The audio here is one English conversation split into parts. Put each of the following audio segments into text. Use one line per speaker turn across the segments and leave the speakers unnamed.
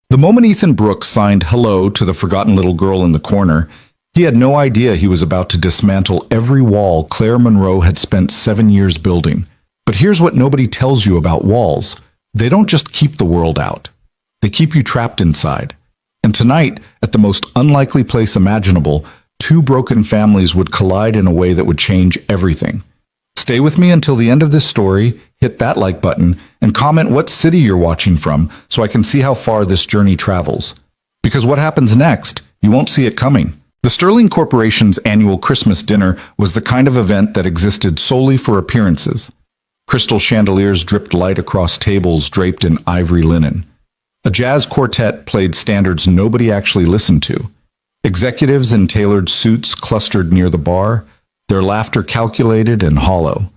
The moment Ethan Brooks signed hello to the forgotten little girl in the corner, he had no idea he was about to dismantle every wall Claire Monroe had spent 7 years building. But here's what nobody tells you about walls. They don't just keep the world out. They keep you trapped inside. And tonight, at the most unlikely place imaginable, two broken families would collide in a way that would change everything. Stay with me until the end of this story, hit that like button, and comment what city you're watching from so I can see how far this journey travels. Because what happens next, you won't see it coming. The Sterling Corporation's annual Christmas dinner was the kind of event that existed solely for appearances. Crystal chandeliers dripped light across tables draped in ivory linen. A jazz quartet played standards nobody actually listened to. Executives in tailored suits clustered near the bar, their laughter calculated and hollow.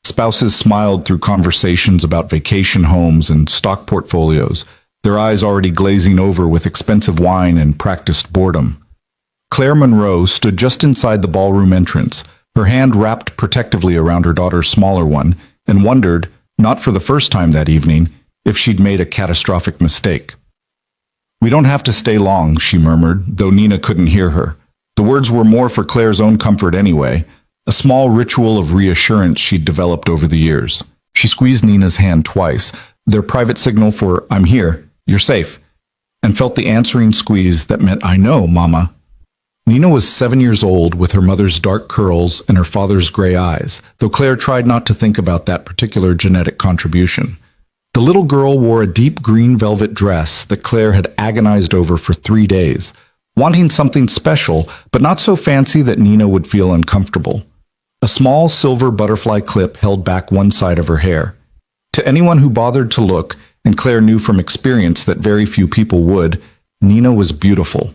Spouses smiled through conversations about vacation homes and stock portfolios, their eyes already glazing over with expensive wine and practiced boredom. Claire Monroe stood just inside the ballroom entrance, her hand wrapped protectively around her daughter's smaller one, and wondered, not for the first time that evening, if she'd made a catastrophic mistake. "We don't have to stay long," she murmured, though Nina couldn't hear her. The words were more for Claire's own comfort anyway, a small ritual of reassurance she'd developed over the years. She squeezed Nina's hand twice, their private signal for "I'm here, you're safe," and felt the answering squeeze that meant "I know, Mama." Nina was 7 years old with her mother's dark curls and her father's gray eyes, though Claire tried not to think about that particular genetic contribution. The little girl wore a deep green velvet dress that Claire had agonized over for 3 days, wanting something special, but not so fancy that Nina would feel uncomfortable. A small silver butterfly clip held back one side of her hair. To anyone who bothered to look, and Claire knew from experience that very few people would, Nina was beautiful.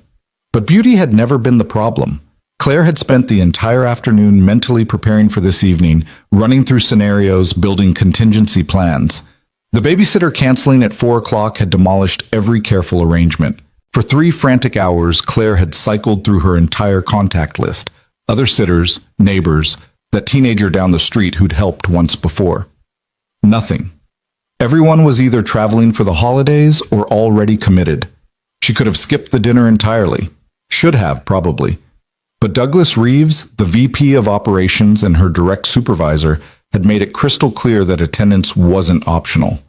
But beauty had never been the problem. Claire had spent the entire afternoon mentally preparing for this evening, running through scenarios, building contingency plans. The babysitter canceling at 4 o'clock had demolished every careful arrangement. For 3 frantic hours, Claire had cycled through her entire contact list. Other sitters, neighbors, that teenager down the street who'd helped once before. Nothing. Everyone was either traveling for the holidays or already committed. She could have skipped the dinner entirely. Should have, probably. But Douglas Reeves, the VP of Operations and her direct supervisor, had made it crystal clear that attendance wasn't optional.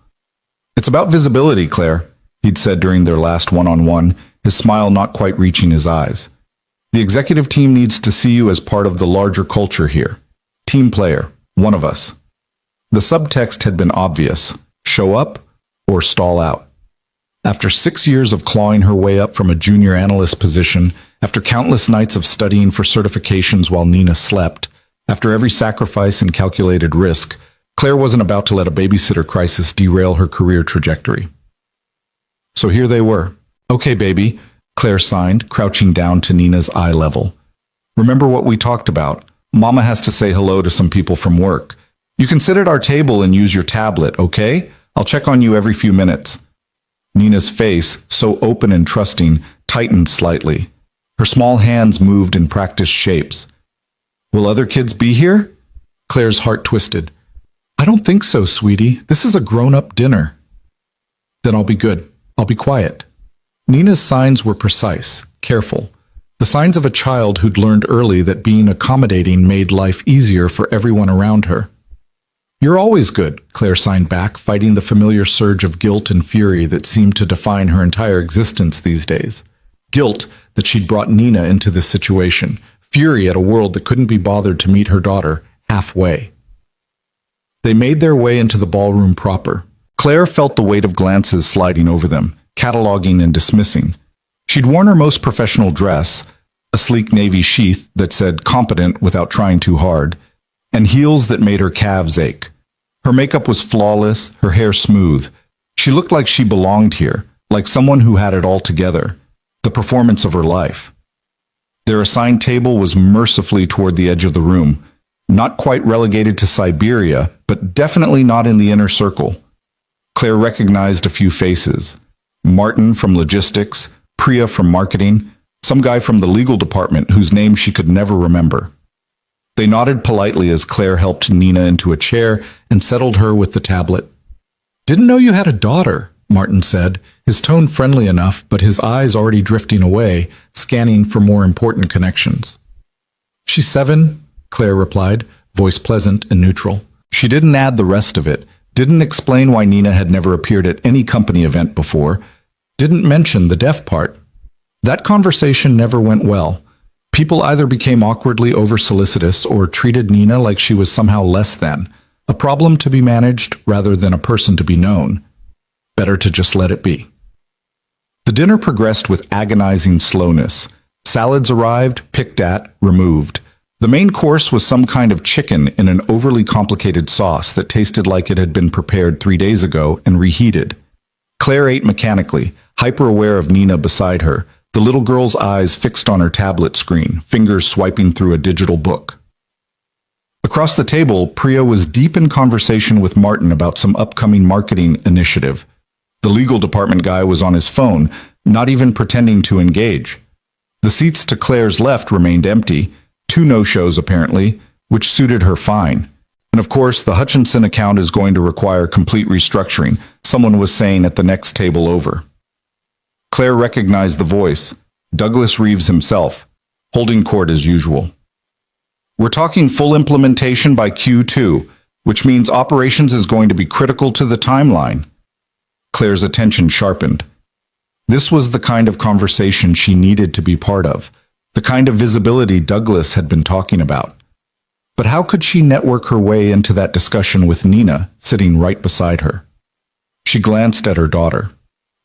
"It's about visibility, Claire," he'd said during their last one-on-one, his smile not quite reaching his eyes. "The executive team needs to see you as part of the larger culture here. Team player, one of us." The subtext had been obvious: show up or stall out. After 6 years of clawing her way up from a junior analyst position, after countless nights of studying for certifications while Nina slept, after every sacrifice and calculated risk, Claire wasn't about to let a babysitter crisis derail her career trajectory. So here they were. "Okay, baby," Claire signed, crouching down to Nina's eye level. "Remember what we talked about. Mama has to say hello to some people from work. You can sit at our table and use your tablet, okay? I'll check on you every few minutes." Nina's face, so open and trusting, tightened slightly. Her small hands moved in practiced shapes. "Will other kids be here?" Claire's heart twisted. "I don't think so, sweetie. This is a grown-up dinner." "Then I'll be good. I'll be quiet." Nina's signs were precise, careful. The signs of a child who'd learned early that being accommodating made life easier for everyone around her. "You're always good," Claire signed back, fighting the familiar surge of guilt and fury that seemed to define her entire existence these days. Guilt that she'd brought Nina into this situation, fury at a world that couldn't be bothered to meet her daughter halfway. They made their way into the ballroom proper. Claire felt the weight of glances sliding over them, cataloging and dismissing. She'd worn her most professional dress, a sleek navy sheath that said competent without trying too hard, and heels that made her calves ache. Her makeup was flawless, her hair smooth. She looked like she belonged here, like someone who had it all together, the performance of her life. Their assigned table was mercifully toward the edge of the room, not quite relegated to Siberia, but definitely not in the inner circle. Claire recognized a few faces. Martin from logistics, Priya from marketing, some guy from the legal department whose name she could never remember. They nodded politely as Claire helped Nina into a chair and settled her with the tablet. "Didn't know you had a daughter," Martin said, his tone friendly enough, but his eyes already drifting away, scanning for more important connections. She's 7, Claire replied, voice pleasant and neutral. She didn't add the rest of it, didn't explain why Nina had never appeared at any company event before, didn't mention the deaf part. That conversation never went well. People either became awkwardly over-solicitous or treated Nina like she was somehow less than, a problem to be managed rather than a person to be known. Better to just let it be. The dinner progressed with agonizing slowness. Salads arrived, picked at, removed. The main course was some kind of chicken in an overly complicated sauce that tasted like it had been prepared 3 days ago and reheated. Claire ate mechanically, hyper-aware of Nina beside her, the little girl's eyes fixed on her tablet screen, fingers swiping through a digital book. Across the table, Priya was deep in conversation with Martin about some upcoming marketing initiative. The legal department guy was on his phone, not even pretending to engage. The seats to Claire's left remained empty, 2 no-shows apparently, which suited her fine. And of course, the Hutchinson account is going to require complete restructuring, someone was saying at the next table over. Claire recognized the voice, Douglas Reeves himself, holding court as usual. We're talking full implementation by Q2, which means operations is going to be critical to the timeline. Claire's attention sharpened. This was the kind of conversation she needed to be part of, the kind of visibility Douglas had been talking about. But how could she network her way into that discussion with Nina, sitting right beside her? She glanced at her daughter.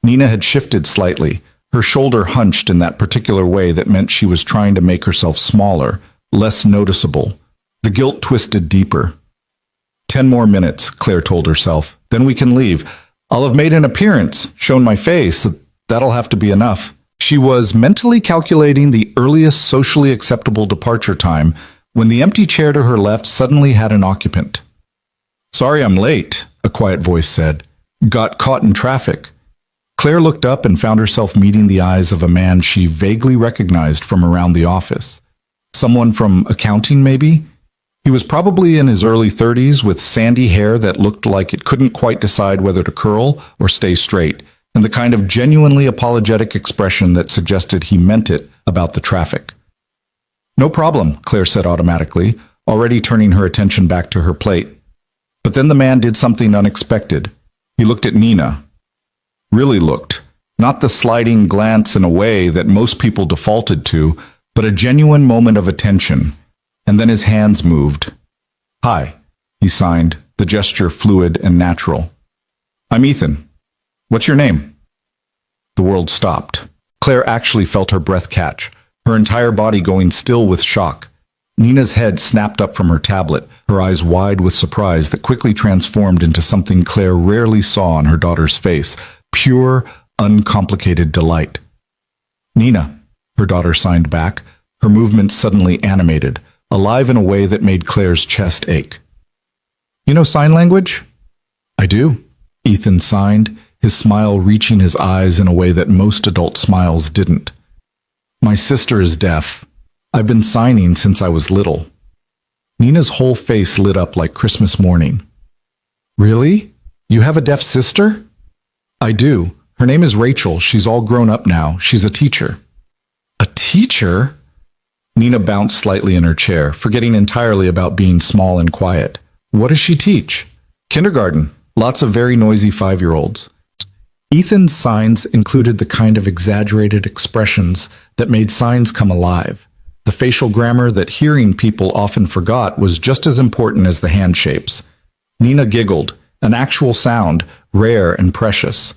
Nina had shifted slightly, her shoulder hunched in that particular way that meant she was trying to make herself smaller, less noticeable. The guilt twisted deeper. 10 more minutes, Claire told herself. Then we can leave. I'll have made an appearance, shown my face. That'll have to be enough. She was mentally calculating the earliest socially acceptable departure time when the empty chair to her left suddenly had an occupant. Sorry I'm late, a quiet voice said. Got caught in traffic. Claire looked up and found herself meeting the eyes of a man she vaguely recognized from around the office. Someone from accounting, maybe? He was probably in his early 30s with sandy hair that looked like it couldn't quite decide whether to curl or stay straight, and the kind of genuinely apologetic expression that suggested he meant it about the traffic. No problem, Claire said automatically, already turning her attention back to her plate. But then the man did something unexpected. He looked at Nina. Really looked. Not the sliding glance in a way that most people defaulted to, but a genuine moment of attention. And then his hands moved. Hi, he signed, the gesture fluid and natural. I'm Ethan. What's your name? The world stopped. Claire actually felt her breath catch, her entire body going still with shock. Nina's head snapped up from her tablet, her eyes wide with surprise that quickly transformed into something Claire rarely saw on her daughter's face, pure, uncomplicated delight. Nina, her daughter signed back, her movements suddenly animated, alive in a way that made Claire's chest ache. You know sign language? I do, Ethan signed, his smile reaching his eyes in a way that most adult smiles didn't. My sister is deaf. I've been signing since I was little. Nina's whole face lit up like Christmas morning. Really? You have a deaf sister? I do. Her name is Rachel. She's all grown up now. She's a teacher. A teacher? Nina bounced slightly in her chair, forgetting entirely about being small and quiet. What does she teach? Kindergarten. Lots of very noisy 5-year-olds. Ethan's signs included the kind of exaggerated expressions that made signs come alive. The facial grammar that hearing people often forgot was just as important as the hand shapes. Nina giggled, an actual sound, rare and precious.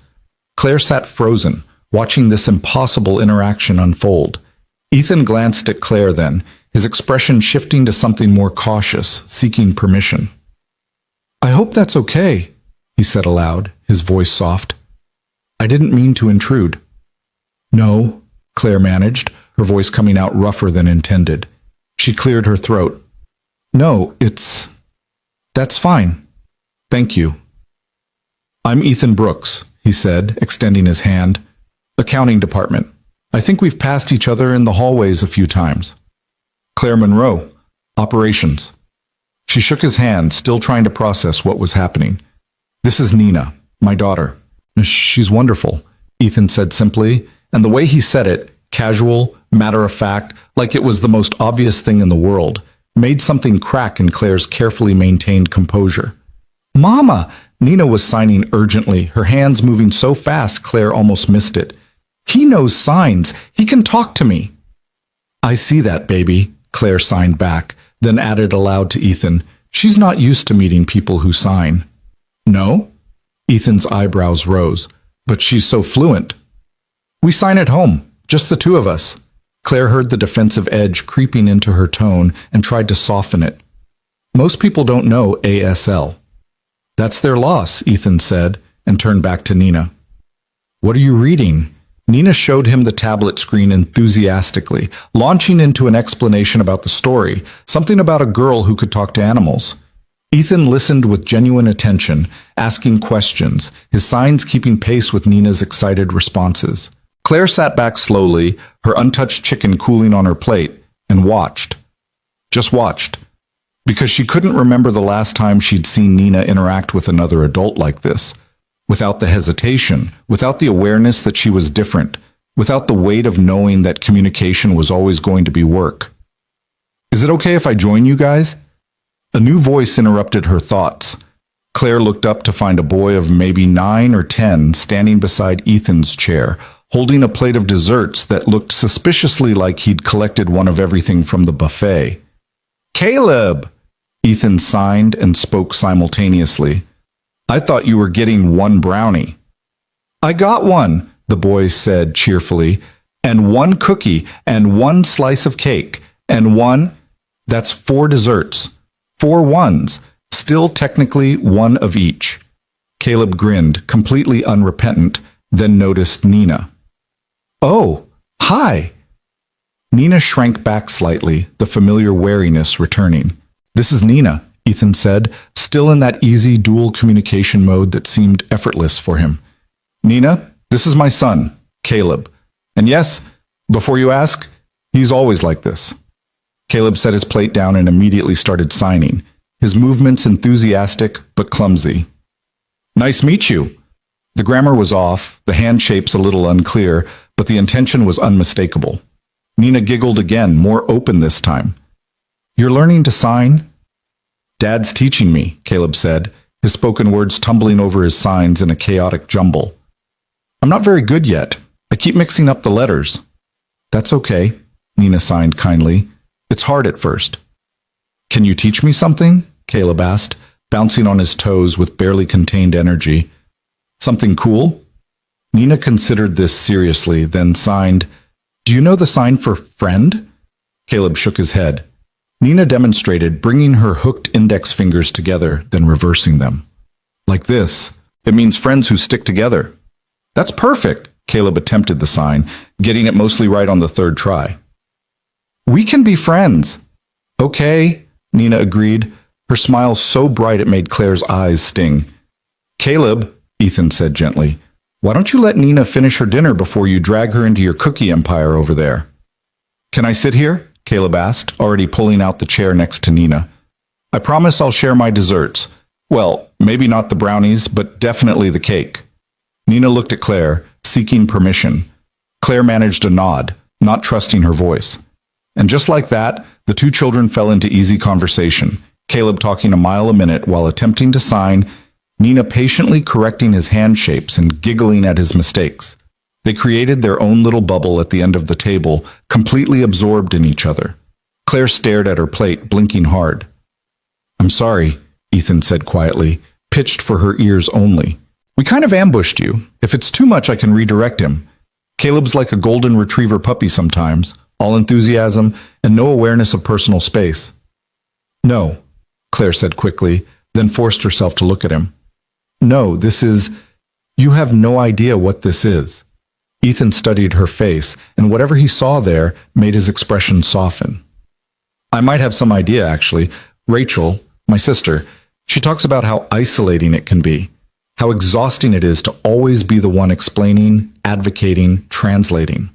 Claire sat frozen, watching this impossible interaction unfold. Ethan glanced at Claire then, his expression shifting to something more cautious, seeking permission. I hope that's okay, he said aloud, his voice soft. I didn't mean to intrude. No, Claire managed, her voice coming out rougher than intended. She cleared her throat. No, that's fine. Thank you. I'm Ethan Brooks, he said, extending his hand. Accounting department. I think we've passed each other in the hallways a few times. Claire Monroe. Operations. She shook his hand, still trying to process what was happening. This is Nina, my daughter. She's wonderful, Ethan said simply, and the way he said it, casual, matter of fact, like it was the most obvious thing in the world, made something crack in Claire's carefully maintained composure. Mama! Nina was signing urgently, her hands moving so fast Claire almost missed it. He knows signs. He can talk to me. I see that, baby, Claire signed back, then added aloud to Ethan, she's not used to meeting people who sign. No? Ethan's eyebrows rose. But she's so fluent. We sign at home, just the two of us. Claire heard the defensive edge creeping into her tone and tried to soften it. Most people don't know ASL. That's their loss, Ethan said, and turned back to Nina. What are you reading? Nina showed him the tablet screen enthusiastically, launching into an explanation about the story, something about a girl who could talk to animals. Ethan listened with genuine attention, asking questions, his signs keeping pace with Nina's excited responses. Claire sat back slowly, her untouched chicken cooling on her plate, and watched. Just watched. Because she couldn't remember the last time she'd seen Nina interact with another adult like this. Without the hesitation, without the awareness that she was different, without the weight of knowing that communication was always going to be work. Is it okay if I join you guys? A new voice interrupted her thoughts. Claire looked up to find a boy of maybe 9 or 10 standing beside Ethan's chair, holding a plate of desserts that looked suspiciously like he'd collected one of everything from the buffet. Caleb! Ethan signed and spoke simultaneously. I thought you were getting one brownie. I got one, the boy said cheerfully, and one cookie, and one slice of cake, and one... That's 4 desserts. 4 ones. Still technically one of each. Caleb grinned, completely unrepentant, then noticed Nina. Oh, hi! Nina shrank back slightly, the familiar wariness returning. This is Nina, Ethan said, still in that easy dual communication mode that seemed effortless for him. Nina, this is my son, Caleb. And yes, before you ask, he's always like this. Caleb set his plate down and immediately started signing, his movements enthusiastic but clumsy. Nice meet you. The grammar was off, the hand shapes a little unclear, but the intention was unmistakable. Nina giggled again, more open this time. You're learning to sign? Dad's teaching me, Caleb said, his spoken words tumbling over his signs in a chaotic jumble. I'm not very good yet. I keep mixing up the letters. That's okay, Nina signed kindly. It's hard at first. Can you teach me something? Caleb asked, bouncing on his toes with barely contained energy. Something cool? Nina considered this seriously, then signed, Do you know the sign for friend? Caleb shook his head. Nina demonstrated, bringing her hooked index fingers together, then reversing them. Like this. It means friends who stick together. That's perfect, Caleb attempted the sign, getting it mostly right on the 3rd try. We can be friends. Okay, Nina agreed, her smile so bright it made Claire's eyes sting. Caleb, Ethan said gently, why don't you let Nina finish her dinner before you drag her into your cookie empire over there? Can I sit here? Caleb asked, already pulling out the chair next to Nina. I promise I'll share my desserts. Well, maybe not the brownies, but definitely the cake. Nina looked at Claire, seeking permission. Claire managed a nod, not trusting her voice. And just like that, the 2 children fell into easy conversation, Caleb talking a mile a minute while attempting to sign, Nina patiently correcting his hand shapes and giggling at his mistakes. They created their own little bubble at the end of the table, completely absorbed in each other. Claire stared at her plate, blinking hard. I'm sorry, Ethan said quietly, pitched for her ears only. We kind of ambushed you. If it's too much, I can redirect him. Caleb's like a golden retriever puppy sometimes, all enthusiasm and no awareness of personal space. No, Claire said quickly, then forced herself to look at him. No, this is... You have no idea what this is. Ethan studied her face, and whatever he saw there made his expression soften. I might have some idea, actually. Rachel, my sister, she talks about how isolating it can be, how exhausting it is to always be the one explaining, advocating, translating.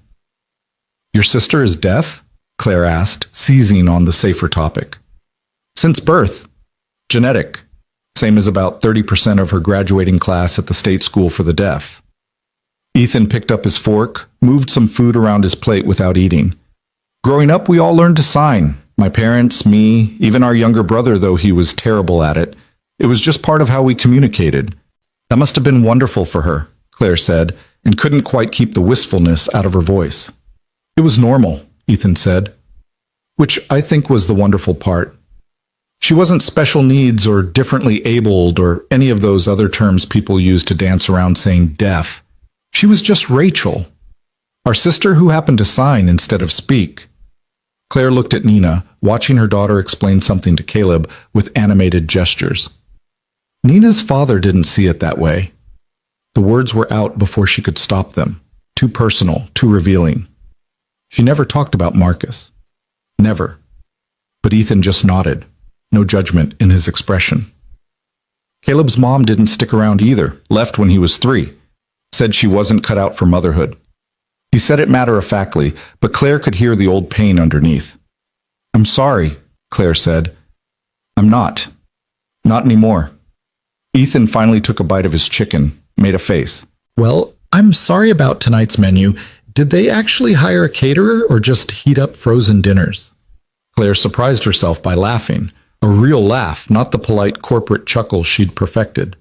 Your sister is deaf? Claire asked, seizing on the safer topic. Since birth. Genetic. same as about 30% of her graduating class at the state school for the deaf. Ethan picked up his fork, moved some food around his plate without eating. Growing up, we all learned to sign. My parents, me, even our younger brother, though he was terrible at it. It was just part of how we communicated. That must have been wonderful for her, Claire said, and couldn't quite keep the wistfulness out of her voice. It was normal, Ethan said, which I think was the wonderful part. She wasn't special needs or differently abled or any of those other terms people use to dance around saying deaf. She was just Rachel, our sister who happened to sign instead of speak. Claire looked at Nina, watching her daughter explain something to Caleb with animated gestures. Nina's father didn't see it that way. The words were out before she could stop them. Too personal, too revealing. She never talked about Marcus. Never. But Ethan just nodded, no judgment in his expression. Caleb's mom didn't stick around either, left when he was 3. Said she wasn't cut out for motherhood. He said it matter-of-factly, but Claire could hear the old pain underneath. "I'm sorry," Claire said. "I'm not. Not anymore." Ethan finally took a bite of his chicken, made a face. "Well, I'm sorry about tonight's menu. Did they actually hire a caterer or just heat up frozen dinners?" Claire surprised herself by laughing. A real laugh, not the polite corporate chuckle she'd perfected.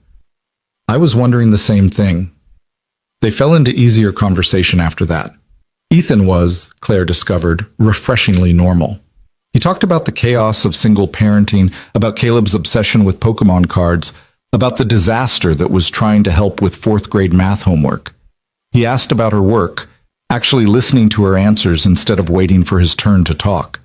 "I was wondering the same thing." They fell into easier conversation after that. Ethan was, Claire discovered, refreshingly normal. He talked about the chaos of single parenting, about Caleb's obsession with Pokemon cards, about the disaster that was trying to help with 4th grade math homework. He asked about her work, actually listening to her answers instead of waiting for his turn to talk.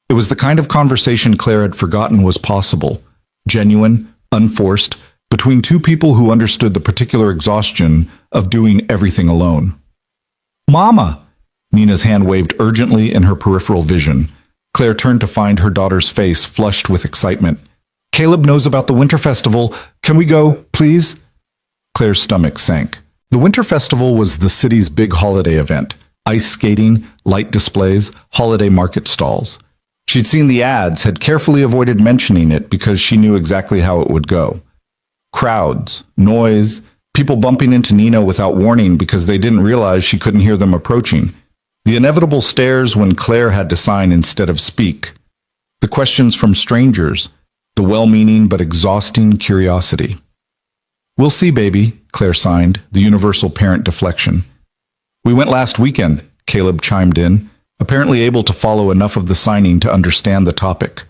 It was the kind of conversation Claire had forgotten was possible, genuine, unforced, between two people who understood the particular exhaustion of doing everything alone. "Mama!" Nina's hand waved urgently in her peripheral vision. Claire turned to find her daughter's face flushed with excitement. "Caleb knows about the Winter Festival. Can we go, please?" Claire's stomach sank. The Winter Festival was the city's big holiday event. Ice skating, light displays, holiday market stalls. She'd seen the ads, had carefully avoided mentioning it because she knew exactly how it would go. Crowds, noise, people bumping into Nina without warning because they didn't realize she couldn't hear them approaching. The inevitable stares when Claire had to sign instead of speak. The questions from strangers, the well-meaning but exhausting curiosity. "We'll see, baby," Claire signed, the universal parent deflection. "We went last weekend," Caleb chimed in, apparently able to follow enough of the signing to understand the topic.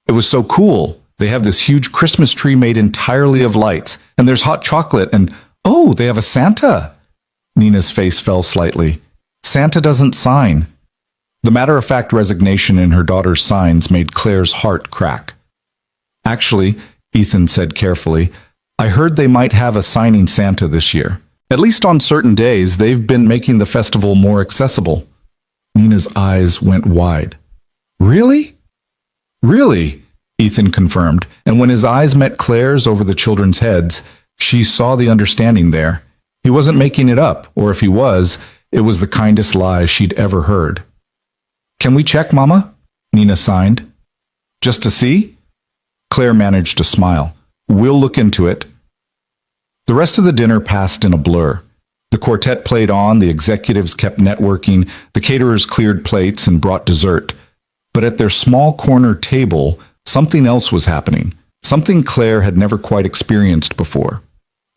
"It was so cool. They have this huge Christmas tree made entirely of lights, and there's hot chocolate, and oh, they have a Santa!" Nina's face fell slightly. "Santa doesn't sign." The matter-of-fact resignation in her daughter's signs made Claire's heart crack. "Actually," Ethan said carefully, "I heard they might have a signing Santa this year. At least on certain days, they've been making the festival more accessible." Nina's eyes went wide. "Really?" "Really?" Ethan confirmed, and when his eyes met Claire's over the children's heads, she saw the understanding there. He wasn't making it up, or if he was, it was the kindest lie she'd ever heard. "Can we check, Mama?" Nina signed. "Just to see?" Claire managed to smile. "We'll look into it." The rest of the dinner passed in a blur. The quartet played on, the executives kept networking, the caterers cleared plates and brought dessert. But at their small corner table, something else was happening, something Claire had never quite experienced before.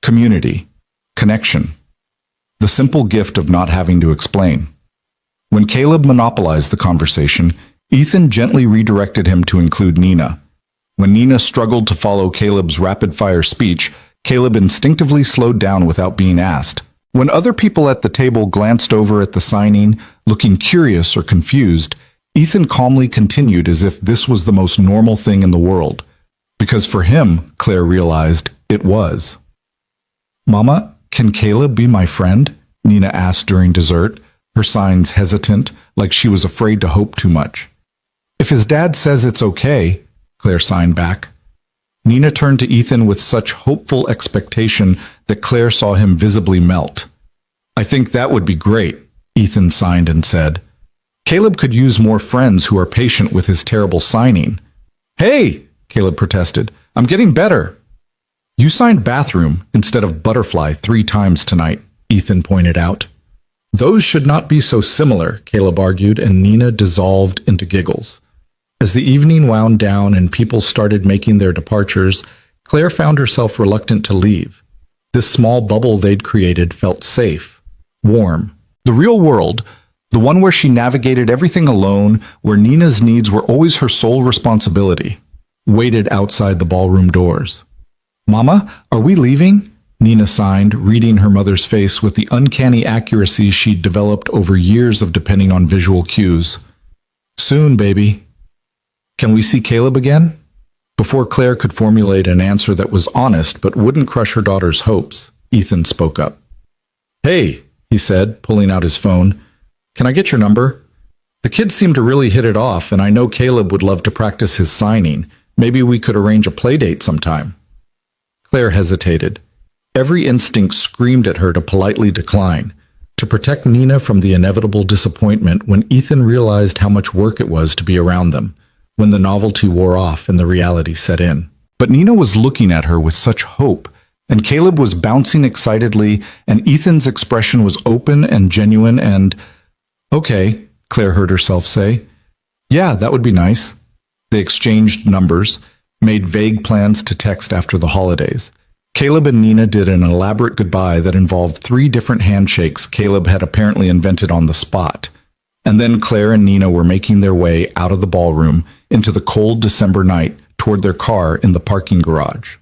Community. Connection. The simple gift of not having to explain. When Caleb monopolized the conversation, Ethan gently redirected him to include Nina. When Nina struggled to follow Caleb's rapid-fire speech, Caleb instinctively slowed down without being asked. When other people at the table glanced over at the signing, looking curious or confused, Ethan calmly continued as if this was the most normal thing in the world. Because for him, Claire realized, it was. "Mama, can Caleb be my friend?" Nina asked during dessert, her signs hesitant, like she was afraid to hope too much. "If his dad says it's okay," Claire signed back. Nina turned to Ethan with such hopeful expectation that Claire saw him visibly melt. "I think that would be great," Ethan signed and said. "Caleb could use more friends who are patient with his terrible signing." "Hey!" Caleb protested. "I'm getting better." You signed bathroom instead of butterfly 3 times tonight, Ethan pointed out. Those should not be so similar, Caleb argued, and Nina dissolved into giggles. As the evening wound down and people started making their departures, Claire found herself reluctant to leave. This small bubble they'd created felt safe, warm. The real world, the one where she navigated everything alone, where Nina's needs were always her sole responsibility, waited outside the ballroom doors. Mama, are we leaving? Nina signed, reading her mother's face with the uncanny accuracy she'd developed over years of depending on visual cues. Soon, baby. Can we see Caleb again? Before Claire could formulate an answer that was honest but wouldn't crush her daughter's hopes, Ethan spoke up. Hey, he said, pulling out his phone. Can I get your number? The kids seem to really hit it off, and I know Caleb would love to practice his signing. Maybe we could arrange a play date sometime. Claire hesitated. Every instinct screamed at her to politely decline, to protect Nina from the inevitable disappointment when Ethan realized how much work it was to be around them, when the novelty wore off and the reality set in. But Nina was looking at her with such hope, and Caleb was bouncing excitedly, and Ethan's expression was open and genuine and, "Okay," Claire heard herself say. "Yeah, that would be nice." They exchanged numbers, made vague plans to text after the holidays. Caleb and Nina did an elaborate goodbye that involved 3 different handshakes Caleb had apparently invented on the spot. And then Claire and Nina were making their way out of the ballroom into the cold December night toward their car in the parking garage.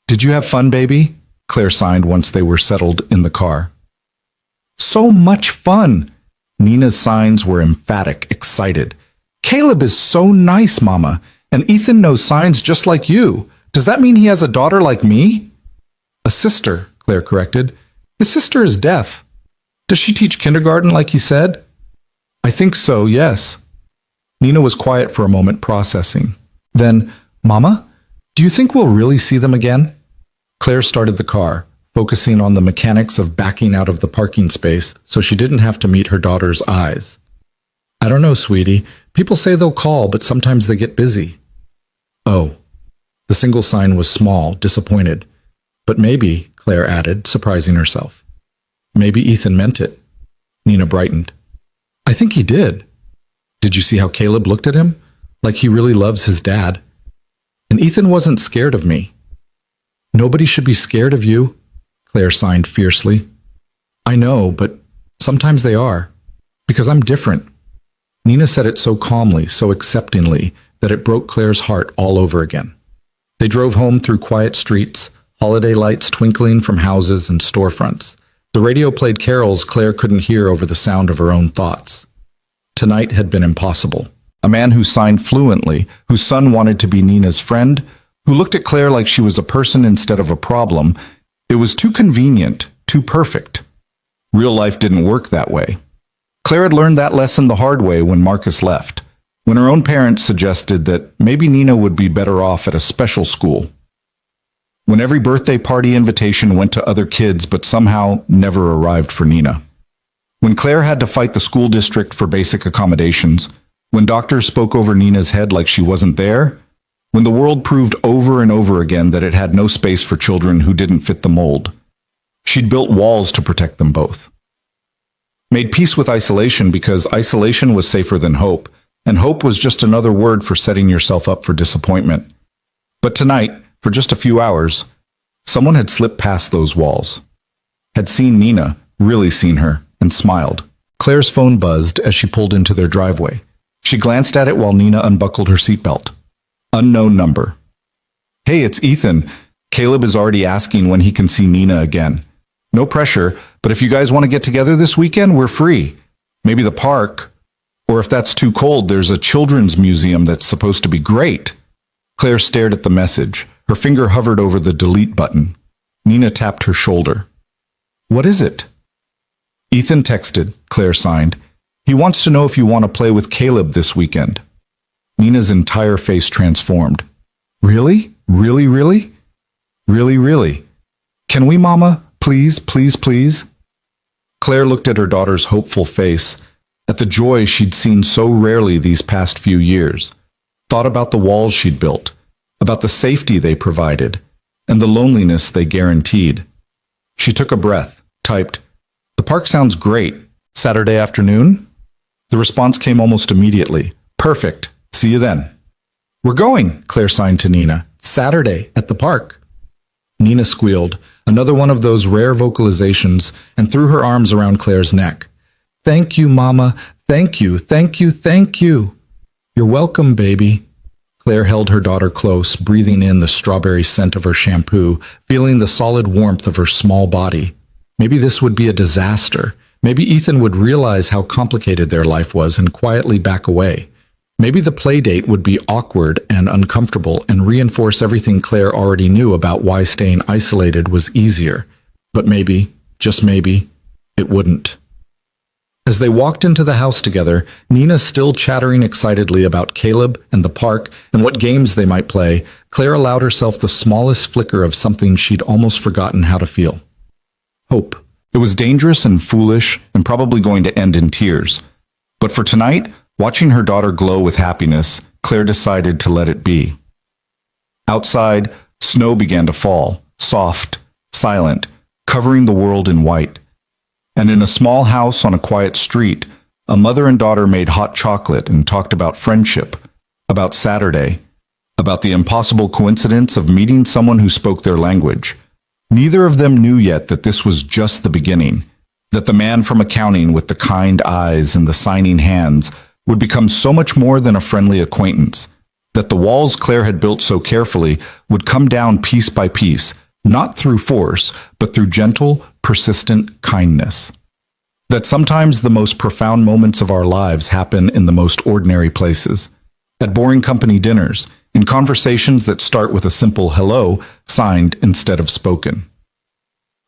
"Did you have fun, baby?" Claire signed once they were settled in the car. "So much fun!" Nina's signs were emphatic, excited. "Caleb is so nice, Mama, and Ethan knows signs just like you. Does that mean he has a daughter like me?" "A sister," Claire corrected. "His sister is deaf. Does she teach kindergarten like he said?" "I think so, yes." Nina was quiet for a moment, processing. Then, "Mama, do you think we'll really see them again?" Claire started the car, focusing on the mechanics of backing out of the parking space so she didn't have to meet her daughter's eyes. "I don't know, sweetie. People say they'll call, but sometimes they get busy." "Oh." The single sign was small, disappointed. "But maybe," Claire added, surprising herself. "Maybe Ethan meant it." Nina brightened. "I think he did. Did you see how Caleb looked at him? Like he really loves his dad. And Ethan wasn't scared of me." "Nobody should be scared of you," Claire signed fiercely. "I know, but sometimes they are. Because I'm different." Nina said it so calmly, so acceptingly, that it broke Claire's heart all over again. They drove home through quiet streets, holiday lights twinkling from houses and storefronts. The radio played carols Claire couldn't hear over the sound of her own thoughts. Tonight had been impossible. A man who signed fluently, whose son wanted to be Nina's friend, who looked at Claire like she was a person instead of a problem. It was too convenient, too perfect. Real life didn't work that way. Claire had learned that lesson the hard way when Marcus left, when her own parents suggested that maybe Nina would be better off at a special school. When every birthday party invitation went to other kids but somehow never arrived for Nina. When Claire had to fight the school district for basic accommodations, when doctors spoke over Nina's head like she wasn't there, when the world proved over and over again that it had no space for children who didn't fit the mold. She'd built walls to protect them both. Made peace with isolation because isolation was safer than hope, and hope was just another word for setting yourself up for disappointment. But tonight, for just a few hours, someone had slipped past those walls, had seen Nina, really seen her, and smiled. Claire's phone buzzed as she pulled into their driveway. She glanced at it while Nina unbuckled her seatbelt. Unknown number. "Hey, it's Ethan. Caleb is already asking when he can see Nina again. No pressure, but if you guys want to get together this weekend, we're free. Maybe the park. Or if that's too cold, there's a children's museum that's supposed to be great." Claire stared at the message. Her finger hovered over the delete button. Nina tapped her shoulder. "What is it?" "Ethan texted," Claire signed. "He wants to know if you want to play with Caleb this weekend." Nina's entire face transformed. "Really? Really, really? Really, really? Can we, Mama? Please, please, please?" Claire looked at her daughter's hopeful face, at the joy she'd seen so rarely these past few years, thought about the walls she'd built, about the safety they provided, and the loneliness they guaranteed. She took a breath, typed, "The park sounds great. Saturday afternoon?" The response came almost immediately. "Perfect. See you then." "We're going," Claire signed to Nina. "Saturday at the park." Nina squealed, another one of those rare vocalizations, and threw her arms around Claire's neck. "Thank you, Mama. Thank you, thank you, thank you." "You're welcome, baby." Claire held her daughter close, breathing in the strawberry scent of her shampoo, feeling the solid warmth of her small body. Maybe this would be a disaster. Maybe Ethan would realize how complicated their life was and quietly back away. Maybe the play date would be awkward and uncomfortable and reinforce everything Claire already knew about why staying isolated was easier. But maybe, just maybe, it wouldn't. As they walked into the house together, Nina still chattering excitedly about Caleb and the park and what games they might play, Claire allowed herself the smallest flicker of something she'd almost forgotten how to feel. Hope. It was dangerous and foolish and probably going to end in tears. But for tonight, watching her daughter glow with happiness, Claire decided to let it be. Outside, snow began to fall, soft, silent, covering the world in white. And in a small house on a quiet street, a mother and daughter made hot chocolate and talked about friendship, about Saturday, about the impossible coincidence of meeting someone who spoke their language. Neither of them knew yet that this was just the beginning, that the man from accounting with the kind eyes and the signing hands would become so much more than a friendly acquaintance, that the walls Claire had built so carefully would come down piece by piece, not through force, but through gentle, persistent kindness. That sometimes the most profound moments of our lives happen in the most ordinary places. At boring company dinners, in conversations that start with a simple hello, signed instead of spoken.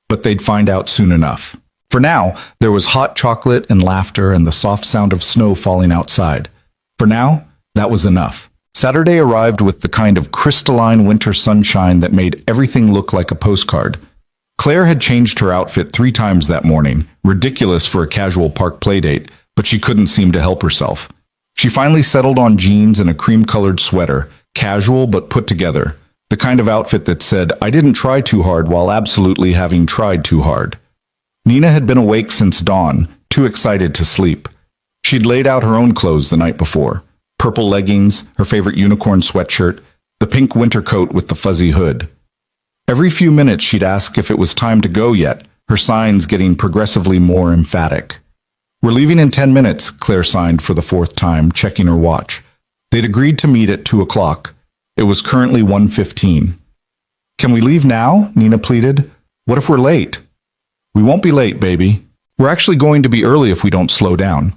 But they'd find out soon enough. For now, there was hot chocolate and laughter and the soft sound of snow falling outside. For now, that was enough. Saturday arrived with the kind of crystalline winter sunshine that made everything look like a postcard. Claire had changed her outfit 3 times that morning, ridiculous for a casual park playdate, but she couldn't seem to help herself. She finally settled on jeans and a cream-colored sweater, casual but put together, the kind of outfit that said, "I didn't try too hard while absolutely having tried too hard." Nina had been awake since dawn, too excited to sleep. She'd laid out her own clothes the night before. Purple leggings, her favorite unicorn sweatshirt, the pink winter coat with the fuzzy hood. Every few minutes she'd ask if it was time to go yet, her signs getting progressively more emphatic. "We're leaving in 10 minutes, Claire signed for the 4th time, checking her watch. They'd agreed to meet at 2 o'clock. It was currently 1:15. "Can we leave now?" Nina pleaded. "What if we're late?" "We won't be late, baby. We're actually going to be early if we don't slow down."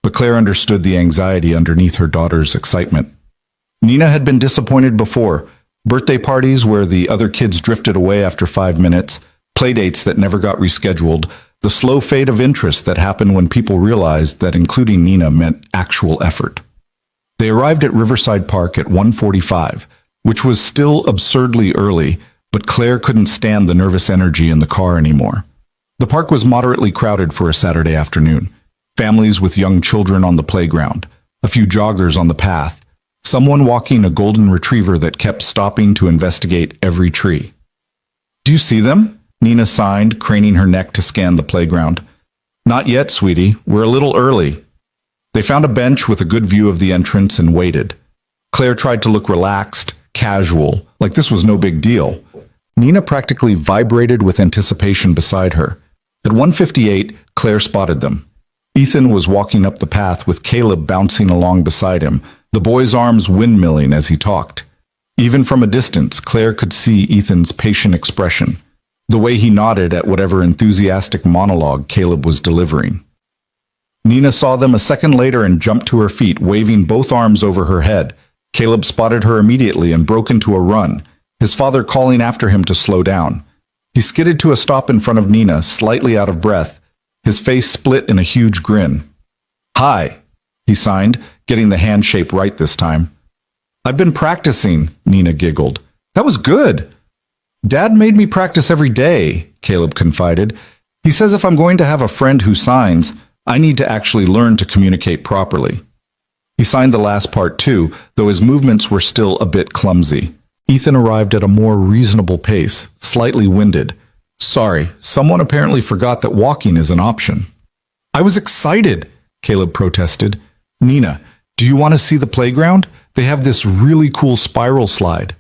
But Claire understood the anxiety underneath her daughter's excitement. Nina had been disappointed before. Birthday parties where the other kids drifted away after 5 minutes, playdates that never got rescheduled, the slow fade of interest that happened when people realized that including Nina meant actual effort. They arrived at Riverside Park at 1:45, which was still absurdly early, but Claire couldn't stand the nervous energy in the car anymore. The park was moderately crowded for a Saturday afternoon. Families with young children on the playground, a few joggers on the path, someone walking a golden retriever that kept stopping to investigate every tree. "Do you see them?" Nina signed, craning her neck to scan the playground. "Not yet, sweetie. We're a little early." They found a bench with a good view of the entrance and waited. Claire tried to look relaxed, casual, like this was no big deal. Nina practically vibrated with anticipation beside her. At 1:58, Claire spotted them. Ethan was walking up the path with Caleb bouncing along beside him, the boy's arms windmilling as he talked. Even from a distance, Claire could see Ethan's patient expression, the way he nodded at whatever enthusiastic monologue Caleb was delivering. Nina saw them a second later and jumped to her feet, waving both arms over her head. Caleb spotted her immediately and broke into a run, his father calling after him to slow down. He skidded to a stop in front of Nina, slightly out of breath, his face split in a huge grin. "Hi," he signed, getting the hand shape right this time. "I've been practicing," Nina giggled. "That was good." "Dad made me practice every day," Caleb confided. "He says if I'm going to have a friend who signs, I need to actually learn to communicate properly." He signed the last part too, though his movements were still a bit clumsy. Ethan arrived at a more reasonable pace, slightly winded. Sorry, someone apparently forgot that walking is an option. I was excited, Caleb protested. Nina, do you want to see the playground? They have this really cool spiral slide.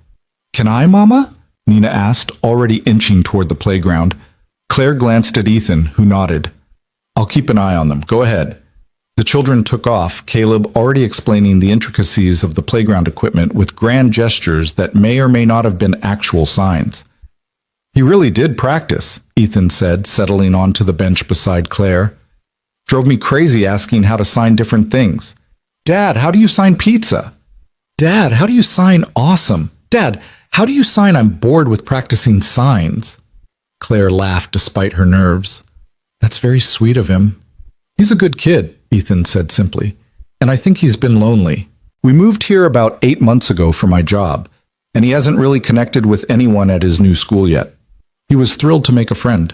Can I, Mama? Nina asked, already inching toward the playground. Claire glanced at Ethan, who nodded. I'll keep an eye on them. Go ahead. The children took off, Caleb already explaining the intricacies of the playground equipment with grand gestures that may or may not have been actual signs. He really did practice, Ethan said, settling onto the bench beside Claire. Drove me crazy asking how to sign different things. Dad, how do you sign pizza? Dad, how do you sign awesome? Dad, how do you sign I'm bored with practicing signs? Claire laughed despite her nerves. That's very sweet of him. He's a good kid, Ethan said simply, and I think he's been lonely. We moved here about 8 months ago for my job, and he hasn't really connected with anyone at his new school yet. He was thrilled to make a friend.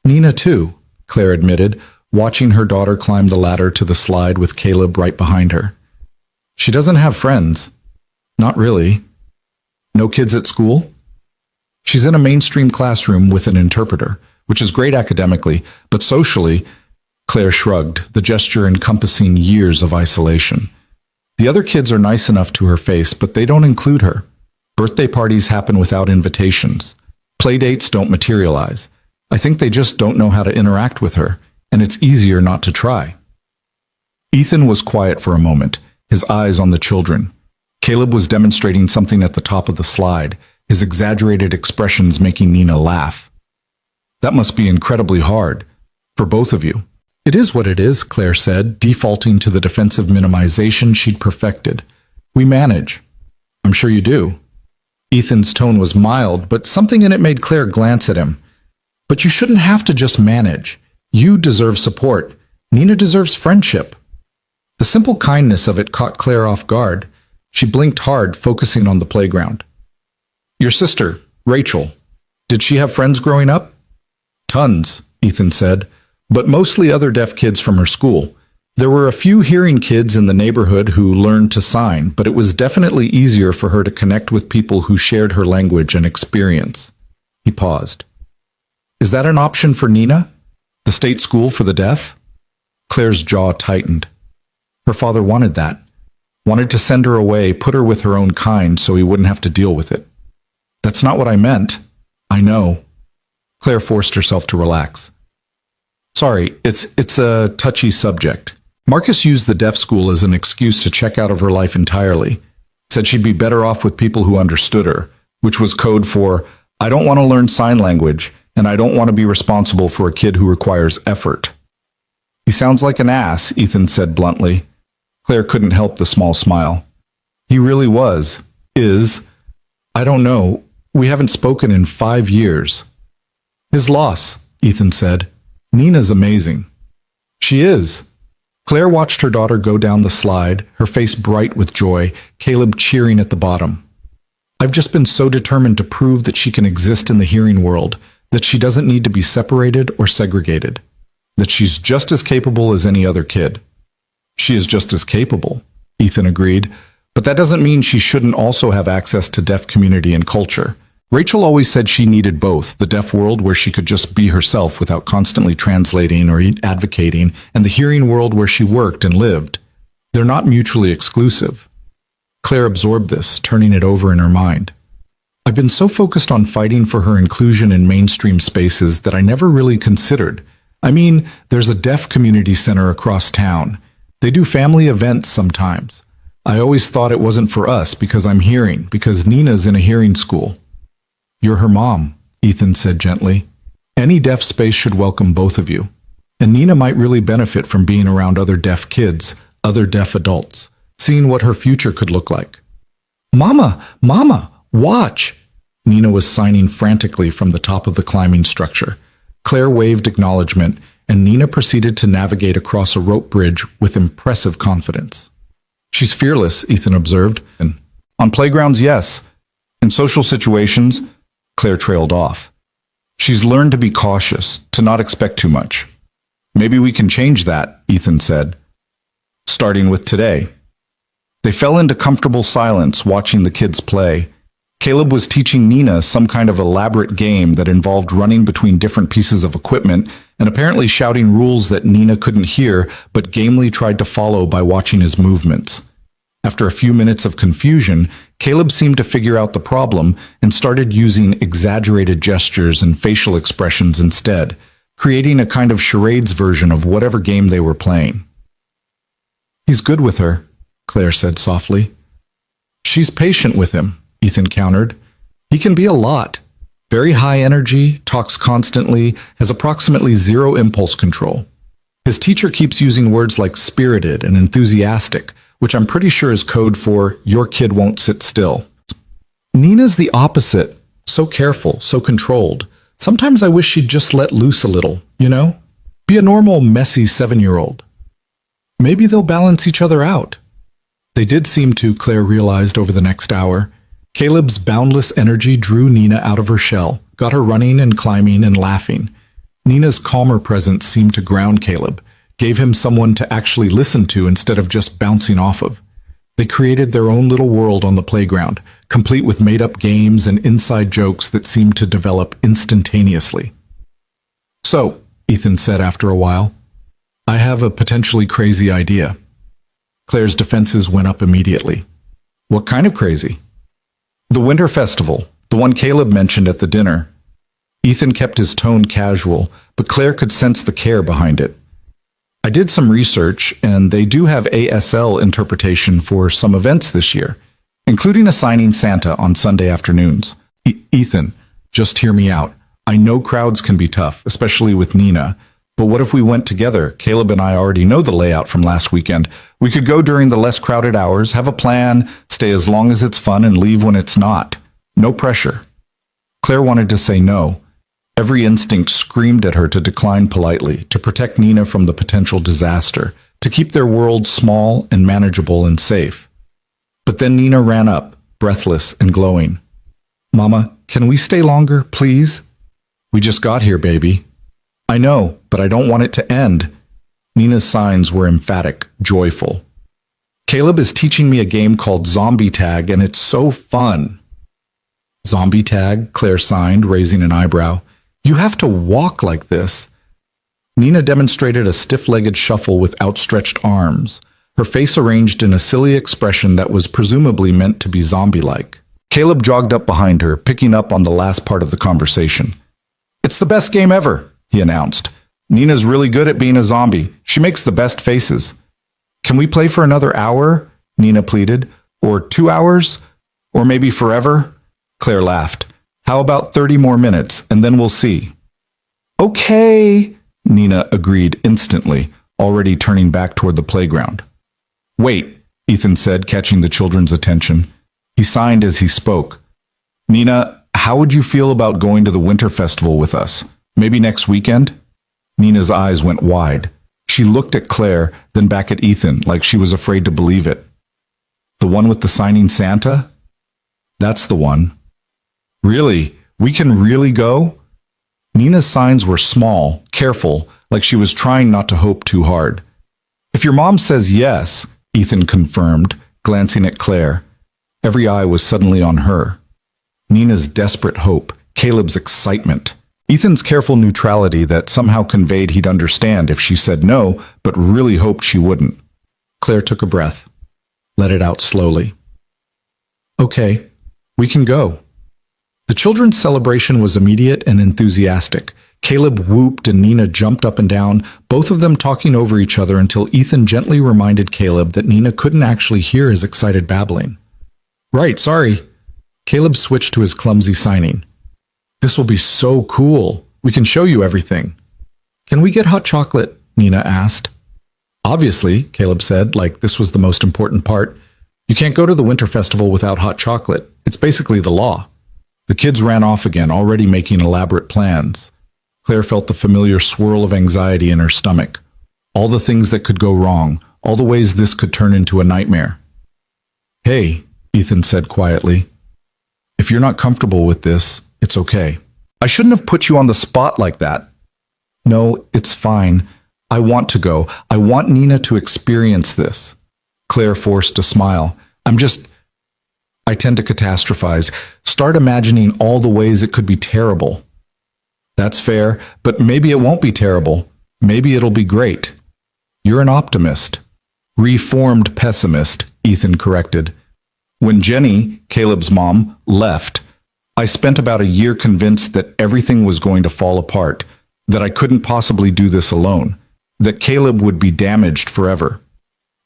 Nina too, Claire admitted, watching her daughter climb the ladder to the slide with Caleb right behind her. She doesn't have friends. Not really. No kids at school? She's in a mainstream classroom with an interpreter, which is great academically, but socially, Claire shrugged, the gesture encompassing years of isolation. The other kids are nice enough to her face, but they don't include her. Birthday parties happen without invitations. Playdates don't materialize. I think they just don't know how to interact with her, and it's easier not to try. Ethan was quiet for a moment, his eyes on the children. Caleb was demonstrating something at the top of the slide, his exaggerated expressions making Nina laugh. That must be incredibly hard, for both of you. It is what it is, Claire said, defaulting to the defensive minimization she'd perfected. We manage. I'm sure you do. Ethan's tone was mild, but something in it made Claire glance at him. But you shouldn't have to just manage. You deserve support. Nina deserves friendship. The simple kindness of it caught Claire off guard. She blinked hard, focusing on the playground. Your sister, Rachel, did she have friends growing up? Tons, Ethan said, but mostly other deaf kids from her school. There were a few hearing kids in the neighborhood who learned to sign, but it was definitely easier for her to connect with people who shared her language and experience. He paused. Is that an option for Nina? The state school for the deaf? Claire's jaw tightened. Her father wanted that. Wanted to send her away, put her with her own kind so he wouldn't have to deal with it. That's not what I meant. I know. Claire forced herself to relax. Sorry, it's a touchy subject. Marcus used the deaf school as an excuse to check out of her life entirely. Said she'd be better off with people who understood her, which was code for, I don't want to learn sign language, and I don't want to be responsible for a kid who requires effort. He sounds like an ass, Ethan said bluntly. Claire couldn't help the small smile. He really was. Is. I don't know. We haven't spoken in 5 years. His loss, Ethan said. Nina's amazing. She is. Claire watched her daughter go down the slide, her face bright with joy, Caleb cheering at the bottom. I've just been so determined to prove that she can exist in the hearing world, that she doesn't need to be separated or segregated, that she's just as capable as any other kid. She is just as capable, Ethan agreed, but that doesn't mean she shouldn't also have access to deaf community and culture. Rachel always said she needed both, the deaf world where she could just be herself without constantly translating or advocating, and the hearing world where she worked and lived. They're not mutually exclusive. Claire absorbed this, turning it over in her mind. I've been so focused on fighting for her inclusion in mainstream spaces that I never really considered. I mean, there's a deaf community center across town. They do family events sometimes. I always thought it wasn't for us because I'm hearing, because Nina's in a hearing school. You're her mom, Ethan said gently. Any deaf space should welcome both of you. And Nina might really benefit from being around other deaf kids, other deaf adults, seeing what her future could look like. Mama, watch! Nina was signing frantically from the top of the climbing structure. Claire waved acknowledgement, and Nina proceeded to navigate across a rope bridge with impressive confidence. She's fearless, Ethan observed. And on playgrounds, yes. In social situations, Claire trailed off. She's learned to be cautious, to not expect too much. Maybe we can change that, Ethan said. Starting with today. They fell into comfortable silence watching the kids play. Caleb was teaching Nina some kind of elaborate game that involved running between different pieces of equipment and apparently shouting rules that Nina couldn't hear but gamely tried to follow by watching his movements. After a few minutes of confusion, Caleb seemed to figure out the problem and started using exaggerated gestures and facial expressions instead, creating a kind of charades version of whatever game they were playing. "He's good with her," Claire said softly. "She's patient with him," Ethan countered. "He can be a lot. Very high energy, talks constantly, has approximately zero impulse control. His teacher keeps using words like spirited and enthusiastic, which I'm pretty sure is code for your kid won't sit still. Nina's the opposite. So careful, so controlled. Sometimes I wish she'd just let loose a little, you know? Be a normal, messy 7-year-old. Maybe they'll balance each other out." They did seem to, Claire realized over the next hour. Caleb's boundless energy drew Nina out of her shell, got her running and climbing and laughing. Nina's calmer presence seemed to ground Caleb, gave him someone to actually listen to instead of just bouncing off of. They created their own little world on the playground, complete with made-up games and inside jokes that seemed to develop instantaneously. "So," Ethan said after a while, "I have a potentially crazy idea." Claire's defenses went up immediately. "What kind of crazy?" "The Winter Festival, the one Caleb mentioned at the dinner." Ethan kept his tone casual, but Claire could sense the care behind it. "I did some research, and they do have ASL interpretation for some events this year, including assigning Santa on Sunday afternoons. Ethan, just hear me out. I know crowds can be tough, especially with Nina, but what if we went together? Caleb and I already know the layout from last weekend. We could go during the less crowded hours, have a plan, stay as long as it's fun, and leave when it's not. No pressure." Claire wanted to say no. Every instinct screamed at her to decline politely, to protect Nina from the potential disaster, to keep their world small and manageable and safe. But then Nina ran up, breathless and glowing. "Mama, can we stay longer, please?" "We just got here, baby." "I know, but I don't want it to end." Nina's signs were emphatic, joyful. "Caleb is teaching me a game called Zombie Tag, and it's so fun." "Zombie Tag?" Claire signed, raising an eyebrow. "You have to walk like this." Nina demonstrated a stiff-legged shuffle with outstretched arms, her face arranged in a silly expression that was presumably meant to be zombie-like. Caleb jogged up behind her, picking up on the last part of the conversation. "It's the best game ever," he announced. "Nina's really good at being a zombie. She makes the best faces." "Can we play for another hour?" Nina pleaded. "Or 2 hours? Or maybe forever?" Claire laughed. "How about 30 more minutes, and then we'll see." "Okay," Nina agreed instantly, already turning back toward the playground. "Wait," Ethan said, catching the children's attention. He signed as he spoke. "Nina, how would you feel about going to the Winter Festival with us? Maybe next weekend?" Nina's eyes went wide. She looked at Claire, then back at Ethan, like she was afraid to believe it. "The one with the signing Santa?" "That's the one." "Really? We can really go?" Nina's signs were small, careful, like she was trying not to hope too hard. "If your mom says yes," Ethan confirmed, glancing at Claire. Every eye was suddenly on her. Nina's desperate hope, Caleb's excitement, Ethan's careful neutrality that somehow conveyed he'd understand if she said no, but really hoped she wouldn't. Claire took a breath, let it out slowly. "Okay, we can go." The children's celebration was immediate and enthusiastic. Caleb whooped and Nina jumped up and down, both of them talking over each other until Ethan gently reminded Caleb that Nina couldn't actually hear his excited babbling. "Right, sorry." Caleb switched to his clumsy signing. "This will be so cool. We can show you everything." "Can we get hot chocolate?" Nina asked. "Obviously," Caleb said, like this was the most important part. "You can't go to the Winter Festival without hot chocolate. It's basically the law." The kids ran off again, already making elaborate plans. Claire felt the familiar swirl of anxiety in her stomach. All the things that could go wrong, all the ways this could turn into a nightmare. "Hey," Ethan said quietly. "If you're not comfortable with this, it's okay. I shouldn't have put you on the spot like that." "No, it's fine. I want to go. I want Nina to experience this." Claire forced a smile. I tend to catastrophize, start imagining all the ways it could be terrible. That's fair, but maybe it won't be terrible. Maybe it'll be great. You're an optimist. Reformed pessimist, Ethan corrected. When Jenny, Caleb's mom, left, I spent about a year convinced that everything was going to fall apart, that I couldn't possibly do this alone, that Caleb would be damaged forever.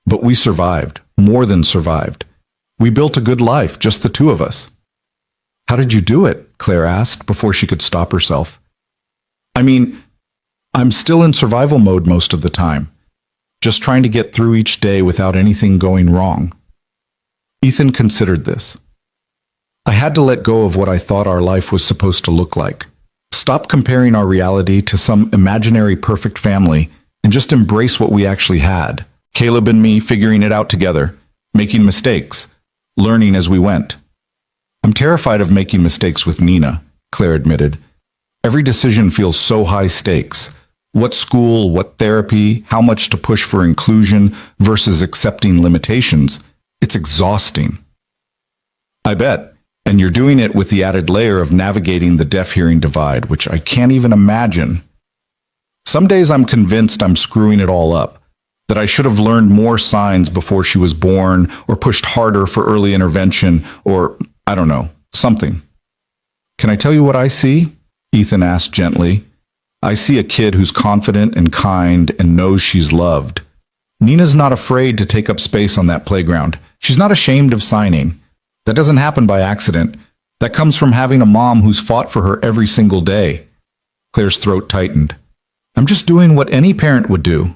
But we survived, more than survived. We built a good life, just the two of us. How did you do it? Claire asked before she could stop herself. I mean, I'm still in survival mode most of the time, just trying to get through each day without anything going wrong. Ethan considered this. I had to let go of what I thought our life was supposed to look like. Stop comparing our reality to some imaginary perfect family and just embrace what we actually had. Caleb and me figuring it out together, making mistakes, learning as we went. I'm terrified of making mistakes with Nina, Claire admitted. Every decision feels so high stakes. What school, what therapy, how much to push for inclusion versus accepting limitations. It's exhausting. I bet. And you're doing it with the added layer of navigating the deaf-hearing divide, which I can't even imagine. Some days I'm convinced I'm screwing it all up, that I should have learned more signs before she was born, or pushed harder for early intervention, or, I don't know, something. Can I tell you what I see? Ethan asked gently. I see a kid who's confident and kind and knows she's loved. Nina's not afraid to take up space on that playground. She's not ashamed of signing. That doesn't happen by accident. That comes from having a mom who's fought for her every single day. Claire's throat tightened. I'm just doing what any parent would do.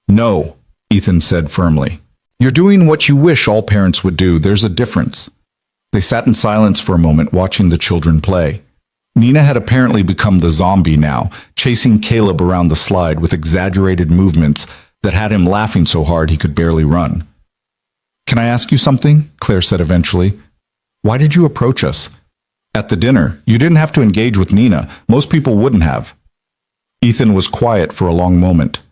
No, Ethan said firmly. You're doing what you wish all parents would do. There's a difference. They sat in silence for a moment, watching the children play. Nina had apparently become the zombie now, chasing Caleb around the slide with exaggerated movements that had him laughing so hard he could barely run. Can I ask you something? Claire said eventually. Why did you approach us? At the dinner, you didn't have to engage with Nina. Most people wouldn't have. Ethan was quiet for a long moment.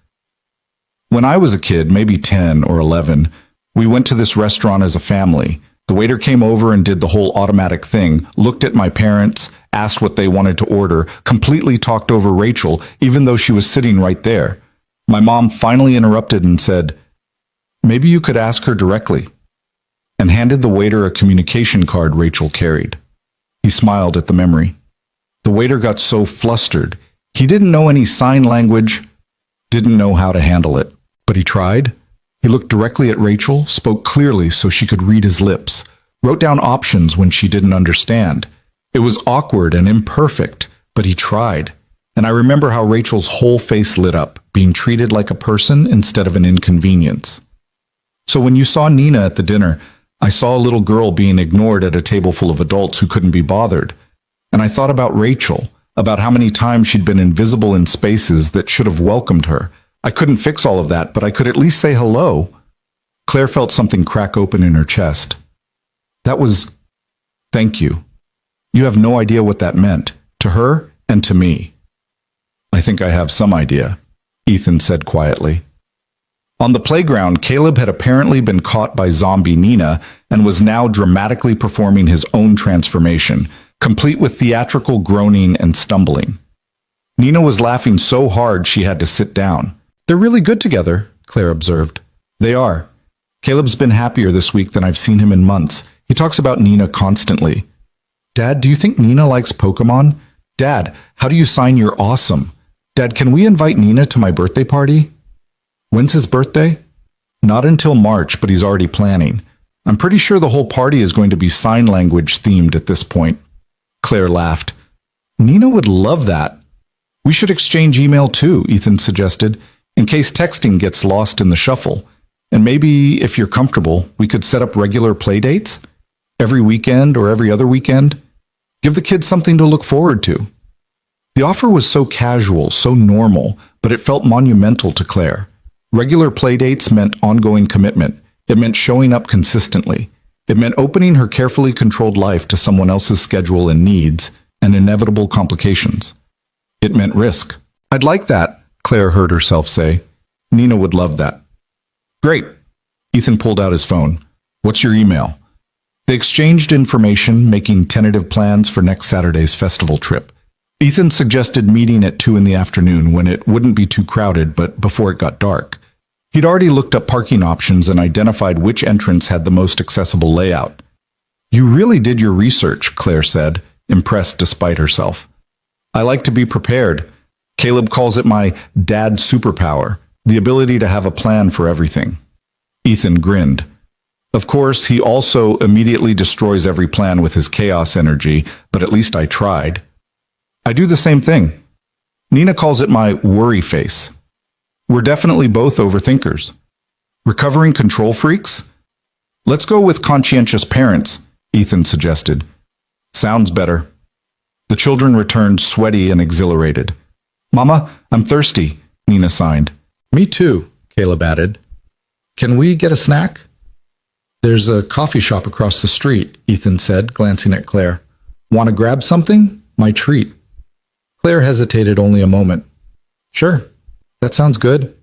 When I was a kid, maybe 10 or 11, we went to this restaurant as a family. The waiter came over and did the whole automatic thing, looked at my parents, asked what they wanted to order, completely talked over Rachel, even though she was sitting right there. My mom finally interrupted and said, maybe you could ask her directly, and handed the waiter a communication card Rachel carried. He smiled at the memory. The waiter got so flustered. He didn't know any sign language, didn't know how to handle it, but he tried. He looked directly at Rachel, spoke clearly so she could read his lips, wrote down options when she didn't understand. It was awkward and imperfect, but he tried. And I remember how Rachel's whole face lit up, being treated like a person instead of an inconvenience. So when you saw Nina at the dinner, I saw a little girl being ignored at a table full of adults who couldn't be bothered. And I thought about Rachel, about how many times she'd been invisible in spaces that should have welcomed her. I couldn't fix all of that, but I could at least say hello. Claire felt something crack open in her chest. That was, thank you. You have no idea what that meant, to her and to me. I think I have some idea, Ethan said quietly. On the playground, Caleb had apparently been caught by zombie Nina and was now dramatically performing his own transformation, complete with theatrical groaning and stumbling. Nina was laughing so hard she had to sit down. They're really good together, Claire observed. They are. Caleb's been happier this week than I've seen him in months. He talks about Nina constantly. Dad, do you think Nina likes Pokemon? Dad, how do you sign your awesome? Dad, can we invite Nina to my birthday party? When's his birthday? Not until March, but he's already planning. I'm pretty sure the whole party is going to be sign language themed at this point. Claire laughed. Nina would love that. We should exchange email too, Ethan suggested, in case texting gets lost in the shuffle. And maybe, if you're comfortable, we could set up regular play dates? Every weekend or every other weekend? Give the kids something to look forward to. The offer was so casual, so normal, but it felt monumental to Claire. Regular play dates meant ongoing commitment. It meant showing up consistently. It meant opening her carefully controlled life to someone else's schedule and needs, and inevitable complications. It meant risk. I'd like that, Claire heard herself say. Nina would love that. Great. Ethan pulled out his phone. What's your email? They exchanged information, making tentative plans for next Saturday's festival trip. Ethan suggested meeting at 2 in the afternoon when it wouldn't be too crowded, but before it got dark. He'd already looked up parking options and identified which entrance had the most accessible layout. You really did your research, Claire said, impressed despite herself. I like to be prepared. Caleb calls it my dad superpower, the ability to have a plan for everything. Ethan grinned. Of course, he also immediately destroys every plan with his chaos energy, but at least I tried. I do the same thing. Nina calls it my worry face. We're definitely both overthinkers. Recovering control freaks? Let's go with conscientious parents, Ethan suggested. Sounds better. The children returned sweaty and exhilarated. Mama, I'm thirsty, Nina signed. Me too, Caleb added. Can we get a snack? There's a coffee shop across the street, Ethan said, glancing at Claire. Want to grab something? My treat. Claire hesitated only a moment. Sure, that sounds good.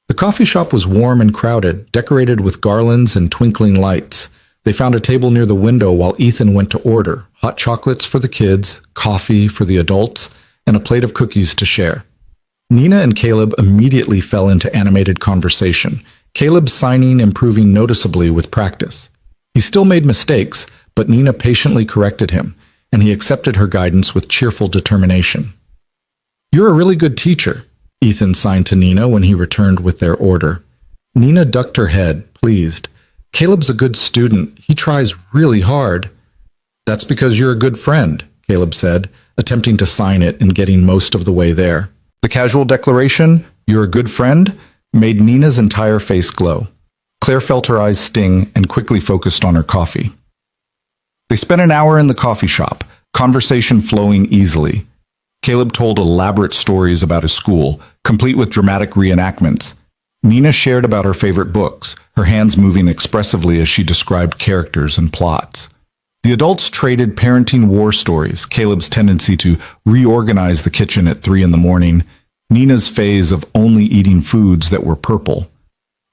The coffee shop was warm and crowded, decorated with garlands and twinkling lights. They found a table near the window while Ethan went to order hot chocolates for the kids, coffee for the adults, and a plate of cookies to share. Nina and Caleb immediately fell into animated conversation, Caleb's signing improving noticeably with practice. He still made mistakes, but Nina patiently corrected him, and he accepted her guidance with cheerful determination. You're a really good teacher, Ethan signed to Nina when he returned with their order. Nina ducked her head, pleased. Caleb's a good student. He tries really hard. That's because you're a good friend, Caleb said, attempting to sign it and getting most of the way there. The casual declaration, you're a good friend, made Nina's entire face glow. Claire felt her eyes sting and quickly focused on her coffee. They spent an hour in the coffee shop, conversation flowing easily. Caleb told elaborate stories about his school, complete with dramatic reenactments. Nina shared about her favorite books, her hands moving expressively as she described characters and plots. The adults traded parenting war stories, Caleb's tendency to reorganize the kitchen at 3 in the morning, Nina's phase of only eating foods that were purple.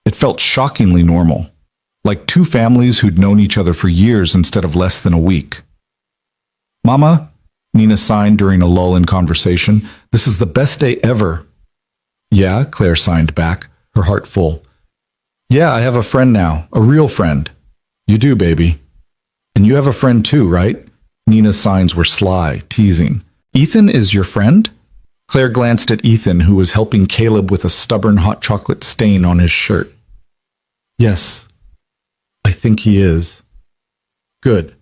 It felt shockingly normal, like two families who'd known each other for years instead of less than a week. Mama, Nina signed during a lull in conversation, this is the best day ever. Yeah, Claire signed back, her heart full. Yeah, I have a friend now, a real friend. You do, baby. And you have a friend too, right? Nina's signs were sly, teasing. Ethan is your friend? Claire glanced at Ethan, who was helping Caleb with a stubborn hot chocolate stain on his shirt. Yes, I think he is. Good.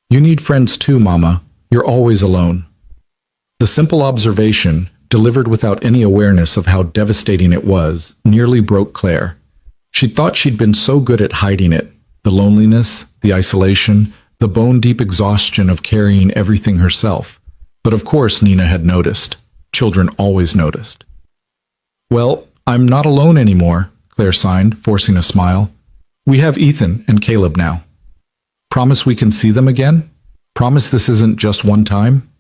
You need friends too, Mama. You're always alone. The simple observation, delivered without any awareness of how devastating it was, nearly broke Claire. She thought she'd been so good at hiding it, the loneliness, the isolation, the bone-deep exhaustion of carrying everything herself. But of course Nina had noticed. Children always noticed. Well, I'm not alone anymore, Claire signed, forcing a smile. We have Ethan and Caleb now. Promise we can see them again? Promise this isn't just one time?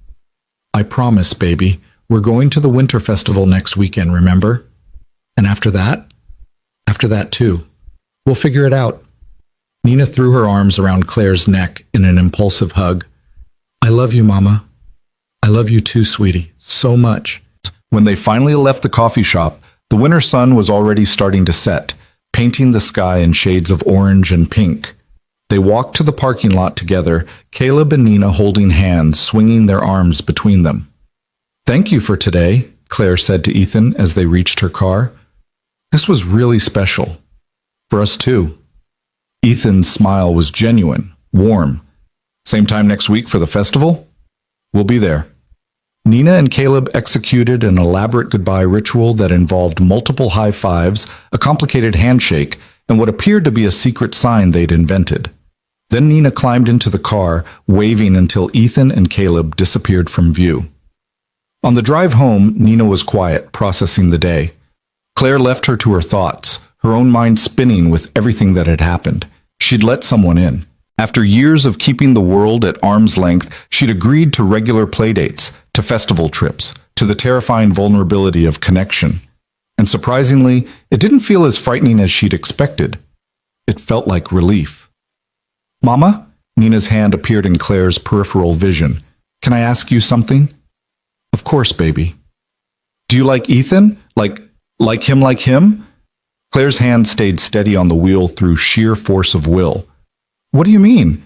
I promise, baby. We're going to the Winter Festival next weekend, remember? And after that? After that too. We'll figure it out. Nina threw her arms around Claire's neck in an impulsive hug. I love you, Mama. I love you too, sweetie. So much. When they finally left the coffee shop, the winter sun was already starting to set, painting the sky in shades of orange and pink. They walked to the parking lot together, Caleb and Nina holding hands, swinging their arms between them. Thank you for today, Claire said to Ethan as they reached her car. This was really special. For us too. Ethan's smile was genuine, warm. Same time next week for the festival? We'll be there. Nina and Caleb executed an elaborate goodbye ritual that involved multiple high fives, a complicated handshake, and what appeared to be a secret sign they'd invented. Then Nina climbed into the car, waving until Ethan and Caleb disappeared from view. On the drive home, Nina was quiet, processing the day. Claire left her to her thoughts, her own mind spinning with everything that had happened. She'd let someone in. After years of keeping the world at arm's length, she'd agreed to regular playdates, to festival trips, to the terrifying vulnerability of connection. And surprisingly, it didn't feel as frightening as she'd expected. It felt like relief. Mama? Nina's hand appeared in Claire's peripheral vision. Can I ask you something? Of course, baby. Do you like Ethan? Like him? Claire's hand stayed steady on the wheel through sheer force of will. What do you mean?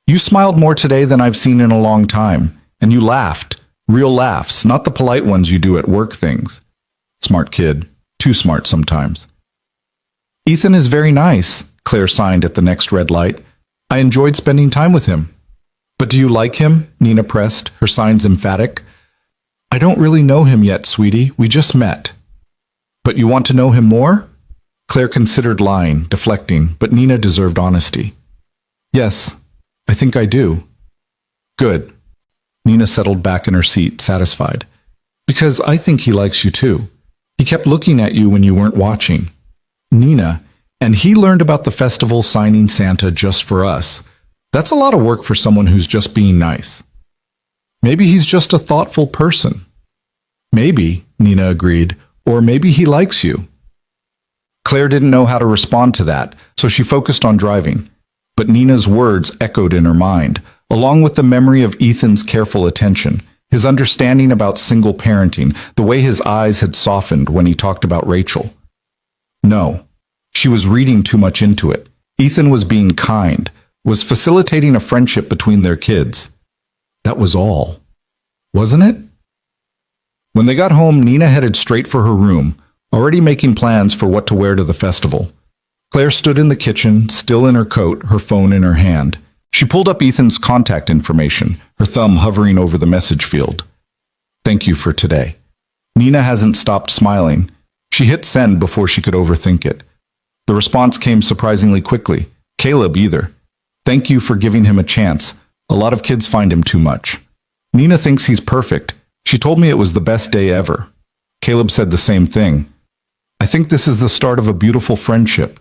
You smiled more today than I've seen in a long time, and you laughed. Real laughs, not the polite ones you do at work things. Smart kid. Too smart sometimes. Ethan is very nice, Claire signed at the next red light. I enjoyed spending time with him. But do you like him? Nina pressed, her signs emphatic. I don't really know him yet, sweetie. We just met. But you want to know him more? Claire considered lying, deflecting, but Nina deserved honesty. Yes, I think I do. Good. Nina settled back in her seat, satisfied. Because I think he likes you too. He kept looking at you when you weren't watching. Nina, and he learned about the festival signing Santa just for us. That's a lot of work for someone who's just being nice. Maybe he's just a thoughtful person. Maybe, Nina agreed, or maybe he likes you. Claire didn't know how to respond to that, so she focused on driving. But Nina's words echoed in her mind, along with the memory of Ethan's careful attention, his understanding about single parenting, the way his eyes had softened when he talked about Rachel. No, she was reading too much into it. Ethan was being kind, was facilitating a friendship between their kids. That was all, wasn't it? When they got home, Nina headed straight for her room, already making plans for what to wear to the festival. Claire stood in the kitchen, still in her coat, her phone in her hand. She pulled up Ethan's contact information, her thumb hovering over the message field. Thank you for today. Nina hasn't stopped smiling. She hit send before she could overthink it. The response came surprisingly quickly. Caleb either. Thank you for giving him a chance. A lot of kids find him too much. Nina thinks he's perfect. She told me it was the best day ever. Caleb said the same thing. I think this is the start of a beautiful friendship.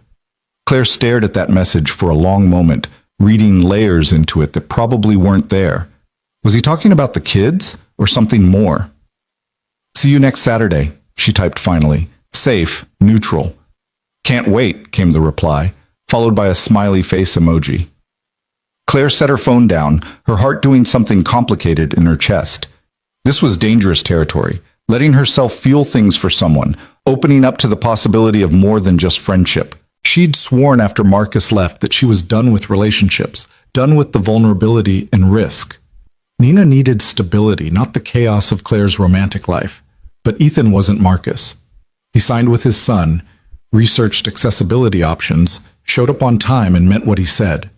Claire stared at that message for a long moment, reading layers into it that probably weren't there. Was he talking about the kids or something more? See you next Saturday, she typed finally. Safe, neutral. Can't wait, came the reply, followed by a smiley face emoji. Claire set her phone down, her heart doing something complicated in her chest. This was dangerous territory, letting herself feel things for someone, opening up to the possibility of more than just friendship. She'd sworn after Marcus left that she was done with relationships, done with the vulnerability and risk. Nina needed stability, not the chaos of Claire's romantic life. But Ethan wasn't Marcus. He signed with his son, researched accessibility options, showed up on time and meant what he said.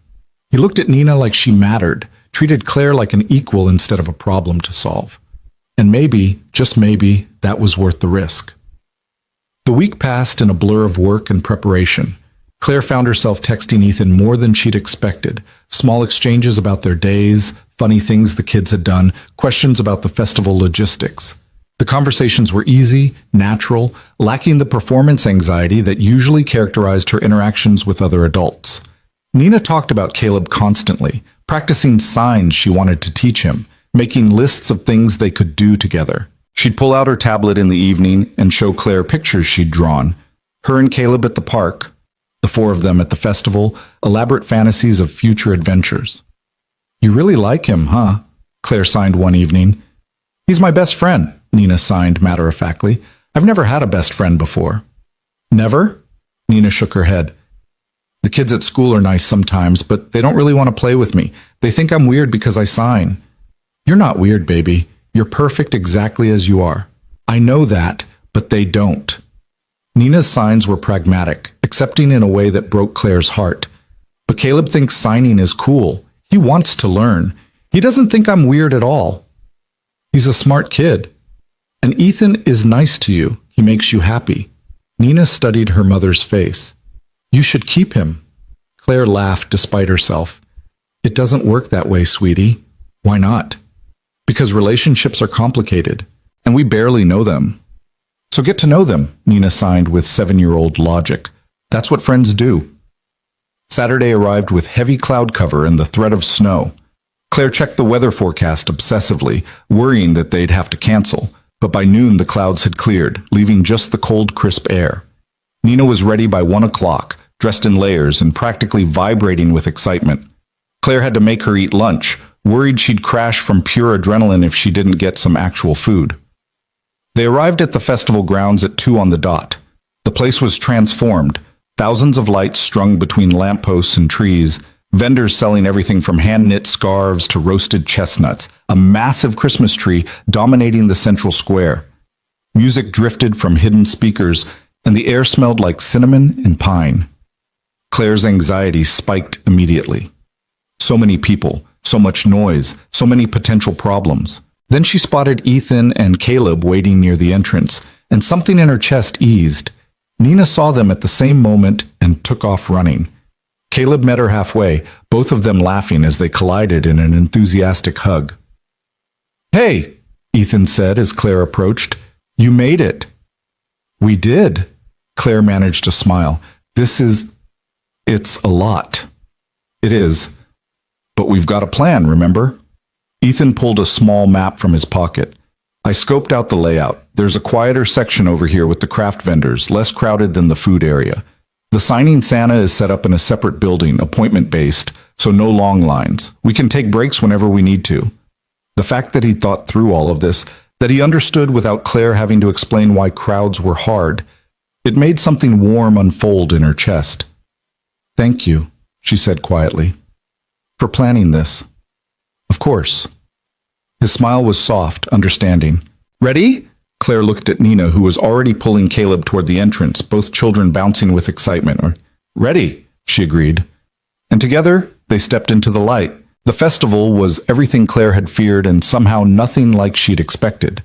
He looked at Nina like she mattered, treated Claire like an equal instead of a problem to solve. And maybe, just maybe, that was worth the risk. The week passed in a blur of work and preparation. Claire found herself texting Ethan more than she'd expected. Small exchanges about their days, funny things the kids had done, questions about the festival logistics. The conversations were easy, natural, lacking the performance anxiety that usually characterized her interactions with other adults. Nina talked about Caleb constantly, practicing signs she wanted to teach him, making lists of things they could do together. She'd pull out her tablet in the evening and show Claire pictures she'd drawn. Her and Caleb at the park, the four of them at the festival, elaborate fantasies of future adventures. You really like him, huh? Claire signed one evening. He's my best friend, Nina signed matter-of-factly. I've never had a best friend before. Never? Nina shook her head. The kids at school are nice sometimes, but they don't really want to play with me. They think I'm weird because I sign. You're not weird, baby. You're perfect exactly as you are. I know that, but they don't. Nina's signs were pragmatic, accepting in a way that broke Claire's heart. But Caleb thinks signing is cool. He wants to learn. He doesn't think I'm weird at all. He's a smart kid. And Ethan is nice to you. He makes you happy. Nina studied her mother's face. You should keep him. Claire laughed despite herself. It doesn't work that way, sweetie. Why not? Because relationships are complicated, and we barely know them. So get to know them, Nina signed with 7-year-old logic. That's what friends do. Saturday arrived with heavy cloud cover and the threat of snow. Claire checked the weather forecast obsessively, worrying that they'd have to cancel, but by noon the clouds had cleared, leaving just the cold, crisp air. Nina was ready by 1 o'clock, dressed in layers and practically vibrating with excitement. Claire had to make her eat lunch, worried she'd crash from pure adrenaline if she didn't get some actual food. They arrived at the festival grounds at 2 on the dot. The place was transformed, thousands of lights strung between lampposts and trees, vendors selling everything from hand-knit scarves to roasted chestnuts, a massive Christmas tree dominating the central square. Music drifted from hidden speakers, and the air smelled like cinnamon and pine. Claire's anxiety spiked immediately. So many people, so much noise, so many potential problems. Then she spotted Ethan and Caleb waiting near the entrance, and something in her chest eased. Nina saw them at the same moment and took off running. Caleb met her halfway, both of them laughing as they collided in an enthusiastic hug. "Hey," Ethan said as Claire approached. "You made it." "We did." Claire managed to smile. It's a lot." "It is. But we've got a plan, remember?" Ethan pulled a small map from his pocket. "I scoped out the layout. There's a quieter section over here with the craft vendors, less crowded than the food area. The signing Santa is set up in a separate building, appointment-based, so no long lines. We can take breaks whenever we need to." The fact that he thought through all of this, that he understood without Claire having to explain why crowds were hard, it made something warm unfold in her chest. "Thank you," she said quietly, "for planning this." "Of course." His smile was soft, understanding. "Ready?" Claire looked at Nina, who was already pulling Caleb toward the entrance, both children bouncing with excitement. "Ready," she agreed. And together, they stepped into the light. The festival was everything Claire had feared and somehow nothing like she'd expected.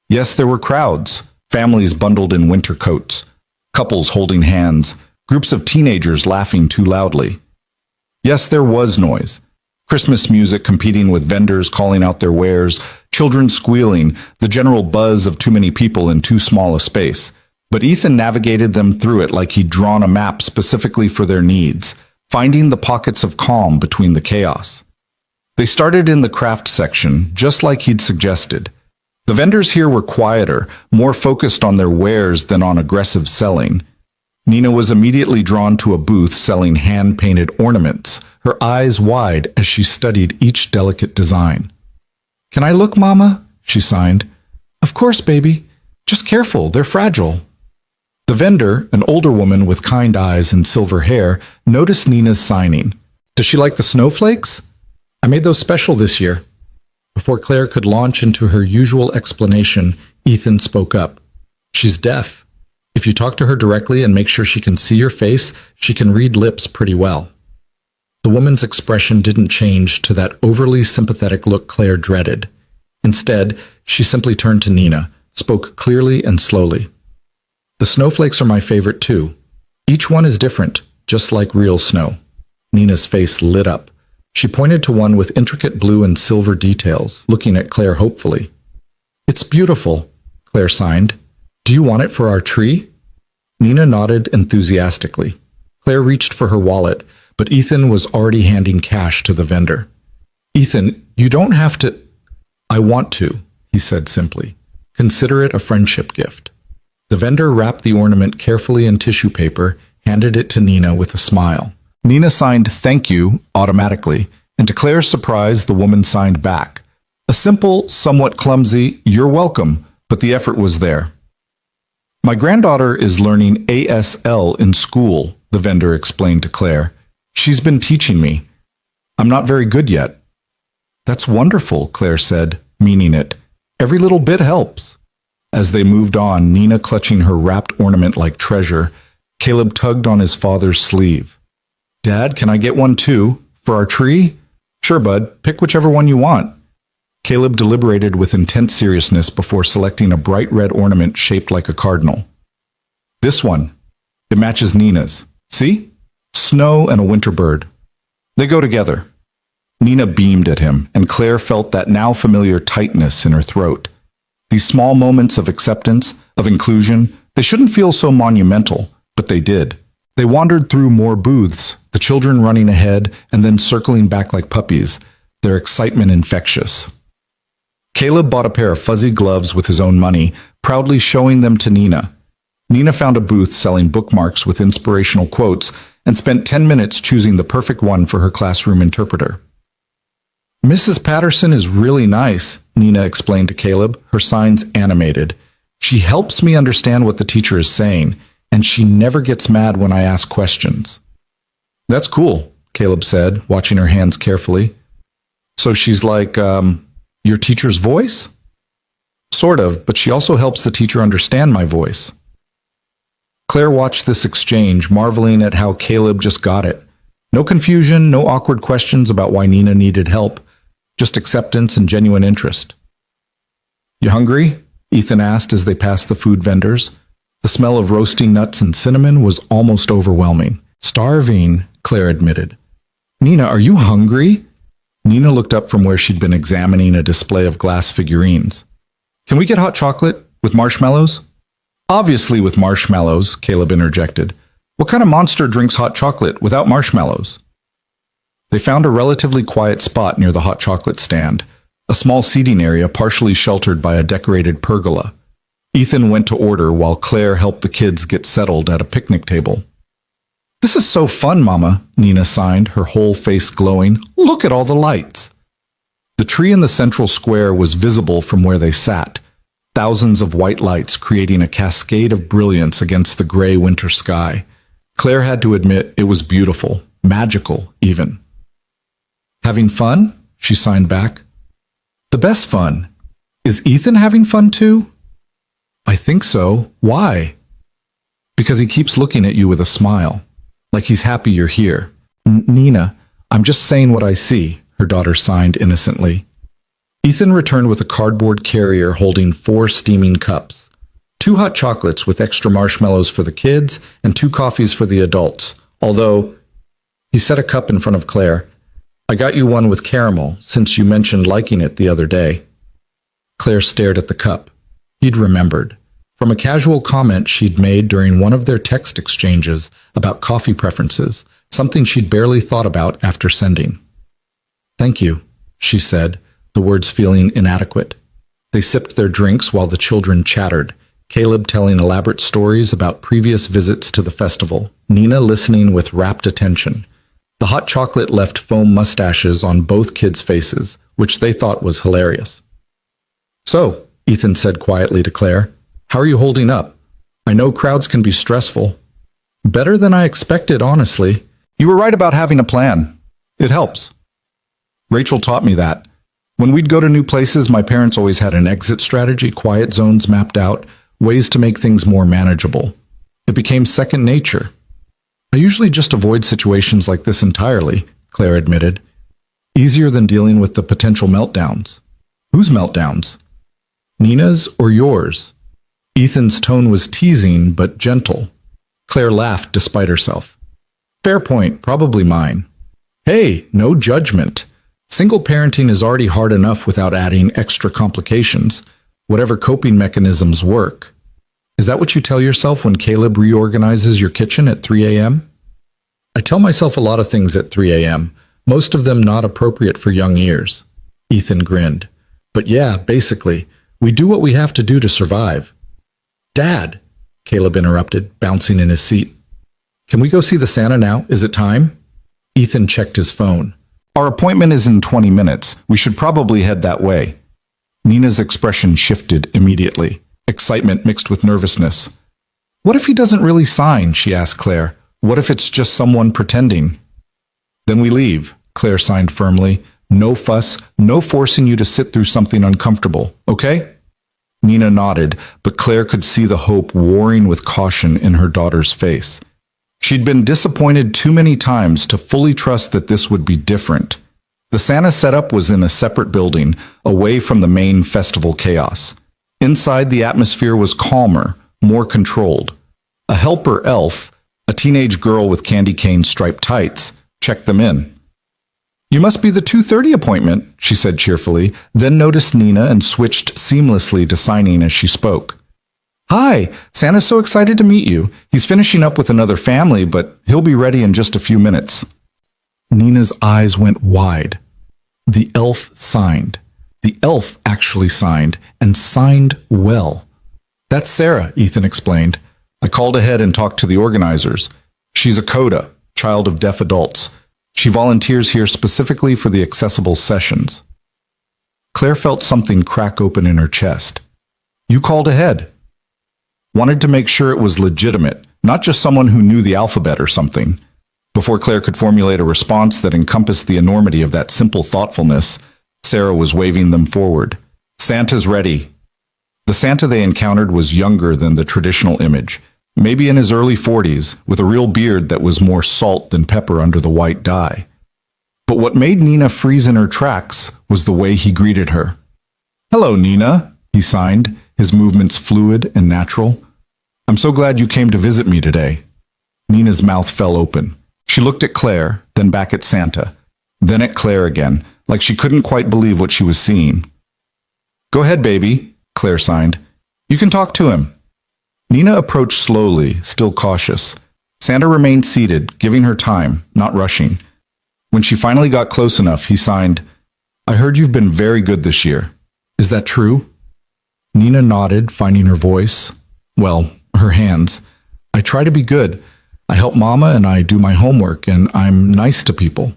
Yes, there were crowds, families bundled in winter coats, couples holding hands, groups of teenagers laughing too loudly. Yes, there was noise. Christmas music competing with vendors calling out their wares, children squealing, the general buzz of too many people in too small a space. But Ethan navigated them through it like he'd drawn a map specifically for their needs, finding the pockets of calm between the chaos. They started in the craft section, just like he'd suggested. The vendors here were quieter, more focused on their wares than on aggressive selling. Nina was immediately drawn to a booth selling hand-painted ornaments, her eyes wide as she studied each delicate design. "Can I look, Mama?" she signed. "Of course, baby. Just careful, they're fragile." The vendor, an older woman with kind eyes and silver hair, noticed Nina's signing. "Does she like the snowflakes? I made those special this year." Before Claire could launch into her usual explanation, Ethan spoke up. "She's deaf. If you talk to her directly and make sure she can see your face, she can read lips pretty well." The woman's expression didn't change to that overly sympathetic look Claire dreaded. Instead, she simply turned to Nina, spoke clearly and slowly. "The snowflakes are my favorite too. Each one is different, just like real snow." Nina's face lit up. She pointed to one with intricate blue and silver details, looking at Claire hopefully. "It's beautiful," Claire signed. "Do you want it for our tree?" Nina nodded enthusiastically. Claire reached for her wallet, but Ethan was already handing cash to the vendor. "Ethan, you don't have to—" "I want to," he said simply. "Consider it a friendship gift." The vendor wrapped the ornament carefully in tissue paper, handed it to Nina with a smile. Nina signed "thank you" automatically, and to Claire's surprise, the woman signed back. A simple, somewhat clumsy, "you're welcome," but the effort was there. "My granddaughter is learning ASL in school," the vendor explained to Claire. "She's been teaching me. I'm not very good yet." "That's wonderful," Claire said, meaning it. "Every little bit helps." As they moved on, Nina clutching her wrapped ornament like treasure, Caleb tugged on his father's sleeve. "Dad, can I get one too? For our tree?" "Sure, bud. Pick whichever one you want." Caleb deliberated with intense seriousness before selecting a bright red ornament shaped like a cardinal. "This one. It matches Nina's. See? Snow and a winter bird. They go together." Nina beamed at him, and Claire felt that now familiar tightness in her throat. These small moments of acceptance, of inclusion, they shouldn't feel so monumental, but they did. They wandered through more booths, the children running ahead and then circling back like puppies, their excitement infectious. Caleb bought a pair of fuzzy gloves with his own money, proudly showing them to Nina. Nina found a booth selling bookmarks with inspirational quotes and spent 10 minutes choosing the perfect one for her classroom interpreter. Mrs. Patterson is really nice, Nina explained to Caleb, her signs animated. She helps me understand what the teacher is saying, and she never gets mad when I ask questions. That's cool, Caleb said, watching her hands carefully. So she's like, your teacher's voice? Sort of, but she also helps the teacher understand my voice. Claire watched this exchange, marveling at how Caleb just got it. No confusion, no awkward questions about why Nina needed help, just acceptance and genuine interest. You hungry? Ethan asked as they passed the food vendors. The smell of roasting nuts and cinnamon was almost overwhelming. Starving, Claire admitted. Nina, are you hungry? Nina looked up from where she'd been examining a display of glass figurines. Can we get hot chocolate with marshmallows? Obviously with marshmallows, Caleb interjected. What kind of monster drinks hot chocolate without marshmallows? They found a relatively quiet spot near the hot chocolate stand, a small seating area partially sheltered by a decorated pergola. Ethan went to order while Claire helped the kids get settled at a picnic table. This is so fun, Mama, Nina signed, her whole face glowing. Look at all the lights. The tree in the central square was visible from where they sat, thousands of white lights creating a cascade of brilliance against the gray winter sky. Claire had to admit it was beautiful, magical even. Having fun? She signed back. The best fun. Is Ethan having fun too? I think so. Why? Because he keeps looking at you with a smile, like he's happy you're here. Nina, I'm just saying what I see, her daughter signed innocently. Ethan returned with a cardboard carrier holding 4 steaming cups, 2 hot chocolates with extra marshmallows for the kids and 2 coffees for the adults, although he set a cup in front of Claire. I got you one with caramel, since you mentioned liking it the other day. Claire stared at the cup. He'd remembered. From a casual comment she'd made during one of their text exchanges about coffee preferences, something she'd barely thought about after sending. Thank you, she said, the words feeling inadequate. They sipped their drinks while the children chattered, Caleb telling elaborate stories about previous visits to the festival, Nina listening with rapt attention. The hot chocolate left foam mustaches on both kids' faces, which they thought was hilarious. So, Ethan said quietly to Claire, how are you holding up? I know crowds can be stressful. Better than I expected, honestly. You were right about having a plan. It helps. Rachel taught me that. When we'd go to new places, my parents always had an exit strategy, quiet zones mapped out, ways to make things more manageable. It became second nature. I usually just avoid situations like this entirely, Claire admitted. Easier than dealing with the potential meltdowns. Whose meltdowns? Nina's or yours? Ethan's tone was teasing but gentle. Claire laughed despite herself. Fair point, probably mine. Hey, no judgment. Single parenting is already hard enough without adding extra complications, whatever coping mechanisms work. Is that what you tell yourself when Caleb reorganizes your kitchen at 3 a.m.? I tell myself a lot of things at 3 a.m., most of them not appropriate for young ears. Ethan grinned. But yeah, basically, we do what we have to do to survive. Dad, Caleb interrupted, bouncing in his seat. Can we go see the Santa now? Is it time? Ethan checked his phone. Our appointment is in 20 minutes. We should probably head that way. Nina's expression shifted immediately, excitement mixed with nervousness. What if he doesn't really sign? She asked Claire. What if it's just someone pretending? Then we leave, Claire signed firmly. No fuss, no forcing you to sit through something uncomfortable, okay? Nina nodded, but Claire could see the hope warring with caution in her daughter's face. She'd been disappointed too many times to fully trust that this would be different. The Santa setup was in a separate building, away from the main festival chaos. Inside, the atmosphere was calmer, more controlled. A helper elf, a teenage girl with candy cane striped tights, checked them in. You must be the 2:30 appointment, she said cheerfully, then noticed Nina and switched seamlessly to signing as she spoke. Hi, Santa's so excited to meet you. He's finishing up with another family, but he'll be ready in just a few minutes. Nina's eyes went wide. The elf signed. The elf actually signed, and signed well. That's Sarah, Ethan explained. I called ahead and talked to the organizers. She's a CODA, child of deaf adults. She volunteers here specifically for the accessible sessions. Claire felt something crack open in her chest. You called ahead. Wanted to make sure it was legitimate, not just someone who knew the alphabet or something. Before Claire could formulate a response that encompassed the enormity of that simple thoughtfulness, Sarah was waving them forward. Santa's ready. The Santa they encountered was younger than the traditional image, maybe in his early 40s, with a real beard that was more salt than pepper under the white dye. But what made Nina freeze in her tracks was the way he greeted her. Hello, Nina, he signed, his movements fluid and natural. I'm so glad you came to visit me today. Nina's mouth fell open. She looked at Claire, then back at Santa, then at Claire again, like she couldn't quite believe what she was seeing. Go ahead, baby, Claire signed. You can talk to him. Nina approached slowly, still cautious. Santa remained seated, giving her time, not rushing. When she finally got close enough, he signed, I heard you've been very good this year. Is that true? Nina nodded, finding her voice. Well, her hands. I try to be good. I help Mama and I do my homework and I'm nice to people.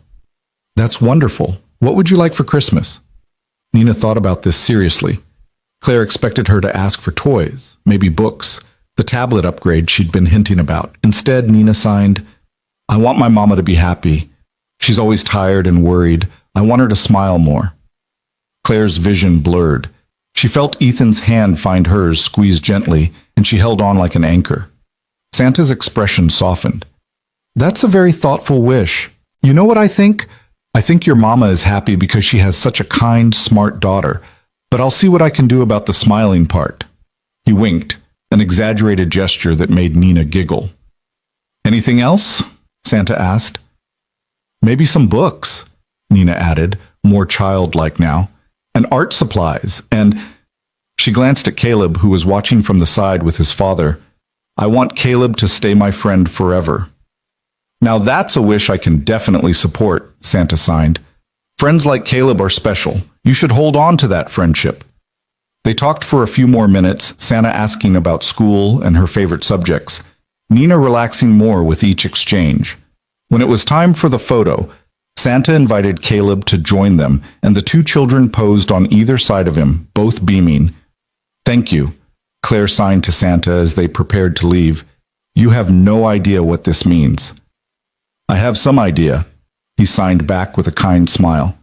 That's wonderful. What would you like for Christmas? Nina thought about this seriously. Claire expected her to ask for toys, maybe books, the tablet upgrade she'd been hinting about. Instead, Nina signed, I want my Mama to be happy. She's always tired and worried. I want her to smile more. Claire's vision blurred. She felt Ethan's hand find hers, squeezed gently, and she held on like an anchor. Santa's expression softened. That's a very thoughtful wish. You know what I think? I think your Mama is happy because she has such a kind, smart daughter, but I'll see what I can do about the smiling part. He winked, an exaggerated gesture that made Nina giggle. Anything else? Santa asked. Maybe some books, Nina added, more childlike now, and art supplies, and... She glanced at Caleb, who was watching from the side with his father. I want Caleb to stay my friend forever. Now that's a wish I can definitely support, Santa signed. Friends like Caleb are special. You should hold on to that friendship. They talked for a few more minutes, Santa asking about school and her favorite subjects, Nina relaxing more with each exchange. When it was time for the photo, Santa invited Caleb to join them, and the two children posed on either side of him, both beaming. Thank you, Claire signed to Santa as they prepared to leave. You have no idea what this means. I have some idea, he signed back with a kind smile.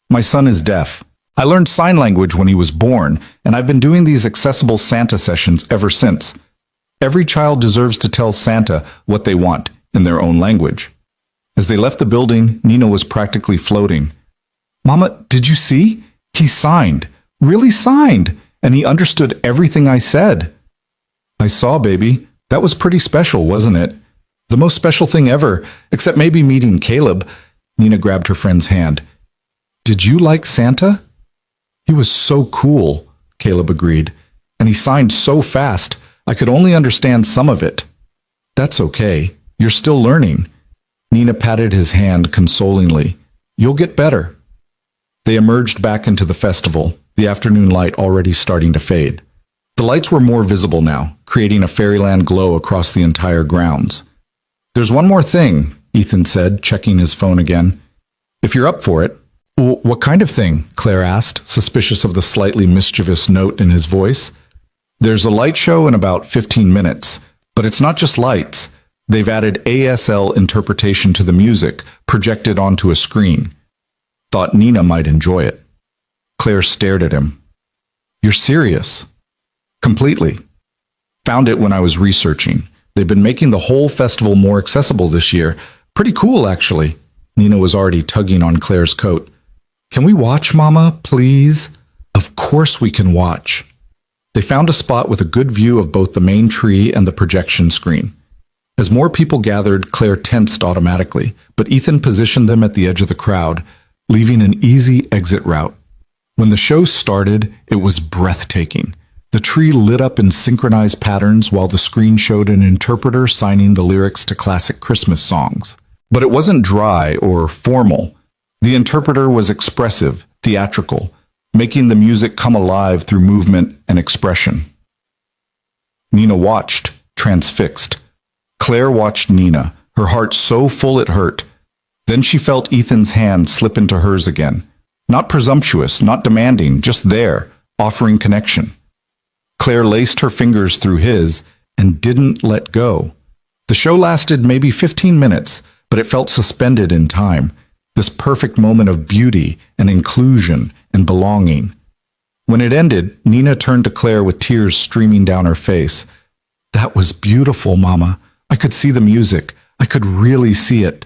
My son is deaf. I learned sign language when he was born, and I've been doing these accessible Santa sessions ever since. Every child deserves to tell Santa what they want in their own language. As they left the building, Nina was practically floating. Mama, did you see? He signed. Really signed. And he understood everything I said. I saw, baby. That was pretty special, wasn't it? The most special thing ever, except maybe meeting Caleb. Nina grabbed her friend's hand. Did you like Santa? He was so cool, Caleb agreed. And he signed so fast, I could only understand some of it. That's okay. You're still learning. Nina patted his hand consolingly. You'll get better. They emerged back into the festival, the afternoon light already starting to fade. The lights were more visible now, creating a fairyland glow across the entire grounds. There's one more thing, Ethan said, checking his phone again. If you're up for it. What kind of thing? Claire asked, suspicious of the slightly mischievous note in his voice. There's a light show in about 15 minutes, but it's not just lights. They've added ASL interpretation to the music, projected onto a screen. Thought Nina might enjoy it. Claire stared at him. You're serious? Completely. Found it when I was researching. They've been making the whole festival more accessible this year. Pretty cool, actually. Nina was already tugging on Claire's coat. Can we watch, Mama, please? Of course we can watch. They found a spot with a good view of both the main tree and the projection screen. As more people gathered, Claire tensed automatically, but Ethan positioned them at the edge of the crowd, leaving an easy exit route. When the show started, it was breathtaking. The tree lit up in synchronized patterns while the screen showed an interpreter signing the lyrics to classic Christmas songs. But it wasn't dry or formal. The interpreter was expressive, theatrical, making the music come alive through movement and expression. Nina watched, transfixed. Claire watched Nina, her heart so full it hurt. Then she felt Ethan's hand slip into hers again. Not presumptuous, not demanding, just there, offering connection. Claire laced her fingers through his and didn't let go. The show lasted maybe 15 minutes, but it felt suspended in time. This perfect moment of beauty and inclusion and belonging. When it ended, Nina turned to Claire with tears streaming down her face. "That was beautiful, Mama. I could see the music. I could really see it."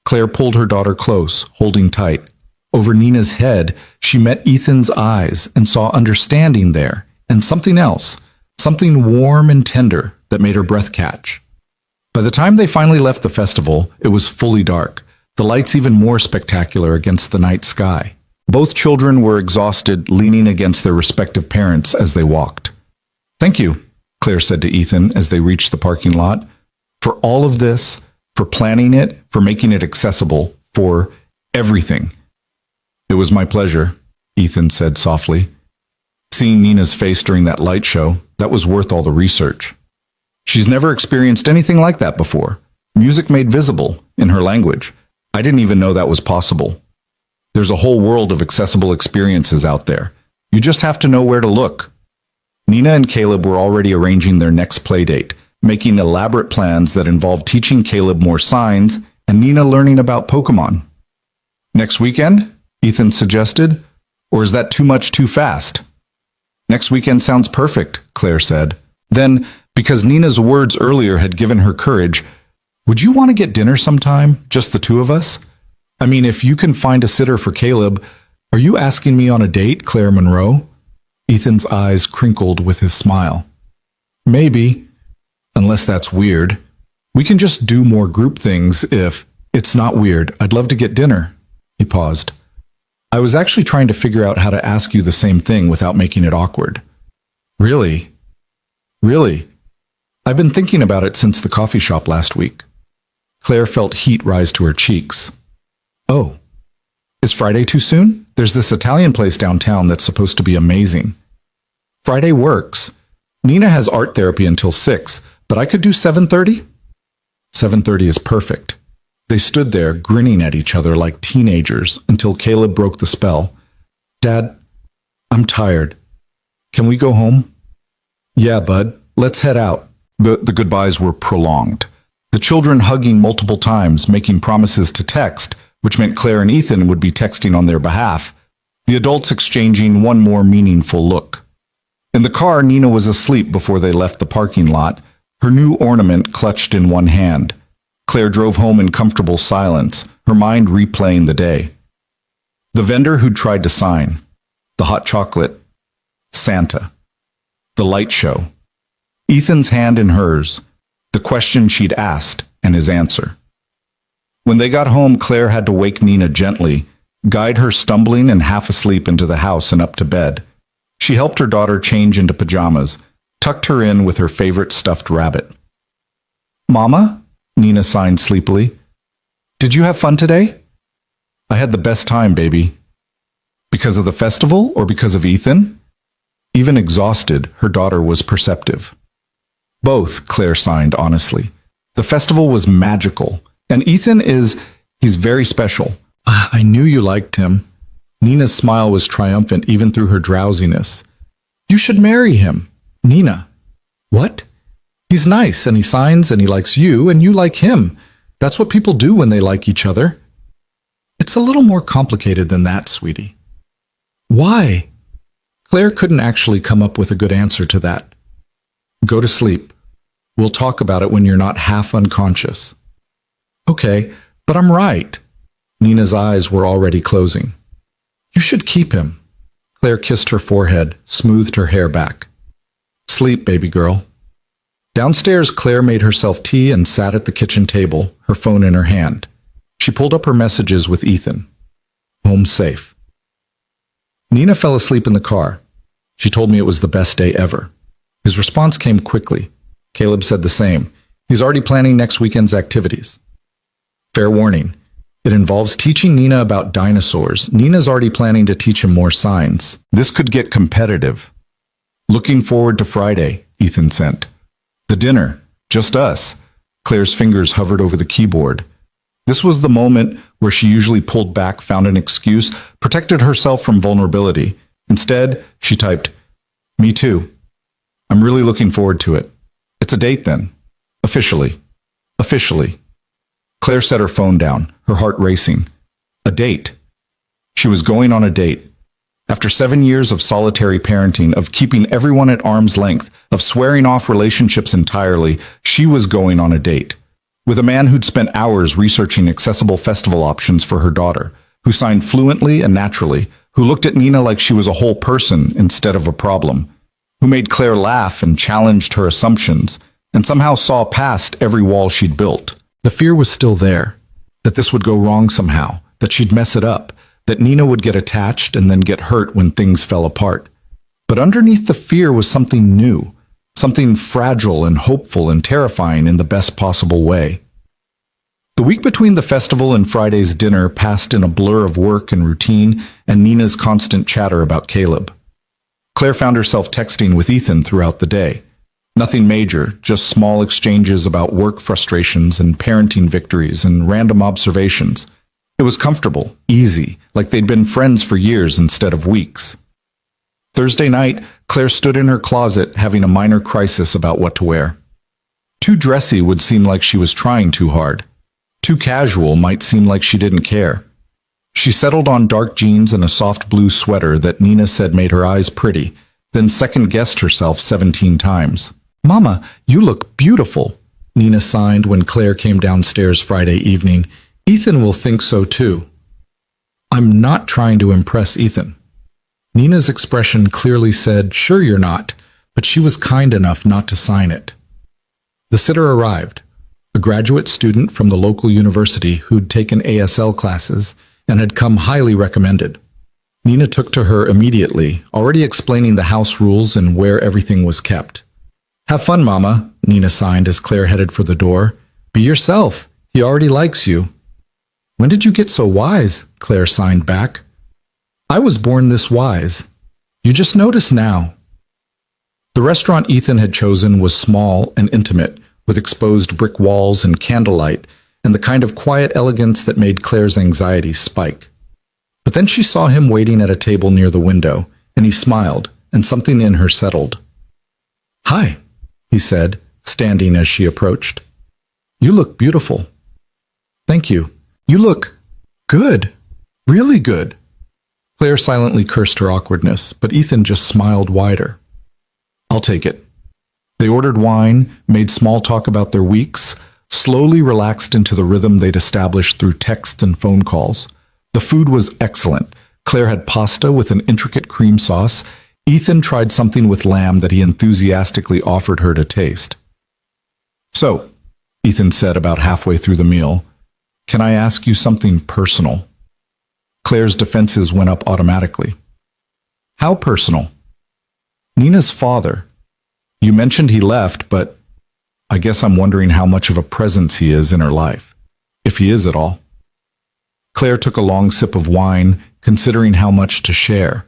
Claire pulled her daughter close, holding tight. Over Nina's head, she met Ethan's eyes and saw understanding there, and something else, something warm and tender that made her breath catch. By the time they finally left the festival, it was fully dark, the lights even more spectacular against the night sky. Both children were exhausted, leaning against their respective parents as they walked. "Thank you," Claire said to Ethan as they reached the parking lot, "for all of this, for planning it, for making it accessible, for everything." "It was my pleasure," Ethan said softly. Seeing Nina's face during that light show, that was worth all the research. She's never experienced anything like that before. Music made visible, in her language. I didn't even know that was possible. There's a whole world of accessible experiences out there. You just have to know where to look. Nina and Caleb were already arranging their next play date, making elaborate plans that involved teaching Caleb more signs and Nina learning about Pokemon. "Next weekend?" Ethan suggested. "Or is that too much too fast?" "Next weekend sounds perfect," Claire said. Then, because Nina's words earlier had given her courage, "Would you want to get dinner sometime, just the two of us? I mean, if you can find a sitter for Caleb, are you asking me on a date, Claire Monroe?" Ethan's eyes crinkled with his smile. "Maybe, unless that's weird. We can just do more group things if it's not weird. I'd love to get dinner." He paused. "I was actually trying to figure out how to ask you the same thing without making it awkward." "Really? Really? I've been thinking about it since the coffee shop last week." Claire felt heat rise to her cheeks. "Oh, is Friday too soon? There's this Italian place downtown that's supposed to be amazing." "Friday works. Nina has art therapy until 6, but I could do 7:30? 7:30 is perfect." They stood there, grinning at each other like teenagers until Caleb broke the spell. "Dad, I'm tired. Can we go home?" "Yeah, bud. Let's head out." The goodbyes were prolonged. The children hugging multiple times, making promises to text, which meant Claire and Ethan would be texting on their behalf. The adults exchanging one more meaningful look. In the car, Nina was asleep before they left the parking lot, her new ornament clutched in one hand. Claire drove home in comfortable silence, her mind replaying the day. The vendor who'd tried to sign, the hot chocolate, Santa, the light show, Ethan's hand in hers, the question she'd asked and his answer. When they got home, Claire had to wake Nina gently, guide her stumbling and half asleep into the house and up to bed. She helped her daughter change into pajamas, tucked her in with her favorite stuffed rabbit. "Mama?" Nina signed sleepily. "Did you have fun today?" "I had the best time, baby." Because of the festival or because of Ethan? Even exhausted, her daughter was perceptive. "Both," Claire signed honestly. "The festival was magical, and he's very special." "I knew you liked him." Nina's smile was triumphant even through her drowsiness. "You should marry him." "Nina." "What?" "He's nice, and he signs, and he likes you, and you like him. That's what people do when they like each other." "It's a little more complicated than that, sweetie." "Why?" Claire couldn't actually come up with a good answer to that. "Go to sleep. We'll talk about it when you're not half unconscious." "Okay, but I'm right." Nina's eyes were already closing. "You should keep him." Claire kissed her forehead, smoothed her hair back. "Sleep, baby girl." Downstairs, Claire made herself tea and sat at the kitchen table, her phone in her hand. She pulled up her messages with Ethan. "Home safe." Nina fell asleep in the car. She told me it was the best day ever. His response came quickly. Caleb said the same. He's already planning next weekend's activities. Fair warning. It involves teaching Nina about dinosaurs. Nina's already planning to teach him more signs. This could get competitive. "Looking forward to Friday," Ethan sent. "The dinner. Just us." Claire's fingers hovered over the keyboard. This was the moment where she usually pulled back, found an excuse, protected herself from vulnerability. Instead, she typed, "Me too. I'm really looking forward to it. It's a date then. Officially. Officially." Claire set her phone down, her heart racing. A date. She was going on a date. After 7 years of solitary parenting, of keeping everyone at arm's length, of swearing off relationships entirely, she was going on a date. With a man who'd spent hours researching accessible festival options for her daughter, who signed fluently and naturally, who looked at Nina like she was a whole person instead of a problem, who made Claire laugh and challenged her assumptions, and somehow saw past every wall she'd built. The fear was still there, that this would go wrong somehow, that she'd mess it up, that Nina would get attached and then get hurt when things fell apart. But underneath the fear was something new, something fragile and hopeful and terrifying in the best possible way. The week between the festival and Friday's dinner passed in a blur of work and routine and Nina's constant chatter about Caleb. Claire found herself texting with Ethan throughout the day. Nothing major, just small exchanges about work frustrations and parenting victories and random observations. It was comfortable, easy, like they'd been friends for years instead of weeks. Thursday night, Claire stood in her closet having a minor crisis about what to wear. Too dressy would seem like she was trying too hard. Too casual might seem like she didn't care. She settled on dark jeans and a soft blue sweater that Nina said made her eyes pretty, then second-guessed herself 17 times. "Mama, you look beautiful," Nina signed when Claire came downstairs Friday evening. "Ethan will think so too." "I'm not trying to impress Ethan." Nina's expression clearly said, "Sure you're not," but she was kind enough not to sign it. The sitter arrived, a graduate student from the local university who'd taken ASL classes and had come highly recommended. Nina took to her immediately, already explaining the house rules and where everything was kept. "Have fun, Mama," Nina signed as Claire headed for the door. "Be yourself. He already likes you." "When did you get so wise?" Claire signed back. "I was born this wise. You just notice now." The restaurant Ethan had chosen was small and intimate, with exposed brick walls and candlelight, and the kind of quiet elegance that made Claire's anxiety spike. But then she saw him waiting at a table near the window, and he smiled, and something in her settled. "Hi," he said, standing as she approached. "You look beautiful." "Thank you. You look good. Really good." Claire silently cursed her awkwardness, but Ethan just smiled wider. "I'll take it." They ordered wine, made small talk about their weeks, slowly relaxed into the rhythm they'd established through texts and phone calls. The food was excellent. Claire had pasta with an intricate cream sauce. Ethan tried something with lamb that he enthusiastically offered her to taste. "So," Ethan said about halfway through the meal, "can I ask you something personal?" Claire's defenses went up automatically. "How personal?" "Nina's father. You mentioned he left, but I guess I'm wondering how much of a presence he is in her life, if he is at all." Claire took a long sip of wine, considering how much to share.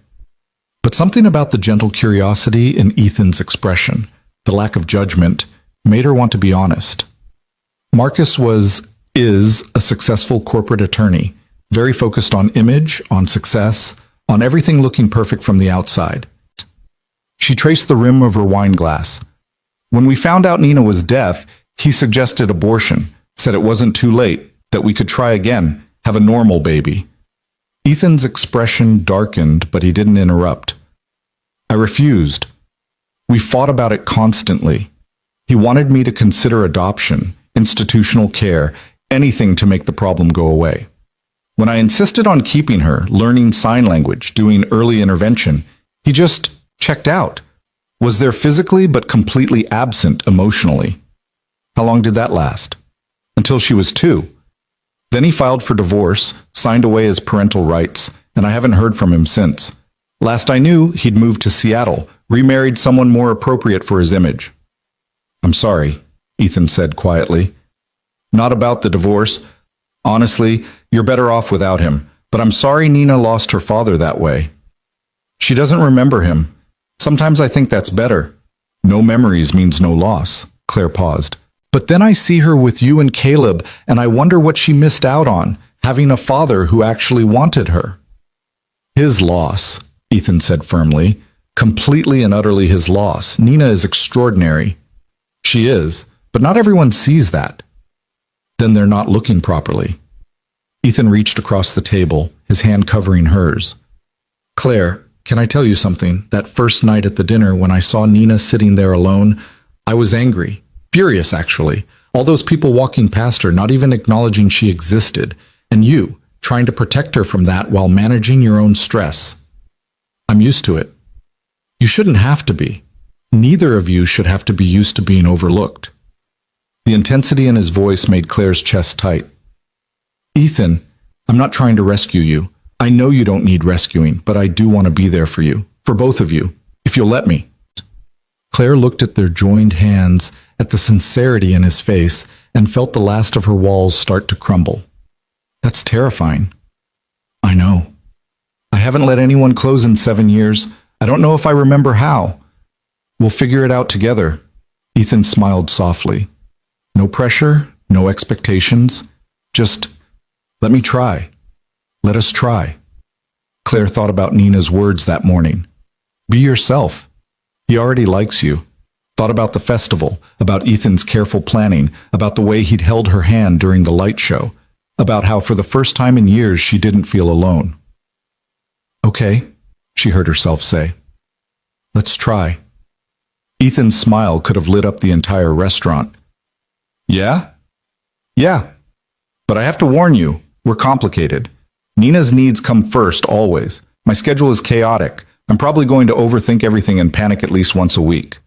But something about the gentle curiosity in Ethan's expression, the lack of judgment, made her want to be honest. Marcus is a successful corporate attorney, very focused on image, on success, on everything looking perfect from the outside. She traced the rim of her wine glass. "When we found out Nina was deaf, he suggested abortion, said it wasn't too late, that we could try again, have a normal baby." Ethan's expression darkened, but he didn't interrupt. "I refused. We fought about it constantly. He wanted me to consider adoption, institutional care, anything to make the problem go away. When I insisted on keeping her, learning sign language, doing early intervention, he just checked out, was there physically but completely absent emotionally. How long did that last? Until she was 2. Then he filed for divorce, signed away his parental rights, and I haven't heard from him since. Last I knew, he'd moved to Seattle, remarried someone more appropriate for his image." "I'm sorry," Ethan said quietly. "Not about the divorce. Honestly, you're better off without him, but I'm sorry Nina lost her father that way. She doesn't remember him. Sometimes I think that's better. No memories means no loss." Claire paused. But then I see her with you and Caleb, and I wonder what she missed out on, having a father who actually wanted her. His loss, Ethan said firmly. Completely and utterly his loss. Nina is extraordinary. She is, but not everyone sees that. Then they're not looking properly. Ethan reached across the table, his hand covering hers. Claire, can I tell you something? That first night at the dinner when I saw Nina sitting there alone, I was angry. Furious, actually. All those people walking past her, not even acknowledging she existed. And you, trying to protect her from that while managing your own stress. I'm used to it. You shouldn't have to be. Neither of you should have to be used to being overlooked. The intensity in his voice made Claire's chest tight. Ethan, I'm not trying to rescue you. I know you don't need rescuing, but I do want to be there for you. For both of you, if you'll let me. Claire looked at their joined hands, at the sincerity in his face, and felt the last of her walls start to crumble. That's terrifying. I know. I haven't let anyone close in 7 years. I don't know if I remember how. We'll figure it out together. Ethan smiled softly. No pressure, no expectations. Just let me try. Let us try. Claire thought about Nina's words that morning. Be yourself. He already likes you. Thought about the festival, about Ethan's careful planning, about the way he'd held her hand during the light show, about how for the first time in years she didn't feel alone. Okay, she heard herself say. Let's try. Ethan's smile could have lit up the entire restaurant. Yeah? Yeah. But I have to warn you, we're complicated. Nina's needs come first, always. My schedule is chaotic. I'm probably going to overthink everything and panic at least once a week.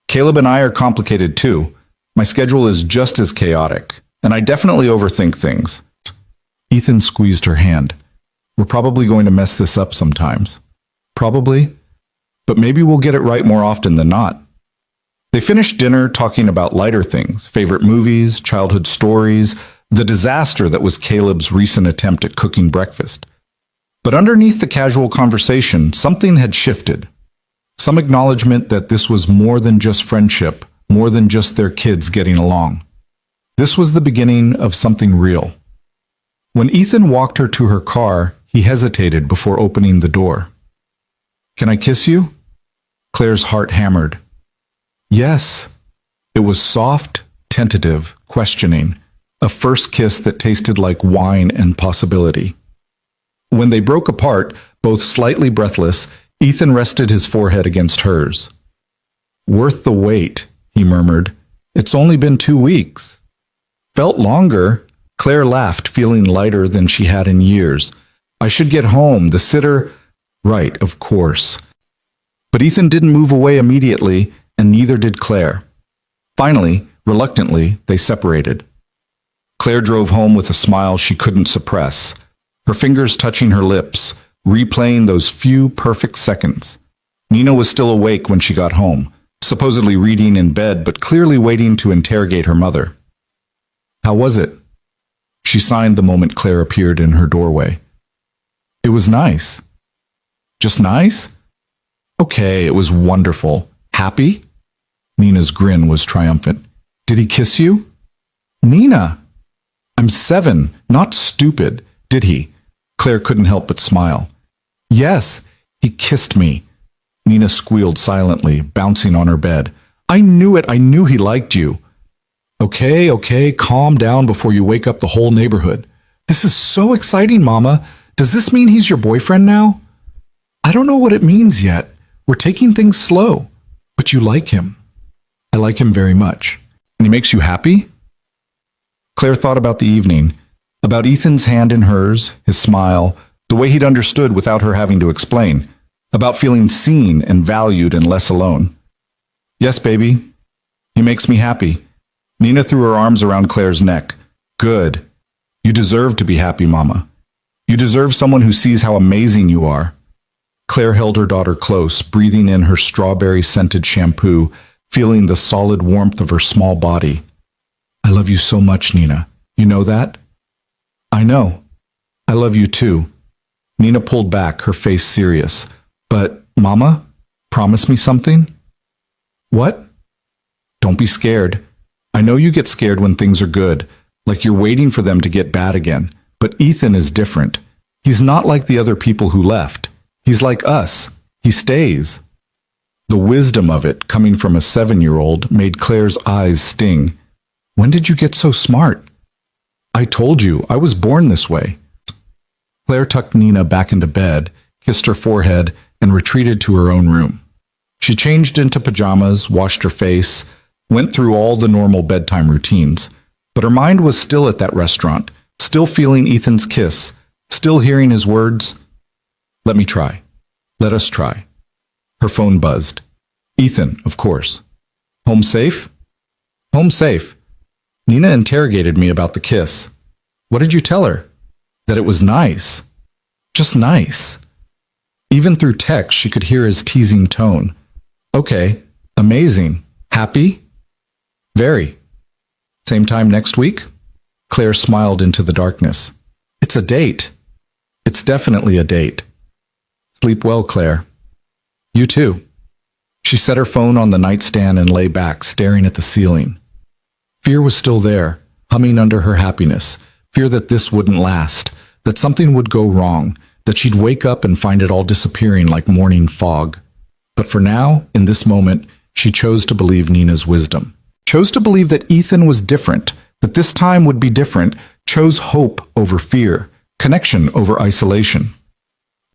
Caleb and I are complicated too. My schedule is just as chaotic, and I definitely overthink things. Ethan squeezed her hand. We're probably going to mess this up sometimes. Probably. But maybe we'll get it right more often than not. They finished dinner talking about lighter things, favorite movies, childhood stories, the disaster that was Caleb's recent attempt at cooking breakfast. But underneath the casual conversation, something had shifted. Some acknowledgement that this was more than just friendship, more than just their kids getting along. This was the beginning of something real. When Ethan walked her to her car, he hesitated before opening the door. Can I kiss you? Claire's heart hammered. Yes. It was soft, tentative, questioning, a first kiss that tasted like wine and possibility. When they broke apart, both slightly breathless, Ethan rested his forehead against hers. Worth the wait, he murmured. It's only been 2 weeks. Felt longer. Claire laughed, feeling lighter than she had in years. I should get home. The sitter... Right, of course. But Ethan didn't move away immediately, and neither did Claire. Finally, reluctantly, they separated. Claire drove home with a smile she couldn't suppress, her fingers touching her lips, replaying those few perfect seconds. Nina was still awake when she got home, supposedly reading in bed but clearly waiting to interrogate her mother. How was it? She signed the moment Claire appeared in her doorway. It was nice. Just nice? Okay, it was wonderful. Happy? Nina's grin was triumphant. Did he kiss you? Nina! I'm 7, not stupid. Did he? Claire couldn't help but smile. Yes, he kissed me. Nina squealed silently, bouncing on her bed. I knew it. I knew he liked you. Okay, calm down before you wake up the whole neighborhood. This is so exciting, Mama. Does this mean he's your boyfriend now? I don't know what it means yet. We're taking things slow. But you like him. I like him very much. And he makes you happy? Claire thought about the evening, about Ethan's hand in hers, his smile, the way he'd understood without her having to explain, about feeling seen and valued and less alone. Yes, baby. He makes me happy. Nina threw her arms around Claire's neck. Good. You deserve to be happy, Mama. You deserve someone who sees how amazing you are. Claire held her daughter close, breathing in her strawberry-scented shampoo, feeling the solid warmth of her small body. I love you so much, Nina. You know that? I know. I love you too. Nina pulled back, her face serious. But, Mama, promise me something? What? Don't be scared. I know you get scared when things are good, like you're waiting for them to get bad again. But Ethan is different. He's not like the other people who left. He's like us. He stays. The wisdom of it, coming from a 7-year-old, made Claire's eyes sting. When did you get so smart? I told you, I was born this way. Claire tucked Nina back into bed, kissed her forehead, and retreated to her own room. She changed into pajamas, washed her face, went through all the normal bedtime routines. But her mind was still at that restaurant, still feeling Ethan's kiss, still hearing his words. Let me try. Let us try. Her phone buzzed. Ethan, of course. Home safe? Home safe. Nina interrogated me about the kiss. What did you tell her? That it was nice. Just nice. Even through text, she could hear his teasing tone. Okay, amazing. Happy? Very. Same time next week? Claire smiled into the darkness. It's a date. It's definitely a date. Sleep well, Claire. You too. She set her phone on the nightstand and lay back, staring at the ceiling. Fear was still there, humming under her happiness. Fear that this wouldn't last, that something would go wrong, that she'd wake up and find it all disappearing like morning fog. But for now, in this moment, she chose to believe Nina's wisdom. Chose to believe that Ethan was different, that this time would be different, chose hope over fear, connection over isolation.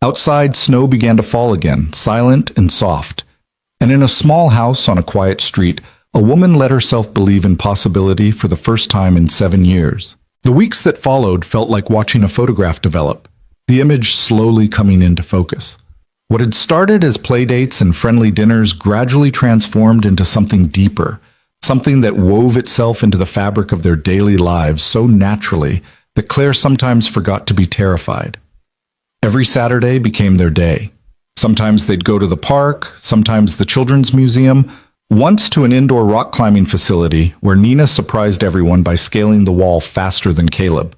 Outside, snow began to fall again, silent and soft. And in a small house on a quiet street, a woman let herself believe in possibility for the first time in 7 years. The weeks that followed felt like watching a photograph develop, the image slowly coming into focus. What had started as playdates and friendly dinners gradually transformed into something deeper, something that wove itself into the fabric of their daily lives so naturally that Claire sometimes forgot to be terrified. Every Saturday became their day. Sometimes they'd go to the park, sometimes the children's museum, once to an indoor rock climbing facility where Nina surprised everyone by scaling the wall faster than Caleb.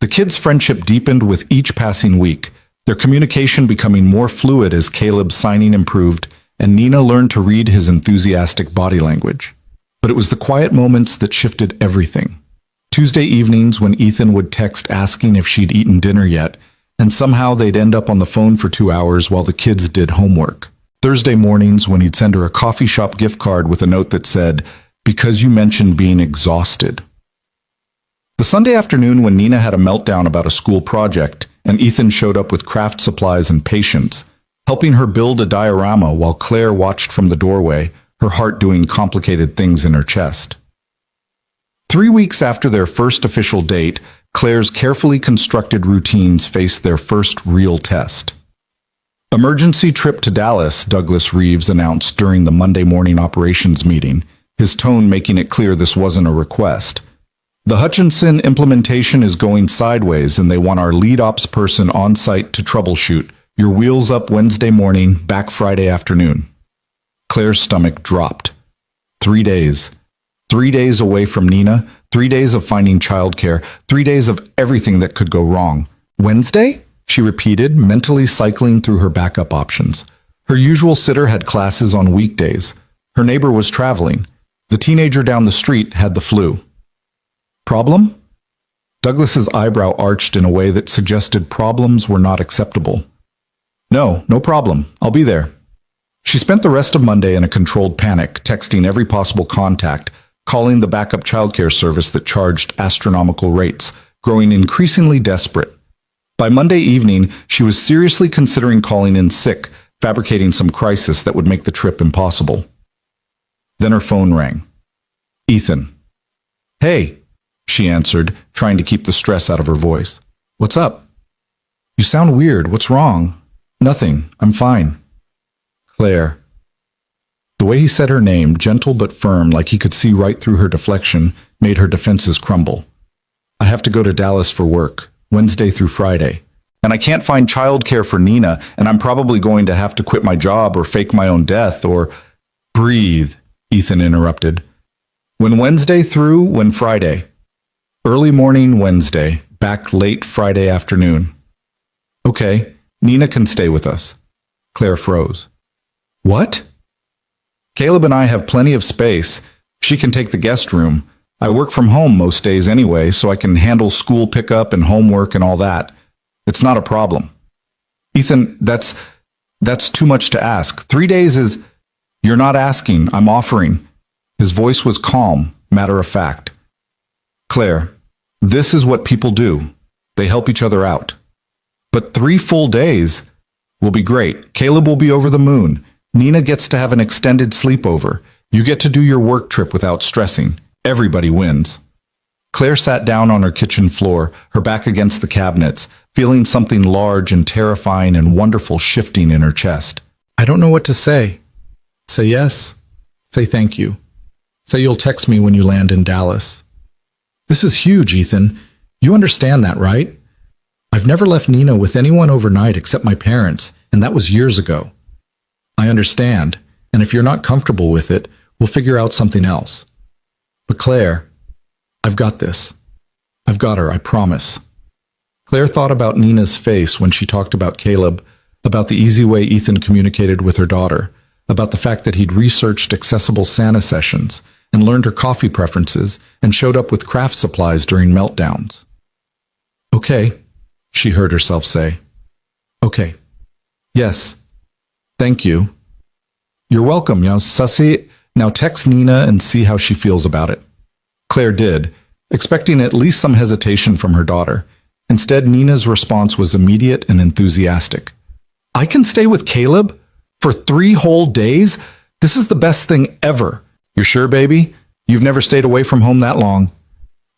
The kids' friendship deepened with each passing week, their communication becoming more fluid as Caleb's signing improved and Nina learned to read his enthusiastic body language. But it was the quiet moments that shifted everything. Tuesday evenings when Ethan would text asking if she'd eaten dinner yet, and somehow they'd end up on the phone for 2 hours while the kids did homework. Thursday mornings when he'd send her a coffee shop gift card with a note that said, "Because you mentioned being exhausted." The Sunday afternoon when Nina had a meltdown about a school project and Ethan showed up with craft supplies and patience, helping her build a diorama while Claire watched from the doorway, her heart doing complicated things in her chest. 3 weeks after their first official date, Claire's carefully constructed routines faced their first real test. Emergency trip to Dallas, Douglas Reeves announced during the Monday morning operations meeting, his tone making it clear this wasn't a request. The Hutchinson implementation is going sideways and they want our lead ops person on site to troubleshoot. Your wheels up Wednesday morning, back Friday afternoon. Claire's stomach dropped. 3 days. 3 days away from Nina, 3 days of finding childcare, 3 days of everything that could go wrong. Wednesday? She repeated, mentally cycling through her backup options. Her usual sitter had classes on weekdays. Her neighbor was traveling. The teenager down the street had the flu. Problem? Douglas's eyebrow arched in a way that suggested problems were not acceptable. No problem. I'll be there. She spent the rest of Monday in a controlled panic, texting every possible contact, calling the backup childcare service that charged astronomical rates, growing increasingly desperate. By Monday evening, she was seriously considering calling in sick, fabricating some crisis that would make the trip impossible. Then her phone rang. Ethan. Hey, she answered, trying to keep the stress out of her voice. What's up? You sound weird. What's wrong? Nothing. I'm fine. Claire. The way he said her name, gentle but firm, like he could see right through her deflection, made her defenses crumble. I have to go to Dallas for work, Wednesday through Friday. And I can't find childcare for Nina, and I'm probably going to have to quit my job or fake my own death or... Breathe, Ethan interrupted. When Wednesday through, when Friday. Early morning Wednesday, back late Friday afternoon. Okay, Nina can stay with us. Claire froze. What? Caleb and I have plenty of space. She can take the guest room. I work from home most days anyway, so I can handle school pickup and homework and all that. It's not a problem. Ethan, that's too much to ask. 3 days is... You're not asking, I'm offering. His voice was calm, matter of fact. Claire, this is what people do. They help each other out. But 3 full days will be great. Caleb will be over the moon. Nina gets to have an extended sleepover. You get to do your work trip without stressing. Everybody wins. Claire sat down on her kitchen floor, her back against the cabinets, feeling something large and terrifying and wonderful shifting in her chest. I don't know what to say. Say yes. Say thank you. Say you'll text me when you land in Dallas. This is huge, Ethan. You understand that, right? I've never left Nina with anyone overnight except my parents, and that was years ago. I understand, and if you're not comfortable with it, we'll figure out something else. But Claire, I've got this. I've got her, I promise. Claire thought about Nina's face when she talked about Caleb, about the easy way Ethan communicated with her daughter, about the fact that he'd researched accessible Santa sessions and learned her coffee preferences and showed up with craft supplies during meltdowns. Okay, she heard herself say. Okay. Yes. Thank you. You're welcome, Sussy. Now text Nina and see how she feels about it. Claire did, expecting at least some hesitation from her daughter. Instead, Nina's response was immediate and enthusiastic. I can stay with Caleb? For 3 whole days? This is the best thing ever. You're sure, baby? You've never stayed away from home that long.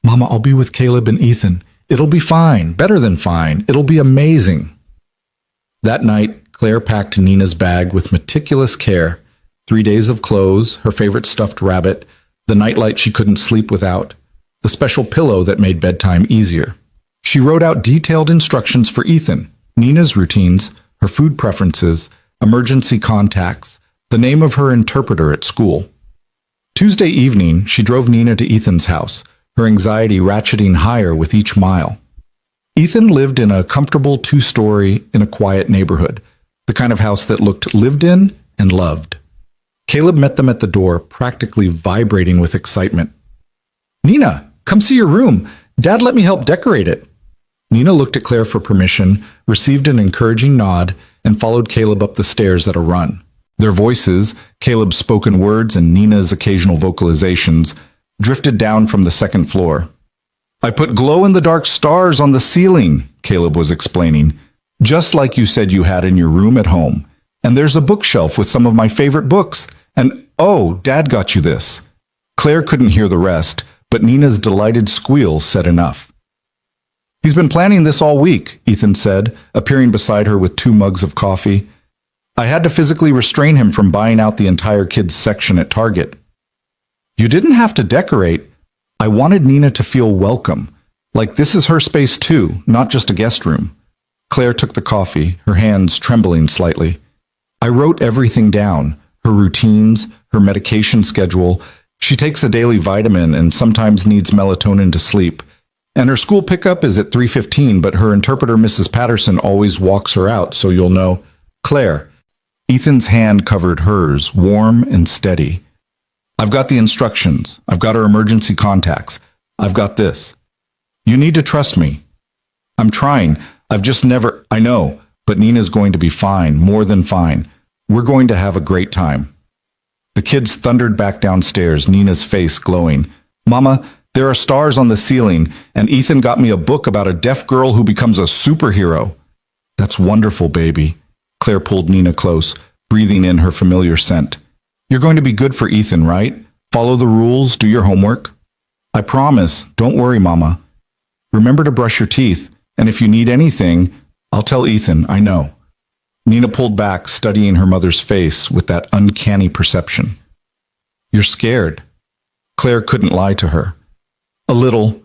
Mama, I'll be with Caleb and Ethan. It'll be fine. Better than fine. It'll be amazing. That night, Claire packed Nina's bag with meticulous care. 3 days of clothes, her favorite stuffed rabbit, the nightlight she couldn't sleep without, the special pillow that made bedtime easier. She wrote out detailed instructions for Ethan, Nina's routines, her food preferences, emergency contacts, the name of her interpreter at school. Tuesday evening, she drove Nina to Ethan's house, her anxiety ratcheting higher with each mile. Ethan lived in a comfortable 2-story in a quiet neighborhood, the kind of house that looked lived in and loved. Caleb met them at the door, practically vibrating with excitement. Nina, come see your room. Dad let me help decorate it. Nina looked at Claire for permission, received an encouraging nod, and followed Caleb up the stairs at a run. Their voices, Caleb's spoken words and Nina's occasional vocalizations, drifted down from the second floor. I put glow-in-the-dark stars on the ceiling, Caleb was explaining, just like you said you had in your room at home. And there's a bookshelf with some of my favorite books. And, oh, Dad got you this. Claire couldn't hear the rest, but Nina's delighted squeal said enough. He's been planning this all week, Ethan said, appearing beside her with 2 mugs of coffee. I had to physically restrain him from buying out the entire kids' section at Target. You didn't have to decorate. I wanted Nina to feel welcome. Like this is her space too, not just a guest room. Claire took the coffee, her hands trembling slightly. I wrote everything down, her routines, her medication schedule. She takes a daily vitamin and sometimes needs melatonin to sleep. And her school pickup is at 3:15, but her interpreter, Mrs. Patterson, always walks her out, so you'll know. Claire. Ethan's hand covered hers, warm and steady. I've got the instructions. I've got her emergency contacts. I've got this. You need to trust me. I'm trying. I've just never... I know, but Nina's going to be fine, more than fine. We're going to have a great time. The kids thundered back downstairs, Nina's face glowing. Mama, there are stars on the ceiling, and Ethan got me a book about a deaf girl who becomes a superhero. That's wonderful, baby. Claire pulled Nina close, breathing in her familiar scent. You're going to be good for Ethan, right? Follow the rules, do your homework. I promise. Don't worry, Mama. Remember to brush your teeth, and if you need anything, I'll tell Ethan, I know. Nina pulled back, studying her mother's face with that uncanny perception. You're scared. Claire couldn't lie to her. A little.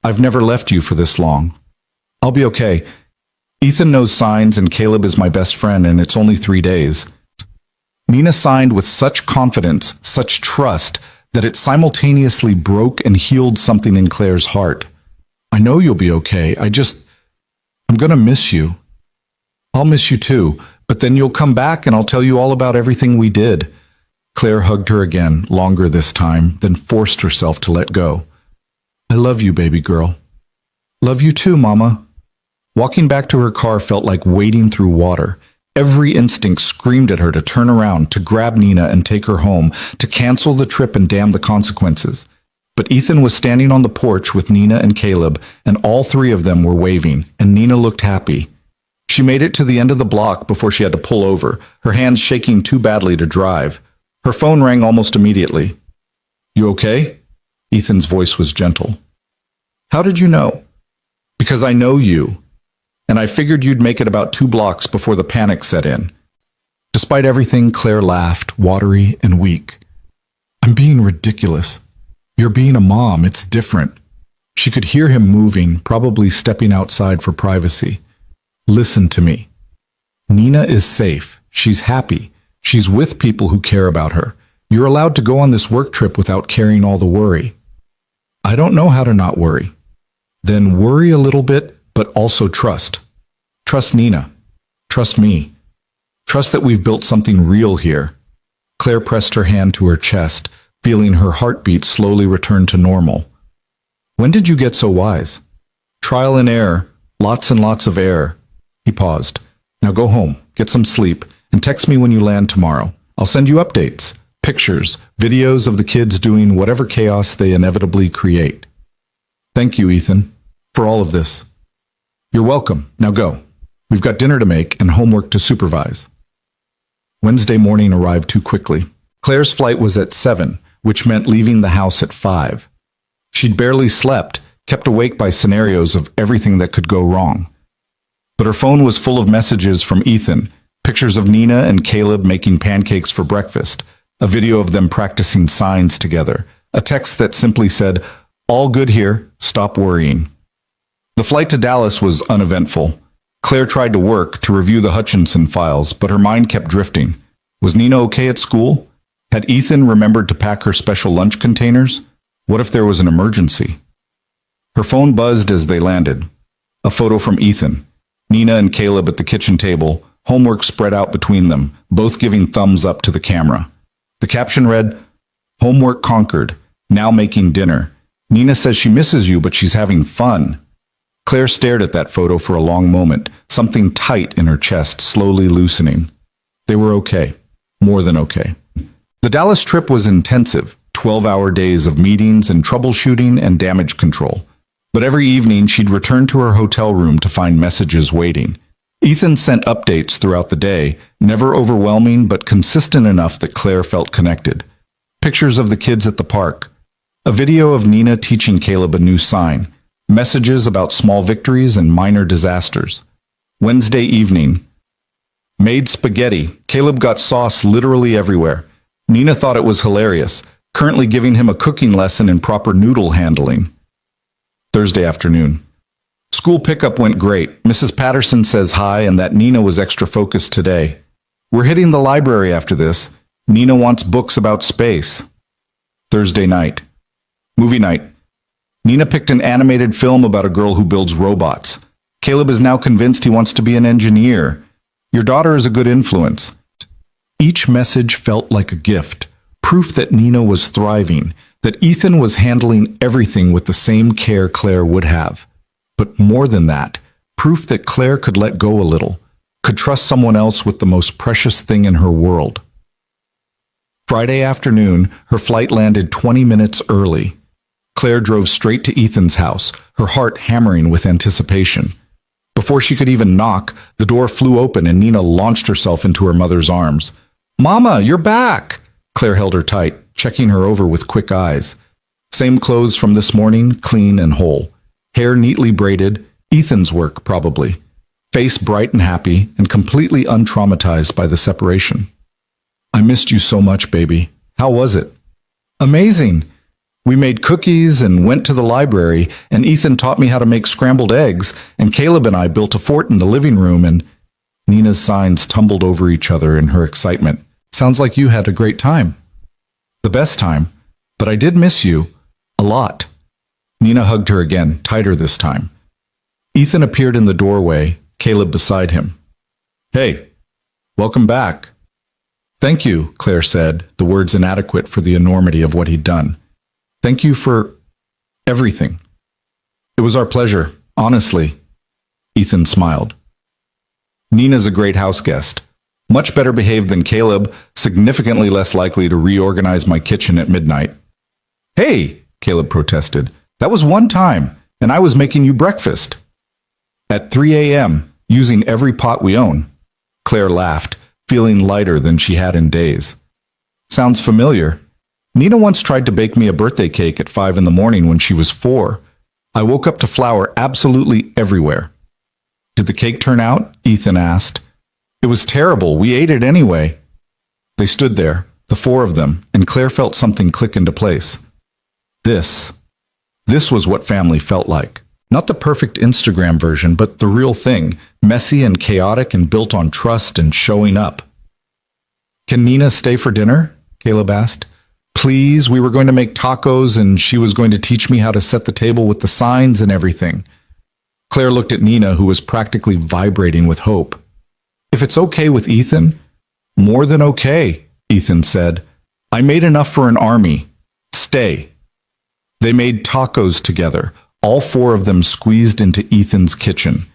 I've never left you for this long. I'll be okay. Ethan knows signs and Caleb is my best friend, and it's only 3 days. Nina signed with such confidence, such trust, that it simultaneously broke and healed something in Claire's heart. I know you'll be okay. I'm gonna miss you. I'll miss you too, but then you'll come back and I'll tell you all about everything we did. Claire hugged her again, longer this time, then forced herself to let go. I love you, baby girl. Love you too, Mama. Walking back to her car felt like wading through water. Every instinct screamed at her to turn around, to grab Nina and take her home, to cancel the trip and damn the consequences. But Ethan was standing on the porch with Nina and Caleb, and all three of them were waving, and Nina looked happy. She made it to the end of the block before she had to pull over, her hands shaking too badly to drive. Her phone rang almost immediately. You okay? Ethan's voice was gentle. How did you know? Because I know you, and I figured you'd make it about 2 blocks before the panic set in. Despite everything, Claire laughed, watery and weak. I'm being ridiculous. You're being a mom, it's different. She could hear him moving, probably stepping outside for privacy. Listen to me. Nina is safe. She's happy. She's with people who care about her. You're allowed to go on this work trip without carrying all the worry. I don't know how to not worry. Then worry a little bit, but also trust. Trust Nina. Trust me. Trust that we've built something real here. Claire pressed her hand to her chest, feeling her heartbeat slowly return to normal. When did you get so wise? Trial and error, lots and lots of error. He paused. Now go home, get some sleep, and text me when you land tomorrow. I'll send you updates, pictures, videos of the kids doing whatever chaos they inevitably create. Thank you, Ethan, for all of this. You're welcome. Now go. We've got dinner to make and homework to supervise. Wednesday morning arrived too quickly. Claire's flight was at 7, which meant leaving the house at 5. She'd barely slept, kept awake by scenarios of everything that could go wrong. But her phone was full of messages from Ethan, pictures of Nina and Caleb making pancakes for breakfast, a video of them practicing signs together, a text that simply said, "All good here, stop worrying." The flight to Dallas was uneventful. Claire tried to work, to review the Hutchinson files, but her mind kept drifting. Was Nina okay at school? Had Ethan remembered to pack her special lunch containers? What if there was an emergency? Her phone buzzed as they landed. A photo from Ethan. Nina and Caleb at the kitchen table, homework spread out between them, both giving thumbs up to the camera. The caption read, "Homework conquered, now making dinner. Nina says she misses you, but she's having fun." Claire stared at that photo for a long moment, something tight in her chest slowly loosening. They were okay. More than okay. The Dallas trip was intensive, 12-hour days of meetings and troubleshooting and damage control. But every evening she'd return to her hotel room to find messages waiting. Ethan sent updates throughout the day, never overwhelming but consistent enough that Claire felt connected. Pictures of the kids at the park. A video of Nina teaching Caleb a new sign. Messages about small victories and minor disasters. Wednesday evening. Made spaghetti. Caleb got sauce literally everywhere. Nina thought it was hilarious, currently giving him a cooking lesson in proper noodle handling. Thursday afternoon. School pickup went great. Mrs. Patterson says hi and that Nina was extra focused today. We're hitting the library after this. Nina wants books about space. Thursday night. Movie night. Nina picked an animated film about a girl who builds robots. Caleb is now convinced he wants to be an engineer. Your daughter is a good influence. Each message felt like a gift, proof that Nina was thriving, that Ethan was handling everything with the same care Claire would have. But more than that, proof that Claire could let go a little, could trust someone else with the most precious thing in her world. Friday afternoon, her flight landed 20 minutes early. Claire drove straight to Ethan's house, her heart hammering with anticipation. Before she could even knock, the door flew open and Nina launched herself into her mother's arms. "Mama, you're back!" Claire held her tight, checking her over with quick eyes. Same clothes from this morning, clean and whole. Hair neatly braided, Ethan's work probably. Face bright and happy, and completely untraumatized by the separation. "I missed you so much, baby. How was it?" "Amazing. We made cookies and went to the library, and Ethan taught me how to make scrambled eggs, and Caleb and I built a fort in the living room, and..." Nina's signs tumbled over each other in her excitement. "Sounds like you had a great time." "The best time. But I did miss you. A lot." Nina hugged her again, tighter this time. Ethan appeared in the doorway, Caleb beside him. "Hey, welcome back." Thank you, Claire said, the words inadequate for the enormity of what he'd done. Thank you for everything. It was our pleasure, honestly. Ethan smiled. Nina's a great house guest. Much better behaved than Caleb, significantly less likely to reorganize my kitchen at midnight. Hey, Caleb protested. That was one time, and I was making you breakfast. At 3 a.m., using every pot we own. Claire laughed, feeling lighter than she had in days. Sounds familiar. Nina once tried to bake me a birthday cake at 5 in the morning when she was 4. I woke up to flour absolutely everywhere. Did the cake turn out? Ethan asked. It was terrible. We ate it anyway. They stood there, the 4 of them, and Claire felt something click into place. This was what family felt like. Not the perfect Instagram version, but the real thing, messy and chaotic and built on trust and showing up. Can Nina stay for dinner? Caleb asked. Please, we were going to make tacos and she was going to teach me how to set the table with the signs and everything. Claire looked at Nina, who was practically vibrating with hope. If it's okay with Ethan? More than okay, Ethan said. I made enough for an army. Stay. They made tacos together, all 4 of them squeezed into Ethan's kitchen.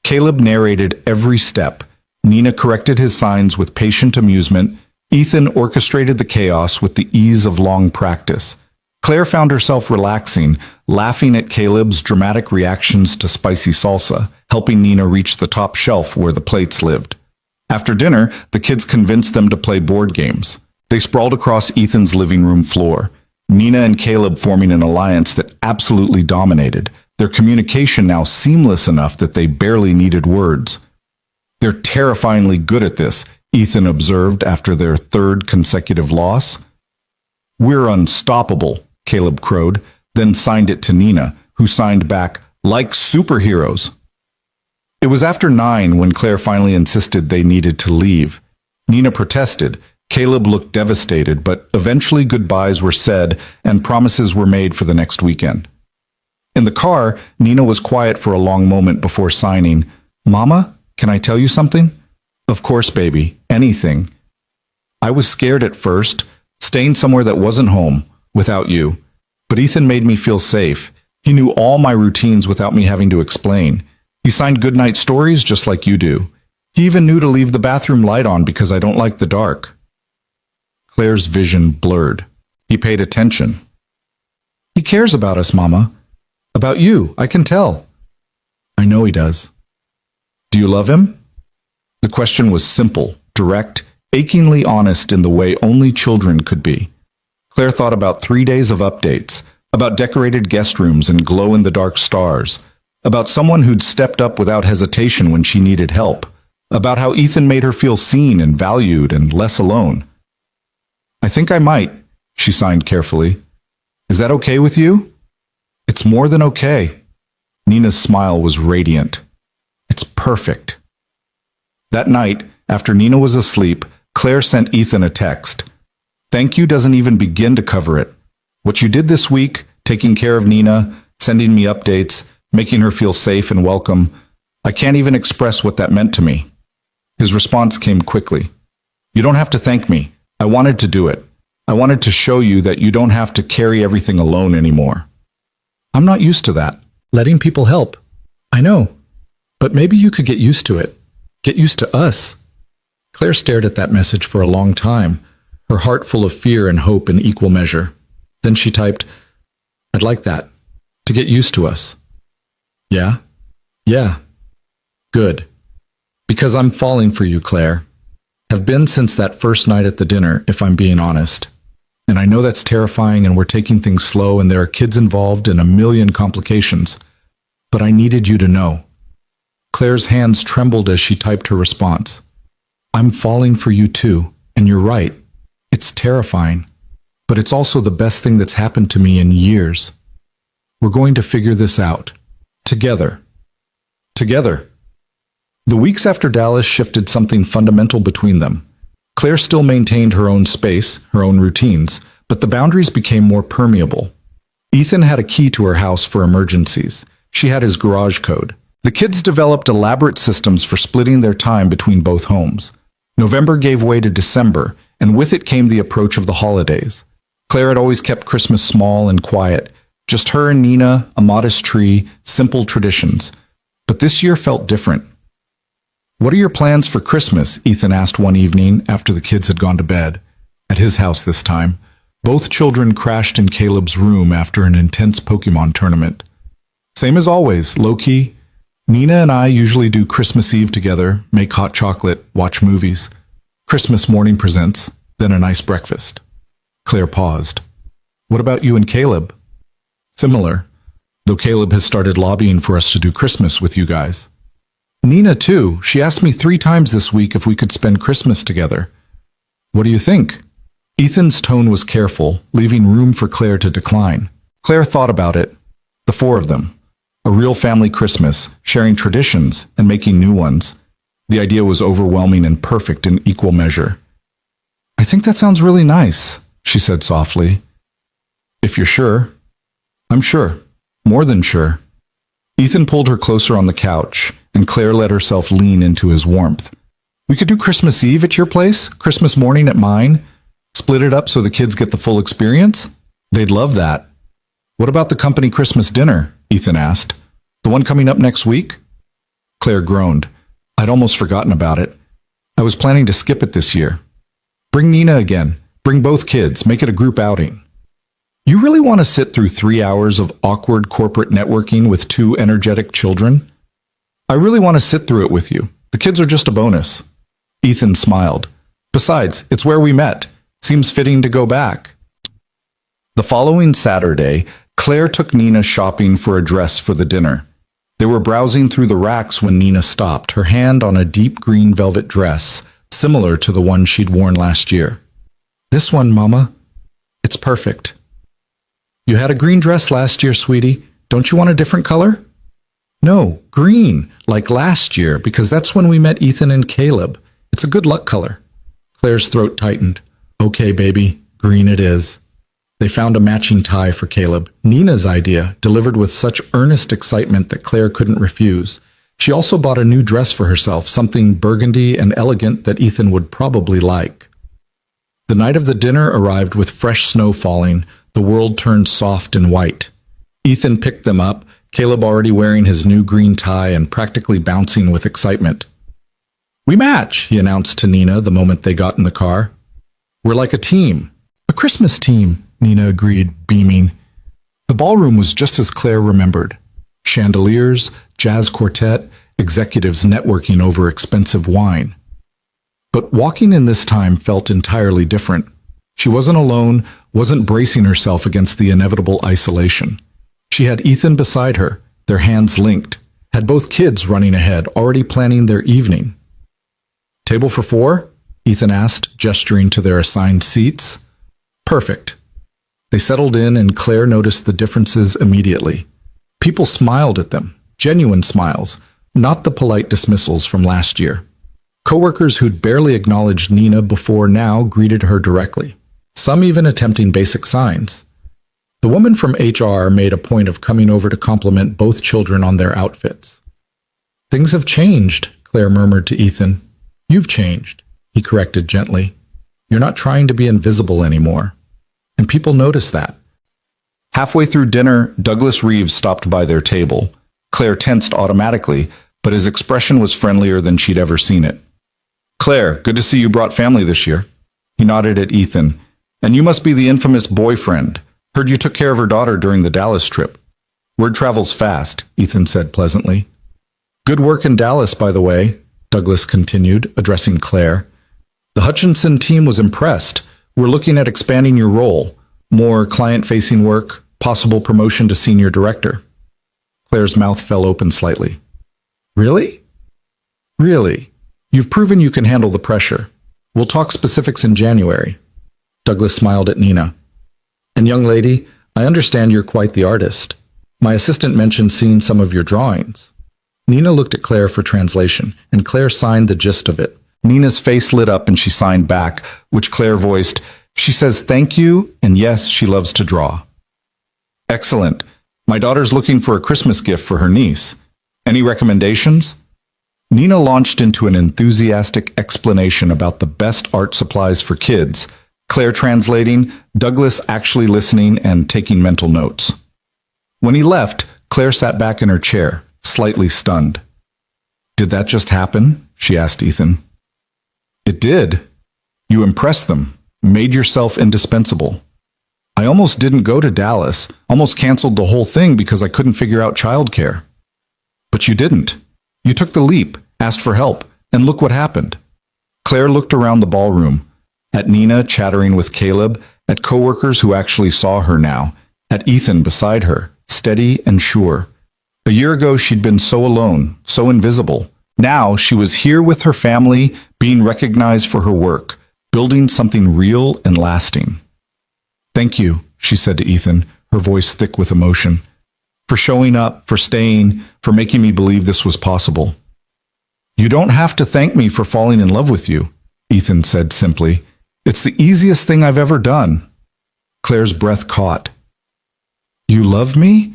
Caleb narrated every step. Nina corrected his signs with patient amusement. Ethan orchestrated the chaos with the ease of long practice. Claire found herself relaxing, laughing at Caleb's dramatic reactions to spicy salsa, helping Nina reach the top shelf where the plates lived. After dinner, the kids convinced them to play board games. They sprawled across Ethan's living room floor. Nina and Caleb forming an alliance that absolutely dominated, their communication now seamless enough that they barely needed words. They're terrifyingly good at this, Ethan observed after their 3rd consecutive loss. We're unstoppable, Caleb crowed, then signed it to Nina, who signed back, like superheroes. It was after 9 when Claire finally insisted they needed to leave. Nina protested. Caleb looked devastated, but eventually goodbyes were said and promises were made for the next weekend. In the car, Nina was quiet for a long moment before signing. Mama, can I tell you something? Of course, baby. Anything. I was scared at first, staying somewhere that wasn't home, without you. But Ethan made me feel safe. He knew all my routines without me having to explain. He signed goodnight stories just like you do. He even knew to leave the bathroom light on because I don't like the dark. Claire's vision blurred. He paid attention. He cares about us, Mama. About you, I can tell. I know he does. Do you love him? The question was simple, direct, achingly honest in the way only children could be. Claire thought about 3 days of updates, about decorated guest rooms and glow-in-the-dark stars, about someone who'd stepped up without hesitation when she needed help, about how Ethan made her feel seen and valued and less alone. I think I might, she signed carefully. Is that okay with you? It's more than okay. Nina's smile was radiant. It's perfect. That night, after Nina was asleep, Claire sent Ethan a text. Thank you doesn't even begin to cover it. What you did this week, taking care of Nina, sending me updates, making her feel safe and welcome, I can't even express what that meant to me. His response came quickly. You don't have to thank me. I wanted to do it. I wanted to show you that you don't have to carry everything alone anymore. I'm not used to that. Letting people help. I know. But maybe you could get used to it. Get used to us. Claire stared at that message for a long time, her heart full of fear and hope in equal measure. Then she typed, I'd like that. To get used to us. Yeah? Yeah. Good. Because I'm falling for you, Claire. Have been since that first night at the dinner, if I'm being honest. And I know that's terrifying and we're taking things slow and there are kids involved and a million complications. But I needed you to know. Claire's hands trembled as she typed her response. I'm falling for you too, and you're right. It's terrifying. But it's also the best thing that's happened to me in years. We're going to figure this out. Together. Together. The weeks after Dallas shifted something fundamental between them. Claire still maintained her own space, her own routines, but the boundaries became more permeable. Ethan had a key to her house for emergencies. She had his garage code. The kids developed elaborate systems for splitting their time between both homes. November gave way to December, and with it came the approach of the holidays. Claire had always kept Christmas small and quiet, just her and Nina, a modest tree, simple traditions. But this year felt different. "What are your plans for Christmas?" Ethan asked one evening after the kids had gone to bed. At his house this time, both children crashed in Caleb's room after an intense Pokemon tournament. "Same as always, low-key. Nina and I usually do Christmas Eve together, make hot chocolate, watch movies. Christmas morning presents, then a nice breakfast." Claire paused. "What about you and Caleb?" "Similar, though Caleb has started lobbying for us to do Christmas with you guys." "Nina, too. She asked me 3 times this week if we could spend Christmas together. What do you think?" Ethan's tone was careful, leaving room for Claire to decline. Claire thought about it. The 4 of them. A real family Christmas, sharing traditions and making new ones. The idea was overwhelming and perfect in equal measure. "I think that sounds really nice," she said softly. "If you're sure." "I'm sure. More than sure." Ethan pulled her closer on the couch, and Claire let herself lean into his warmth. "We could do Christmas Eve at your place, Christmas morning at mine. Split it up so the kids get the full experience? They'd love that." "What about the company Christmas dinner?" Ethan asked. "The one coming up next week?" Claire groaned. "I'd almost forgotten about it. I was planning to skip it this year." "Bring Nina again. Bring both kids. Make it a group outing." "You really want to sit through 3 hours of awkward corporate networking with 2 energetic children?" "I really want to sit through it with you. The kids are just a bonus." Ethan smiled. "Besides, it's where we met. Seems fitting to go back." The following Saturday, Claire took Nina shopping for a dress for the dinner. They were browsing through the racks when Nina stopped, her hand on a deep green velvet dress, similar to the one she'd worn last year. "This one, Mama. It's perfect." "You had a green dress last year, sweetie. Don't you want a different color?" "No, green, like last year, because that's when we met Ethan and Caleb. It's a good luck color." Claire's throat tightened. "Okay, baby, green it is." They found a matching tie for Caleb, Nina's idea, delivered with such earnest excitement that Claire couldn't refuse. She also bought a new dress for herself, something burgundy and elegant that Ethan would probably like. The night of the dinner arrived with fresh snow falling. The world turned soft and white. Ethan picked them up, Caleb already wearing his new green tie and practically bouncing with excitement. "We match," he announced to Nina the moment they got in the car. "We're like a team." "A Christmas team," Nina agreed, beaming. The ballroom was just as Claire remembered. Chandeliers, jazz quartet, executives networking over expensive wine. But walking in this time felt entirely different. She wasn't alone, wasn't bracing herself against the inevitable isolation. She had Ethan beside her, their hands linked, had both kids running ahead, already planning their evening. "Table for 4?" Ethan asked, gesturing to their assigned seats. "Perfect." They settled in, and Claire noticed the differences immediately. People smiled at them, genuine smiles, not the polite dismissals from last year. Coworkers who'd barely acknowledged Nina before now greeted her directly, some even attempting basic signs. The woman from HR made a point of coming over to compliment both children on their outfits. "Things have changed," Claire murmured to Ethan. "You've changed," he corrected gently. "You're not trying to be invisible anymore." And people noticed that. Halfway through dinner, Douglas Reeves stopped by their table. Claire tensed automatically, but his expression was friendlier than she'd ever seen it. "Claire, good to see you brought family this year." He nodded at Ethan. "And you must be the infamous boyfriend. Heard you took care of her daughter during the Dallas trip." "Word travels fast," Ethan said pleasantly. "Good work in Dallas, by the way," Douglas continued, addressing Claire. "The Hutchinson team was impressed. We're looking at expanding your role. More client-facing work, possible promotion to senior director." Claire's mouth fell open slightly. "Really?" "Really. You've proven you can handle the pressure. We'll talk specifics in January." Douglas smiled at Nina. "And young lady, I understand you're quite the artist. My assistant mentioned seeing some of your drawings." Nina looked at Claire for translation, and Claire signed the gist of it. Nina's face lit up and she signed back, which Claire voiced. She says thank you, and yes, she loves to draw. "Excellent. My daughter's looking for a Christmas gift for her niece. Any recommendations?" Nina launched into an enthusiastic explanation about the best art supplies for kids, Claire translating, Douglas actually listening and taking mental notes. When he left, Claire sat back in her chair, slightly stunned. "Did that just happen?" she asked Ethan. "It did. You impressed them, made yourself indispensable. I almost didn't go to Dallas, almost canceled the whole thing because I couldn't figure out childcare. But you didn't. You took the leap, asked for help, and look what happened." Claire looked around the ballroom, at Nina chattering with Caleb, at coworkers who actually saw her now, at Ethan beside her, steady and sure. A year ago she'd been so alone, so invisible. Now she was here with her family, being recognized for her work, building something real and lasting. "Thank you," she said to Ethan, her voice thick with emotion, "for showing up, for staying, for making me believe this was possible." "You don't have to thank me for falling in love with you," Ethan said simply. "It's the easiest thing I've ever done." Claire's breath caught. "You love me?"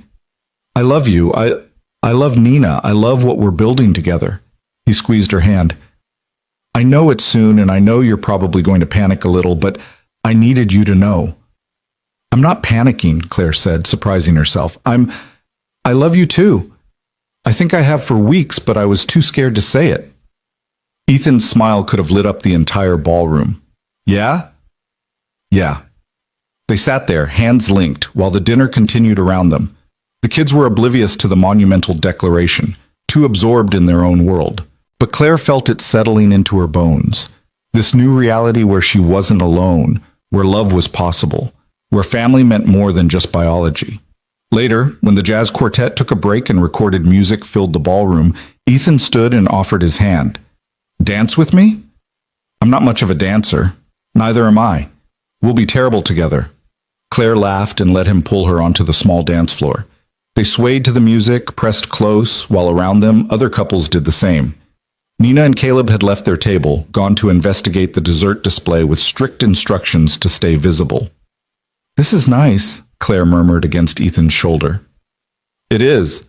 "I love you. I love Nina. I love what we're building together." He squeezed her hand. "I know it's soon, and I know you're probably going to panic a little, but I needed you to know." "I'm not panicking," Claire said, surprising herself. I love you too. I think I have for weeks, but I was too scared to say it." Ethan's smile could have lit up the entire ballroom. "Yeah?" "Yeah." They sat there, hands linked, while the dinner continued around them. The kids were oblivious to the monumental declaration, too absorbed in their own world. But Claire felt it settling into her bones. This new reality where she wasn't alone, where love was possible, where family meant more than just biology. Later, when the jazz quartet took a break and recorded music filled the ballroom, Ethan stood and offered his hand. "Dance with me?" "I'm not much of a dancer. Neither am I. We'll be terrible together." Claire laughed and let him pull her onto the small dance floor. They swayed to the music, pressed close, while around them other couples did the same. Nina and Caleb had left their table, gone to investigate the dessert display with strict instructions to stay visible. "This is nice," Claire murmured against Ethan's shoulder. "It is,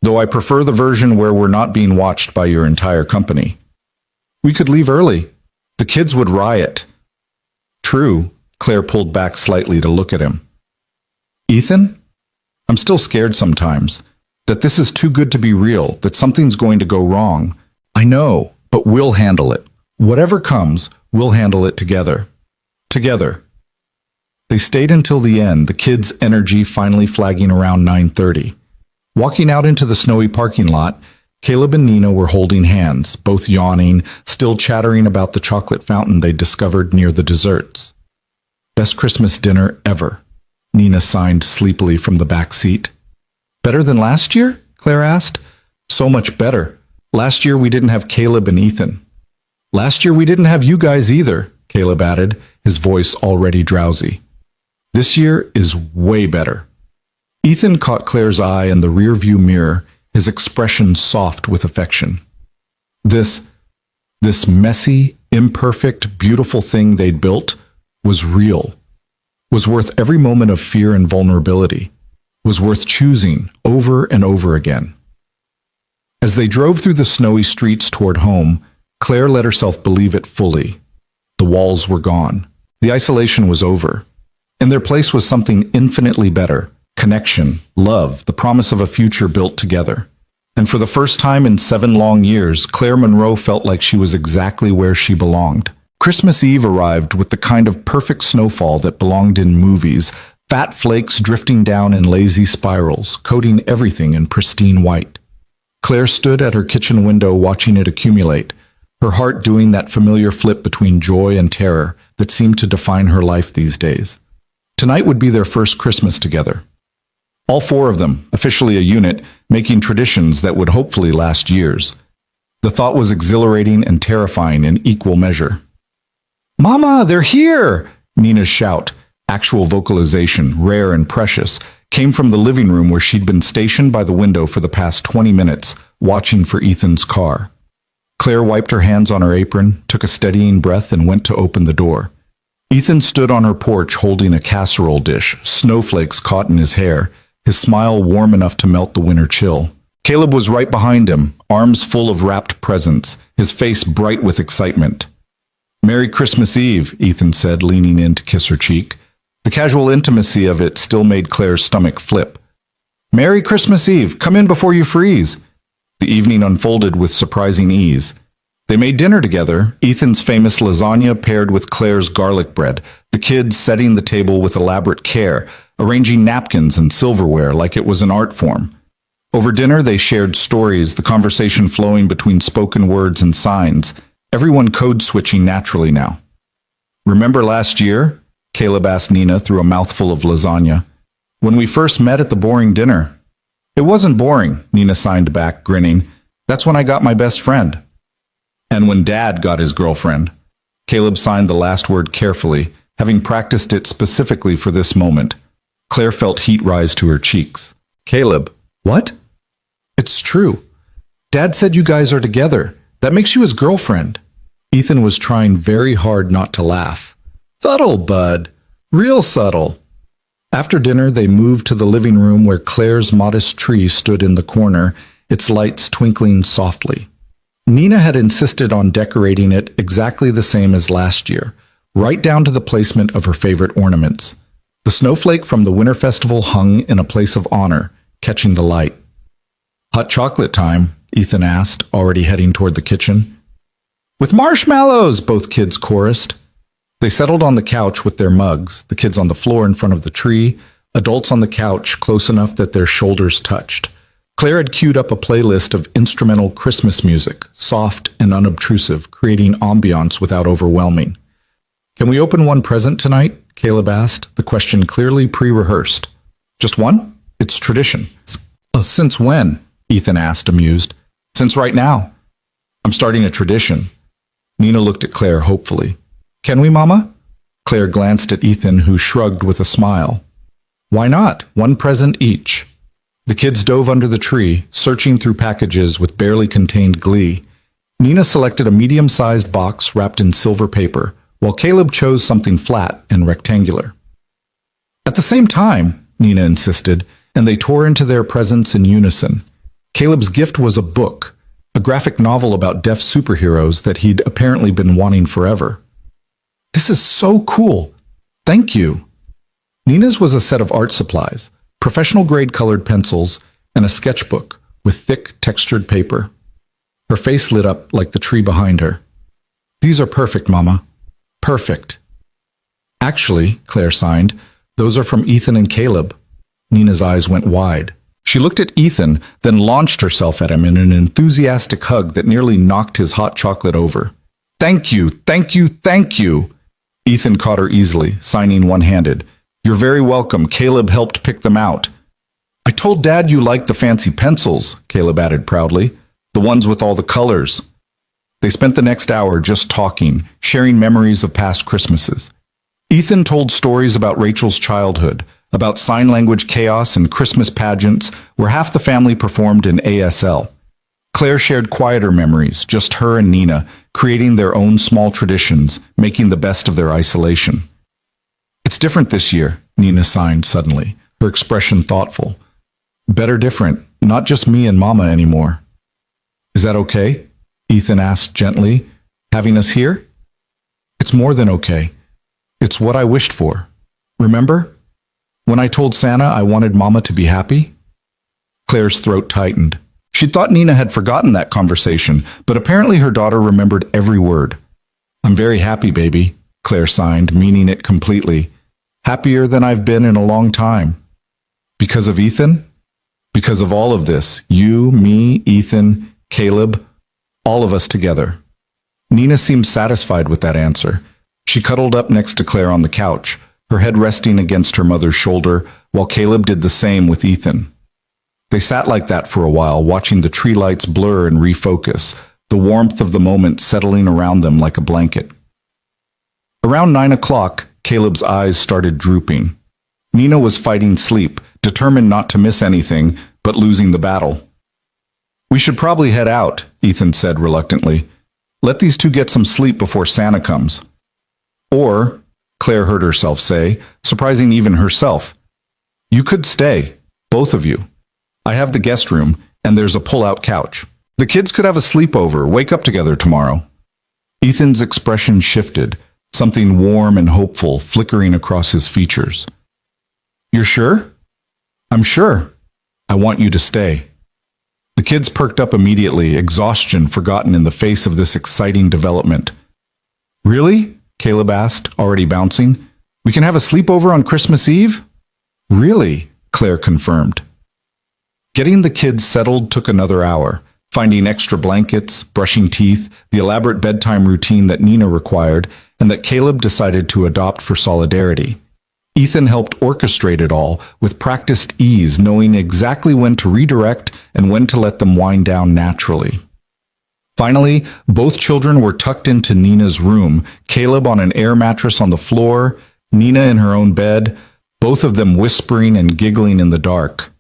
though I prefer the version where we're not being watched by your entire company. We could leave early. The kids would riot." "True." Claire pulled back slightly to look at him. "Ethan? I'm still scared sometimes, that this is too good to be real, that something's going to go wrong. I know, but we'll handle it. Whatever comes, we'll handle it together. Together." They stayed until the end, the kids' energy finally flagging around 9:30. Walking out into the snowy parking lot, Caleb and Nina were holding hands, both yawning, still chattering about the chocolate fountain they'd discovered near the desserts. "Best Christmas dinner ever," Nina signed sleepily from the back seat. "Better than last year?" Claire asked. "So much better. Last year we didn't have Caleb and Ethan." "Last year we didn't have you guys either," Caleb added, his voice already drowsy. "This year is way better." Ethan caught Claire's eye in the rearview mirror, his expression soft with affection. This messy, imperfect, beautiful thing they'd built was real, was worth every moment of fear and vulnerability, was worth choosing over and over again. As they drove through the snowy streets toward home, Claire let herself believe it fully. The walls were gone. The isolation was over. In their place was something infinitely better: connection, love, the promise of a future built together. And for the first time in 7 long years, Claire Monroe felt like she was exactly where she belonged. Christmas Eve arrived with the kind of perfect snowfall that belonged in movies, fat flakes drifting down in lazy spirals, coating everything in pristine white. Claire stood at her kitchen window watching it accumulate, her heart doing that familiar flip between joy and terror that seemed to define her life these days. Tonight would be their first Christmas together. All 4 of them, officially a unit, making traditions that would hopefully last years. The thought was exhilarating and terrifying in equal measure. "Mama, they're here!" Nina's shout, actual vocalization, rare and precious, came from the living room where she'd been stationed by the window for the past 20 minutes, watching for Ethan's car. Claire wiped her hands on her apron, took a steadying breath, and went to open the door. Ethan stood on her porch holding a casserole dish, snowflakes caught in his hair, his smile warm enough to melt the winter chill. Caleb was right behind him, arms full of wrapped presents, his face bright with excitement. "Merry Christmas Eve," Ethan said, leaning in to kiss her cheek. The casual intimacy of it still made Claire's stomach flip. "Merry Christmas Eve! Come in before you freeze!" The evening unfolded with surprising ease. They made dinner together, Ethan's famous lasagna paired with Claire's garlic bread, the kids setting the table with elaborate care, arranging napkins and silverware like it was an art form. Over dinner, they shared stories, the conversation flowing between spoken words and signs, everyone code switching naturally now. "Remember last year?" Caleb asked Nina through a mouthful of lasagna. "When we first met at the boring dinner." "It wasn't boring," Nina signed back, grinning. "That's when I got my best friend." "And when Dad got his girlfriend." Caleb signed the last word carefully, having practiced it specifically for this moment. Claire felt heat rise to her cheeks. "Caleb, what?" "It's true. Dad said you guys are together. That makes you his girlfriend." Ethan was trying very hard not to laugh. "Subtle, bud. Real subtle." After dinner, they moved to the living room where Claire's modest tree stood in the corner, its lights twinkling softly. Nina had insisted on decorating it exactly the same as last year, right down to the placement of her favorite ornaments. The snowflake from the Winter Festival hung in a place of honor, catching the light. "Hot chocolate time?" Ethan asked, already heading toward the kitchen. "With marshmallows!" both kids chorused. They settled on the couch with their mugs, the kids on the floor in front of the tree, adults on the couch close enough that their shoulders touched. Claire had queued up a playlist of instrumental Christmas music, soft and unobtrusive, creating ambiance without overwhelming. "Can we open one present tonight?" Caleb asked, the question clearly pre-rehearsed. "Just one? It's tradition." "Since when?" Ethan asked, amused. "Since right now. I'm starting a tradition." Nina looked at Claire hopefully. "Can we, Mama?" Claire glanced at Ethan, who shrugged with a smile. "Why not? One present each." The kids dove under the tree, searching through packages with barely contained glee. Nina selected a medium-sized box wrapped in silver paper, while Caleb chose something flat and rectangular. "At the same time," Nina insisted, and they tore into their presents in unison. Caleb's gift was a book, a graphic novel about deaf superheroes that he'd apparently been wanting forever. "This is so cool! Thank you!" Nina's was a set of art supplies, professional-grade colored pencils, and a sketchbook with thick, textured paper. Her face lit up like the tree behind her. "These are perfect, Mama. Perfect." "Actually," Claire signed, "those are from Ethan and Caleb." Nina's eyes went wide. She looked at Ethan, then launched herself at him in an enthusiastic hug that nearly knocked his hot chocolate over. "Thank you, thank you, thank you!" Ethan caught her easily, signing one-handed. "You're very welcome. Caleb helped pick them out." "I told Dad you liked the fancy pencils," Caleb added proudly. "The ones with all the colors." They spent the next hour just talking, sharing memories of past Christmases. Ethan told stories about Rachel's childhood, about sign language chaos and Christmas pageants where half the family performed in ASL. Claire shared quieter memories, just her and Nina, creating their own small traditions, making the best of their isolation. "It's different this year," Nina signed suddenly, her expression thoughtful. "Better different, not just me and Mama anymore." "Is that okay?" Ethan asked gently, "having us here?" "It's more than okay. It's what I wished for. Remember? When I told Santa I wanted Mama to be happy?" Claire's throat tightened. She thought Nina had forgotten that conversation, but apparently her daughter remembered every word. "I'm very happy, baby," Claire signed, meaning it completely. "Happier than I've been in a long time." "Because of Ethan?" "Because of all of this. You, me, Ethan, Caleb, all of us together." Nina seemed satisfied with that answer. She cuddled up next to Claire on the couch, her head resting against her mother's shoulder, while Caleb did the same with Ethan. They sat like that for a while, watching the tree lights blur and refocus, the warmth of the moment settling around them like a blanket. Around 9 o'clock, Caleb's eyes started drooping. Nina was fighting sleep, determined not to miss anything, but losing the battle. "We should probably head out," Ethan said reluctantly. "Let these two get some sleep before Santa comes." "Or," Claire heard herself say, surprising even herself, "you could stay, both of you. I have the guest room, and there's a pull-out couch. The kids could have a sleepover, wake up together tomorrow. Ethan's expression shifted, something warm and hopeful flickering across his features. You're sure? I'm sure. I want you to stay. The kids perked up immediately, exhaustion forgotten in the face of this exciting development. Really? Caleb asked, already bouncing. We can have a sleepover on Christmas Eve? Really? Claire confirmed. Getting the kids settled took another hour. Finding extra blankets, brushing teeth, the elaborate bedtime routine that Nina required, and that Caleb decided to adopt for solidarity. Ethan helped orchestrate it all with practiced ease, knowing exactly when to redirect and when to let them wind down naturally. Finally, both children were tucked into Nina's room, Caleb on an air mattress on the floor, Nina in her own bed, both of them whispering and giggling in the dark.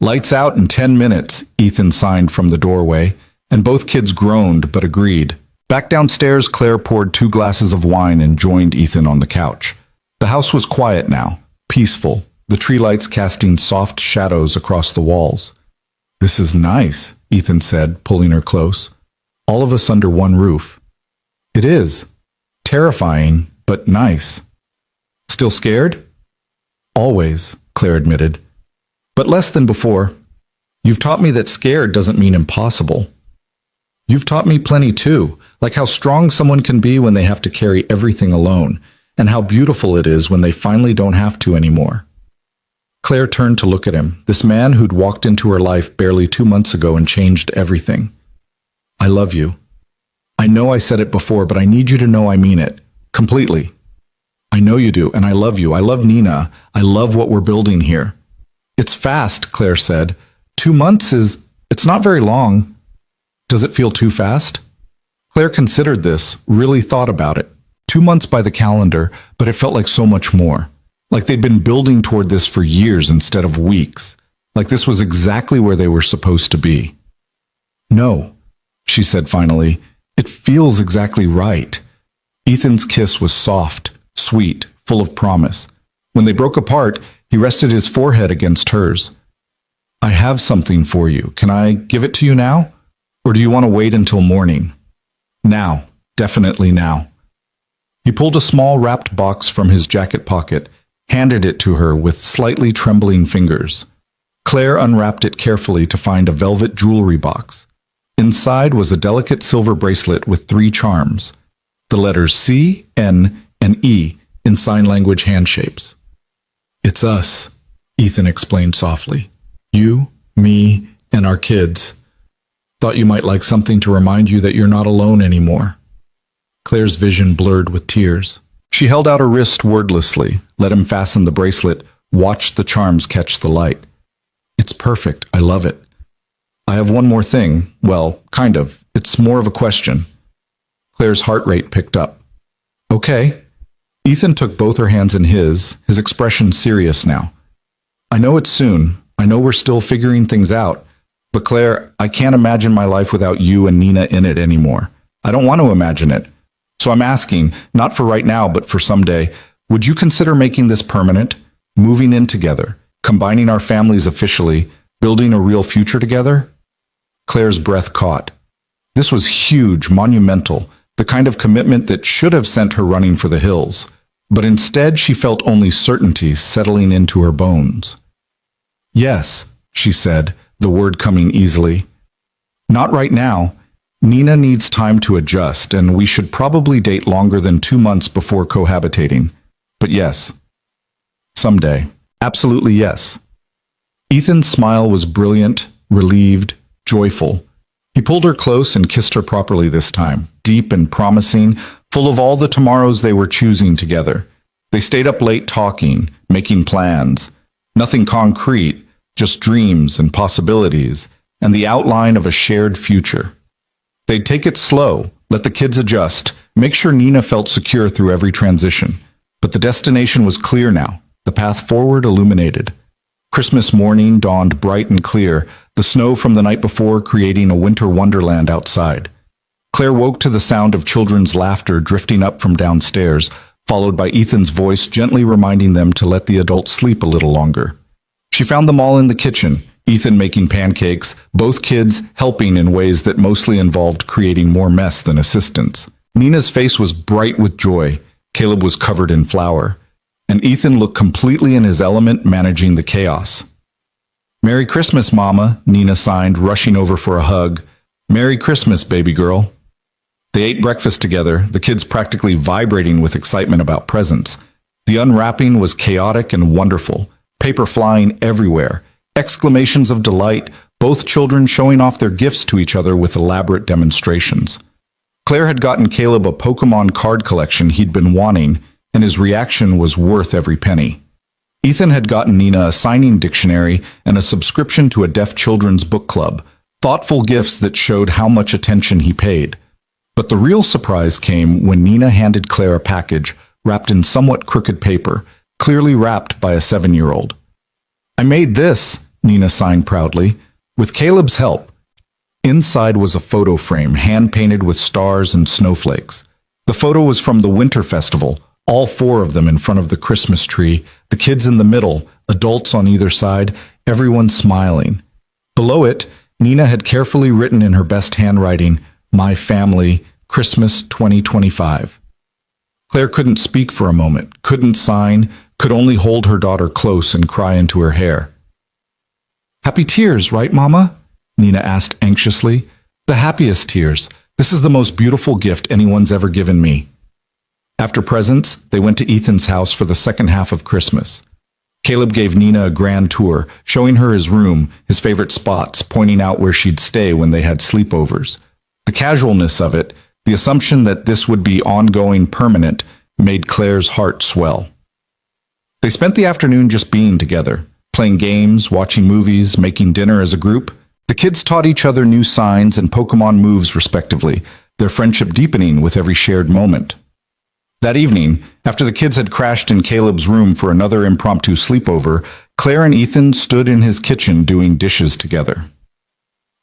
Lights out in 10 minutes, Ethan signed from the doorway, and both kids groaned but agreed. Back downstairs, Claire poured 2 glasses of wine and joined Ethan on the couch. The house was quiet now, peaceful, the tree lights casting soft shadows across the walls. This is nice, Ethan said, pulling her close. All of us under one roof. It is. Terrifying, but nice. Still scared? Always, Claire admitted. But less than before. You've taught me that scared doesn't mean impossible. You've taught me plenty too, like how strong someone can be when they have to carry everything alone, and how beautiful it is when they finally don't have to anymore. Claire turned to look at him, this man who'd walked into her life barely 2 months ago and changed everything. I love you. I know I said it before, but I need you to know I mean it. Completely. I know you do, and I love you. I love Nina. I love what we're building here. It's fast, Claire said. 2 months it's not very long. Does it feel too fast? Claire considered this, really thought about it. 2 months by the calendar, but it felt like so much more. Like they'd been building toward this for years instead of weeks. Like this was exactly where they were supposed to be. No, she said finally. It feels exactly right. Ethan's kiss was soft, sweet, full of promise. When they broke apart, he rested his forehead against hers. I have something for you. Can I give it to you now? Or do you want to wait until morning? Now. Definitely now. He pulled a small wrapped box from his jacket pocket, handed it to her with slightly trembling fingers. Claire unwrapped it carefully to find a velvet jewelry box. Inside was a delicate silver bracelet with 3 charms, the letters C, N, and E in sign language hand shapes. It's us, Ethan explained softly. You, me, and our kids. Thought you might like something to remind you that you're not alone anymore. Claire's vision blurred with tears. She held out her wrist wordlessly, let him fasten the bracelet, watched the charms catch the light. It's perfect. I love it. I have one more thing. Well, kind of. It's more of a question. Claire's heart rate picked up. Okay. Ethan took both her hands in his expression serious now. I know it's soon. I know we're still figuring things out. But Claire, I can't imagine my life without you and Nina in it anymore. I don't want to imagine it. So I'm asking, not for right now, but for someday, would you consider making this permanent? Moving in together, combining our families officially, building a real future together? Claire's breath caught. This was huge, monumental, the kind of commitment that should have sent her running for the hills. But instead, she felt only certainty settling into her bones. Yes, she said, the word coming easily. Not right now. Nina needs time to adjust, and we should probably date longer than 2 months before cohabitating. But yes. Someday. Absolutely yes. Ethan's smile was brilliant, relieved, joyful. He pulled her close and kissed her properly this time, deep and promising, full of all the tomorrows they were choosing together. They stayed up late talking, making plans. Nothing concrete, just dreams and possibilities, and the outline of a shared future. They'd take it slow, let the kids adjust, make sure Nina felt secure through every transition. But the destination was clear now, the path forward illuminated. Christmas morning dawned bright and clear, the snow from the night before creating a winter wonderland outside. Claire woke to the sound of children's laughter drifting up from downstairs, followed by Ethan's voice gently reminding them to let the adults sleep a little longer. She found them all in the kitchen, Ethan making pancakes, both kids helping in ways that mostly involved creating more mess than assistance. Nina's face was bright with joy. Caleb was covered in flour. And Ethan looked completely in his element, managing the chaos. "Merry Christmas, Mama," Nina signed, rushing over for a hug. "Merry Christmas, baby girl." They ate breakfast together, the kids practically vibrating with excitement about presents. The unwrapping was chaotic and wonderful, paper flying everywhere, exclamations of delight, both children showing off their gifts to each other with elaborate demonstrations. Claire had gotten Caleb a Pokemon card collection he'd been wanting, and his reaction was worth every penny. Ethan had gotten Nina a signing dictionary and a subscription to a deaf children's book club, thoughtful gifts that showed how much attention he paid. But the real surprise came when Nina handed Claire a package wrapped in somewhat crooked paper, clearly wrapped by a 7-year-old. "I made this," Nina signed proudly, "with Caleb's help." Inside was a photo frame, hand-painted with stars and snowflakes. The photo was from the Winter Festival, all 4 of them in front of the Christmas tree, the kids in the middle, adults on either side, everyone smiling. Below it, Nina had carefully written in her best handwriting, "My family, Christmas 2025. Claire couldn't speak for a moment, couldn't sign, could only hold her daughter close and cry into her hair. "Happy tears, right, Mama?" Nina asked anxiously. "The happiest tears. This is the most beautiful gift anyone's ever given me." After presents, they went to Ethan's house for the second half of Christmas. Caleb gave Nina a grand tour, showing her his room, his favorite spots, pointing out where she'd stay when they had sleepovers. The casualness of it, the assumption that this would be ongoing, permanent, made Claire's heart swell. They spent the afternoon just being together, playing games, watching movies, making dinner as a group. The kids taught each other new signs and Pokemon moves respectively, their friendship deepening with every shared moment. That evening, after the kids had crashed in Caleb's room for another impromptu sleepover, Claire and Ethan stood in his kitchen doing dishes together.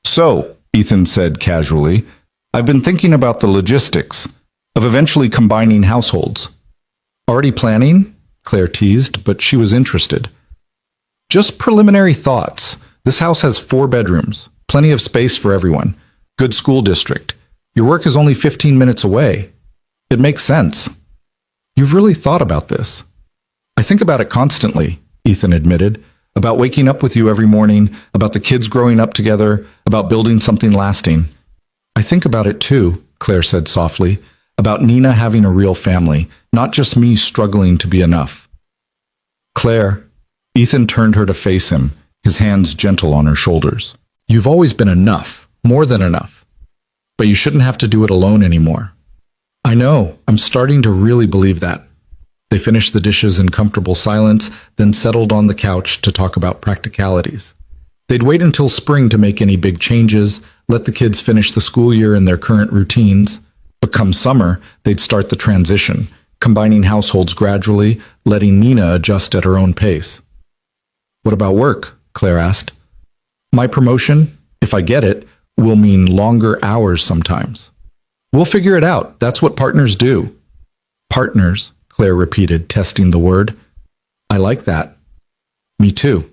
"So," Ethan said casually, "I've been thinking about the logistics of eventually combining households." "Already planning?" Claire teased, but she was interested. "Just preliminary thoughts. This house has 4 bedrooms, plenty of space for everyone, good school district. Your work is only 15 minutes away. It makes sense." "You've really thought about this." "I think about it constantly," Ethan admitted, "about waking up with you every morning, about the kids growing up together, about building something lasting." "I think about it too," Claire said softly, "about Nina having a real family, not just me struggling to be enough." "Claire," Ethan turned her to face him, his hands gentle on her shoulders. "You've always been enough, more than enough. But you shouldn't have to do it alone anymore." "I know, I'm starting to really believe that." They finished the dishes in comfortable silence, then settled on the couch to talk about practicalities. They'd wait until spring to make any big changes, let the kids finish the school year in their current routines. But come summer, they'd start the transition, combining households gradually, letting Nina adjust at her own pace. "What about work?" Claire asked. "My promotion, if I get it, will mean longer hours sometimes." "We'll figure it out. That's what partners do." "Partners," Claire repeated, testing the word. "I like that." "Me too."